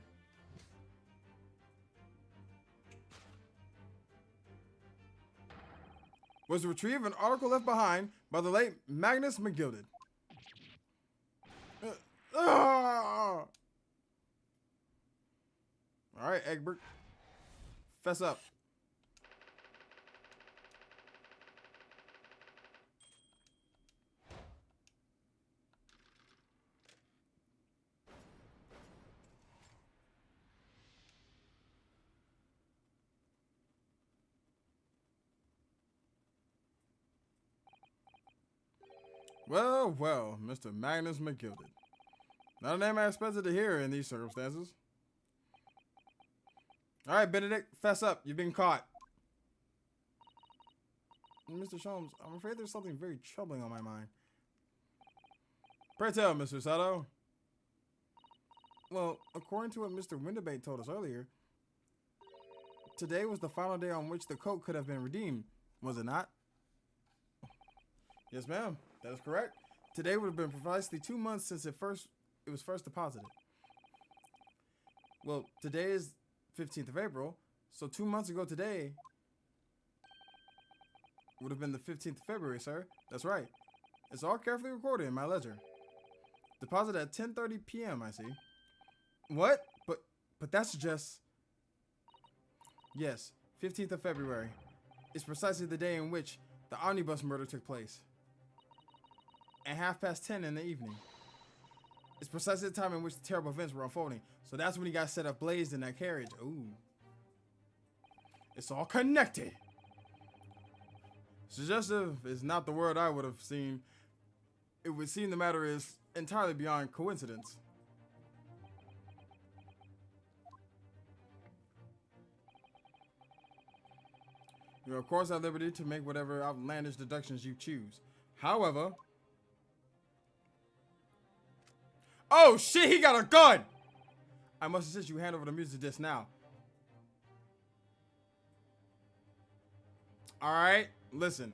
was to retrieve an article left behind by the late Magnus McGilded. All right, Egbert. Fess up. Well, well, Mr. Magnus McGilded. Not a name I expected to hear in these circumstances. All right, Benedict, fess up. You've been caught. Mr. Sholmes, I'm afraid there's something very troubling on my mind. Pray tell, Mr. Sato. Well, according to what Mr. Windabate told us earlier, today was the final day on which the coat could have been redeemed, was it not? Yes, ma'am. That is correct. Today would have been precisely 2 months since it was first deposited. Well, today is 15th of April, so 2 months ago today would have been the 15th of February, sir. That's right. It's all carefully recorded in my ledger. Deposit at 10:30 p.m., I see. What? But that's just... Yes, 15th of February. It's precisely the day in which the omnibus murder took place. At 10:30 in the evening. It's precisely the time in which the terrible events were unfolding. So that's when he got set ablaze in that carriage. Ooh. It's all connected. Suggestive is not the word I would have seen. It would seem the matter is entirely beyond coincidence. You are, of course, at liberty to make whatever outlandish deductions you choose. However... Oh, shit, he got a gun! I must insist you hand over the music disc now. Alright, listen.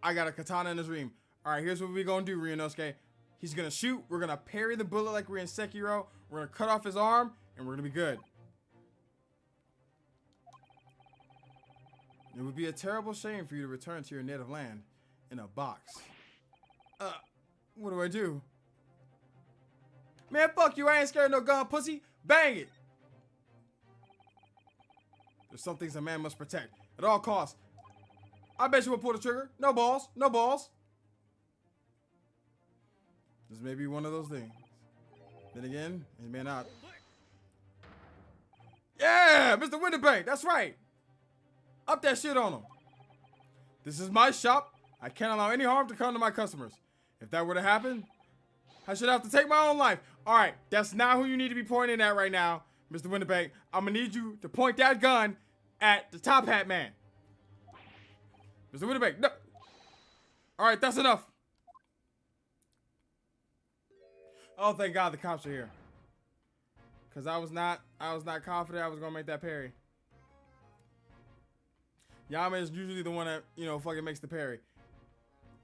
I got a katana in his dream. Alright, here's what we're gonna do, Ryunosuke. He's gonna shoot, we're gonna parry the bullet like we're in Sekiro, we're gonna cut off his arm, and we're gonna be good. It would be a terrible shame for you to return to your native land in a box. What do I do? Man, fuck you, I ain't scared of no gun, pussy. Bang it! There's some things a man must protect at all costs. I bet you will pull the trigger. No balls, no balls. This may be one of those things. Then again, it may not. Yeah, Mr. Winterbank, that's right. Up that shit on him. This is my shop. I can't allow any harm to come to my customers. If that were to happen, I should have to take my own life. All right, that's not who you need to be pointing at right now, Mr. Winterbank. I'm gonna need you to point that gun at the top hat man. Mr. Winterbank, no. All right, that's enough. Oh, thank God the cops are here. Cause I was not confident I was gonna make that parry. Yama is usually the one that, you know, fucking makes the parry.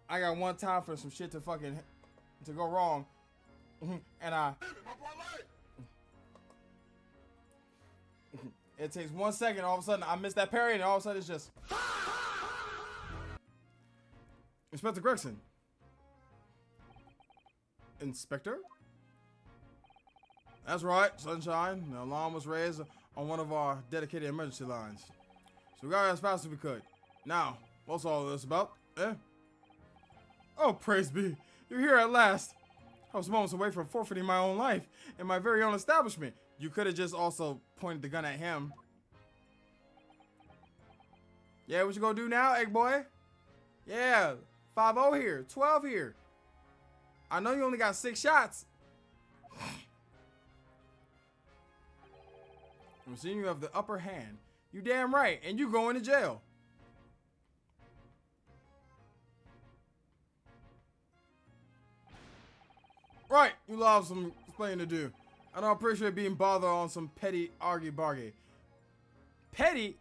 I got one time for some shit to go wrong. And it takes 1 second, all of a sudden I miss that parry, and all of a sudden it's just Inspector Gregson. Inspector? That's right, Sunshine. The alarm was raised on one of our dedicated emergency lines. So we got as fast as we could. Now, what's all this about? Eh? Oh, praise be. You're here at last. I was moments away from forfeiting my own life in my very own establishment. You could have just also pointed the gun at him. Yeah, what you gonna do now, egg boy? Yeah, 5-0 here, 12 here. I know you only got 6 shots. I'm seeing you have the upper hand. You damn right, and you going to jail. Right, you will have some explaining to do. I don't appreciate being bothered on some petty argy-bargy. Petty?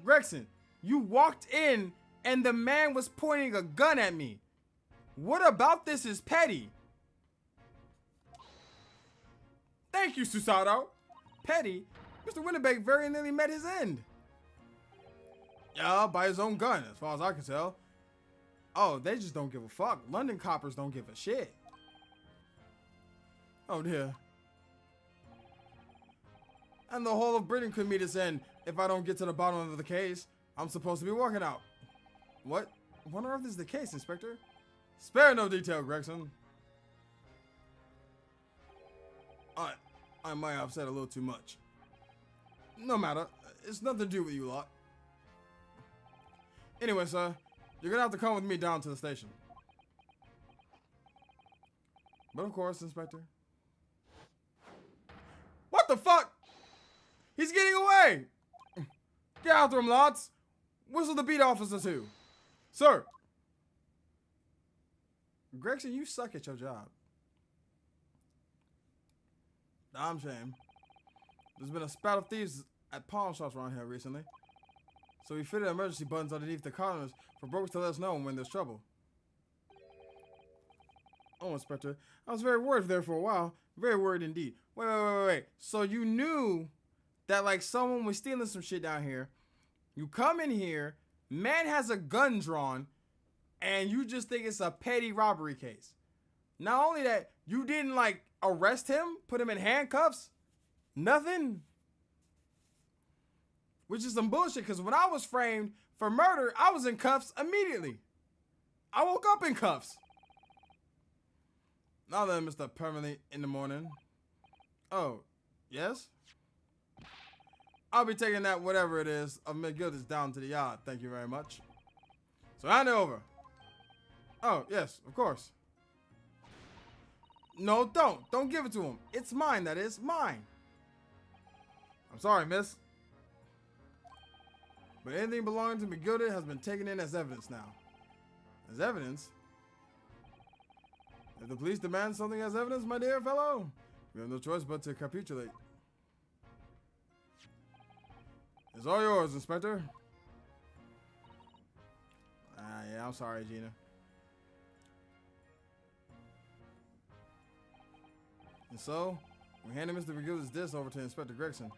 Gregson, you walked in and the man was pointing a gun at me. What about this is petty? Thank you, Susato. Petty? Mr. Winterbank very nearly met his end. Yeah, by his own gun, as far as I can tell. Oh, they just don't give a fuck. London coppers don't give a shit. Oh dear. And the whole of Britain could meet its end if I don't get to the bottom of the case. I'm supposed to be walking out. What on earth is the case, Inspector? Spare no detail, Gregson. I might have said a little too much. No matter. It's nothing to do with you lot. Anyway, sir, you're gonna have to come with me down to the station. But of course, Inspector. What the fuck? He's getting away! Get after him, lots. Whistle the beat officer too. Sir. Gregson, you suck at your job. I'm saying. There's been a spout of thieves at pawn shops around here recently. So we fitted emergency buttons underneath the counters for brokers to let us know when there's trouble. Oh, Inspector, I was very worried there for a while. Very worried indeed. Wait. So you knew that, like, someone was stealing some shit down here. You come in here, man has a gun drawn, and you just think it's a petty robbery case. Not only that, you didn't, like, arrest him, put him in handcuffs, nothing. Which is some bullshit, because when I was framed for murder, I was in cuffs immediately. I woke up in cuffs. Now then, Mr. Permanently in the morning. Oh, yes? I'll be taking that whatever it is of McGilda's down to the yard. Thank you very much. So hand it over. Oh, yes, of course. No, don't. Don't give it to him. It's mine, that is. Mine. I'm sorry, miss. But anything belonging to McGilda has been taken in as evidence now. As evidence? If the police demand something as evidence, my dear fellow, we have no choice but to capitulate. It's all yours, Inspector. Yeah, I'm sorry, Gina. And so, we handed Mr. McGilda's disc over to Inspector Gregson.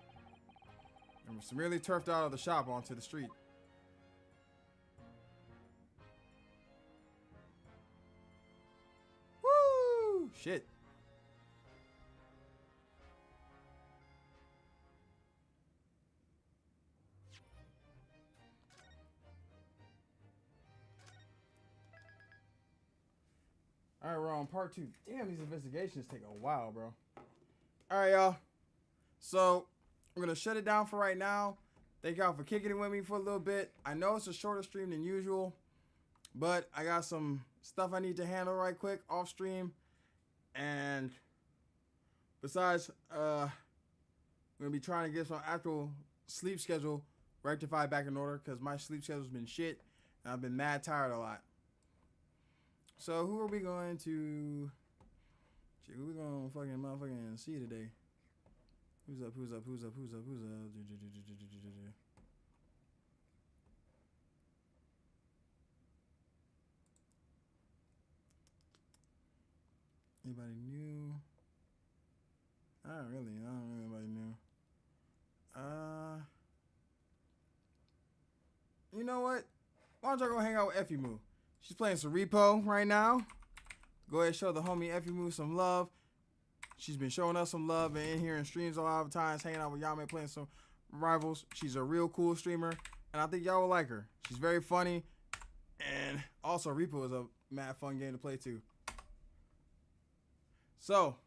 And were summarily turfed out of the shop onto the street. Woo! Shit. All right, we're on part 2. Damn, these investigations take a while, bro. All right, y'all. So, I'm going to shut it down for right now. Thank y'all for kicking it with me for a little bit. I know it's a shorter stream than usual, but I got some stuff I need to handle right quick off stream. And besides, I'm going to be trying to get some actual sleep schedule rectified back in order because my sleep schedule's been shit and I've been mad tired a lot. So who are we going to? Shit, who we going to fucking motherfucking see today? Who's up? Anybody new? I don't really know anybody new. You know what? Why don't y'all go hang out with Effie Moo? She's playing some repo right now. Go ahead and show the homie Effie Moo some love. She's been showing us some love and in here in streams a lot of times, hanging out with Yame, playing some rivals. She's a real cool streamer, and I think y'all will like her. She's very funny, and also repo is a mad fun game to play too. So,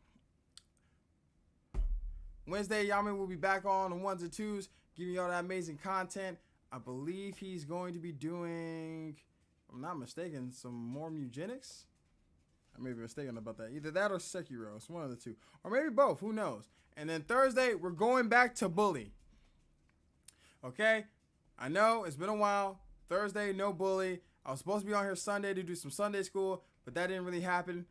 Wednesday, Yame will be back on the 1s and 2s, giving y'all that amazing content. I believe he's going to be doing, if I'm not mistaken, some more Mugenics. I may be mistaken about that. Either that or Sekiro. It's one of the two. Or maybe both. Who knows? And then Thursday, we're going back to Bully. Okay? I know it's been a while. Thursday, no Bully. I was supposed to be on here Sunday to do some Sunday school, but that didn't really happen.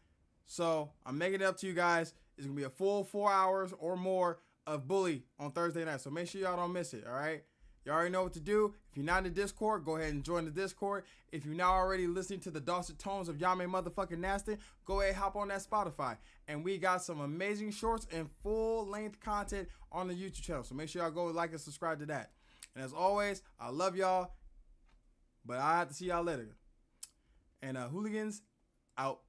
So I'm making it up to you guys. It's going to be a full 4 hours or more of Bully on Thursday night. So make sure y'all don't miss it. All right? You already know what to do. If you're not in the Discord, go ahead and join the Discord. If you're now already listening to the dulcet tones of Yame motherfucking Nasty, go ahead and hop on that Spotify. And we got some amazing shorts and full-length content on the YouTube channel. So make sure y'all go like and subscribe to that. And as always, I love y'all, but I have to see y'all later. And Hooligans out.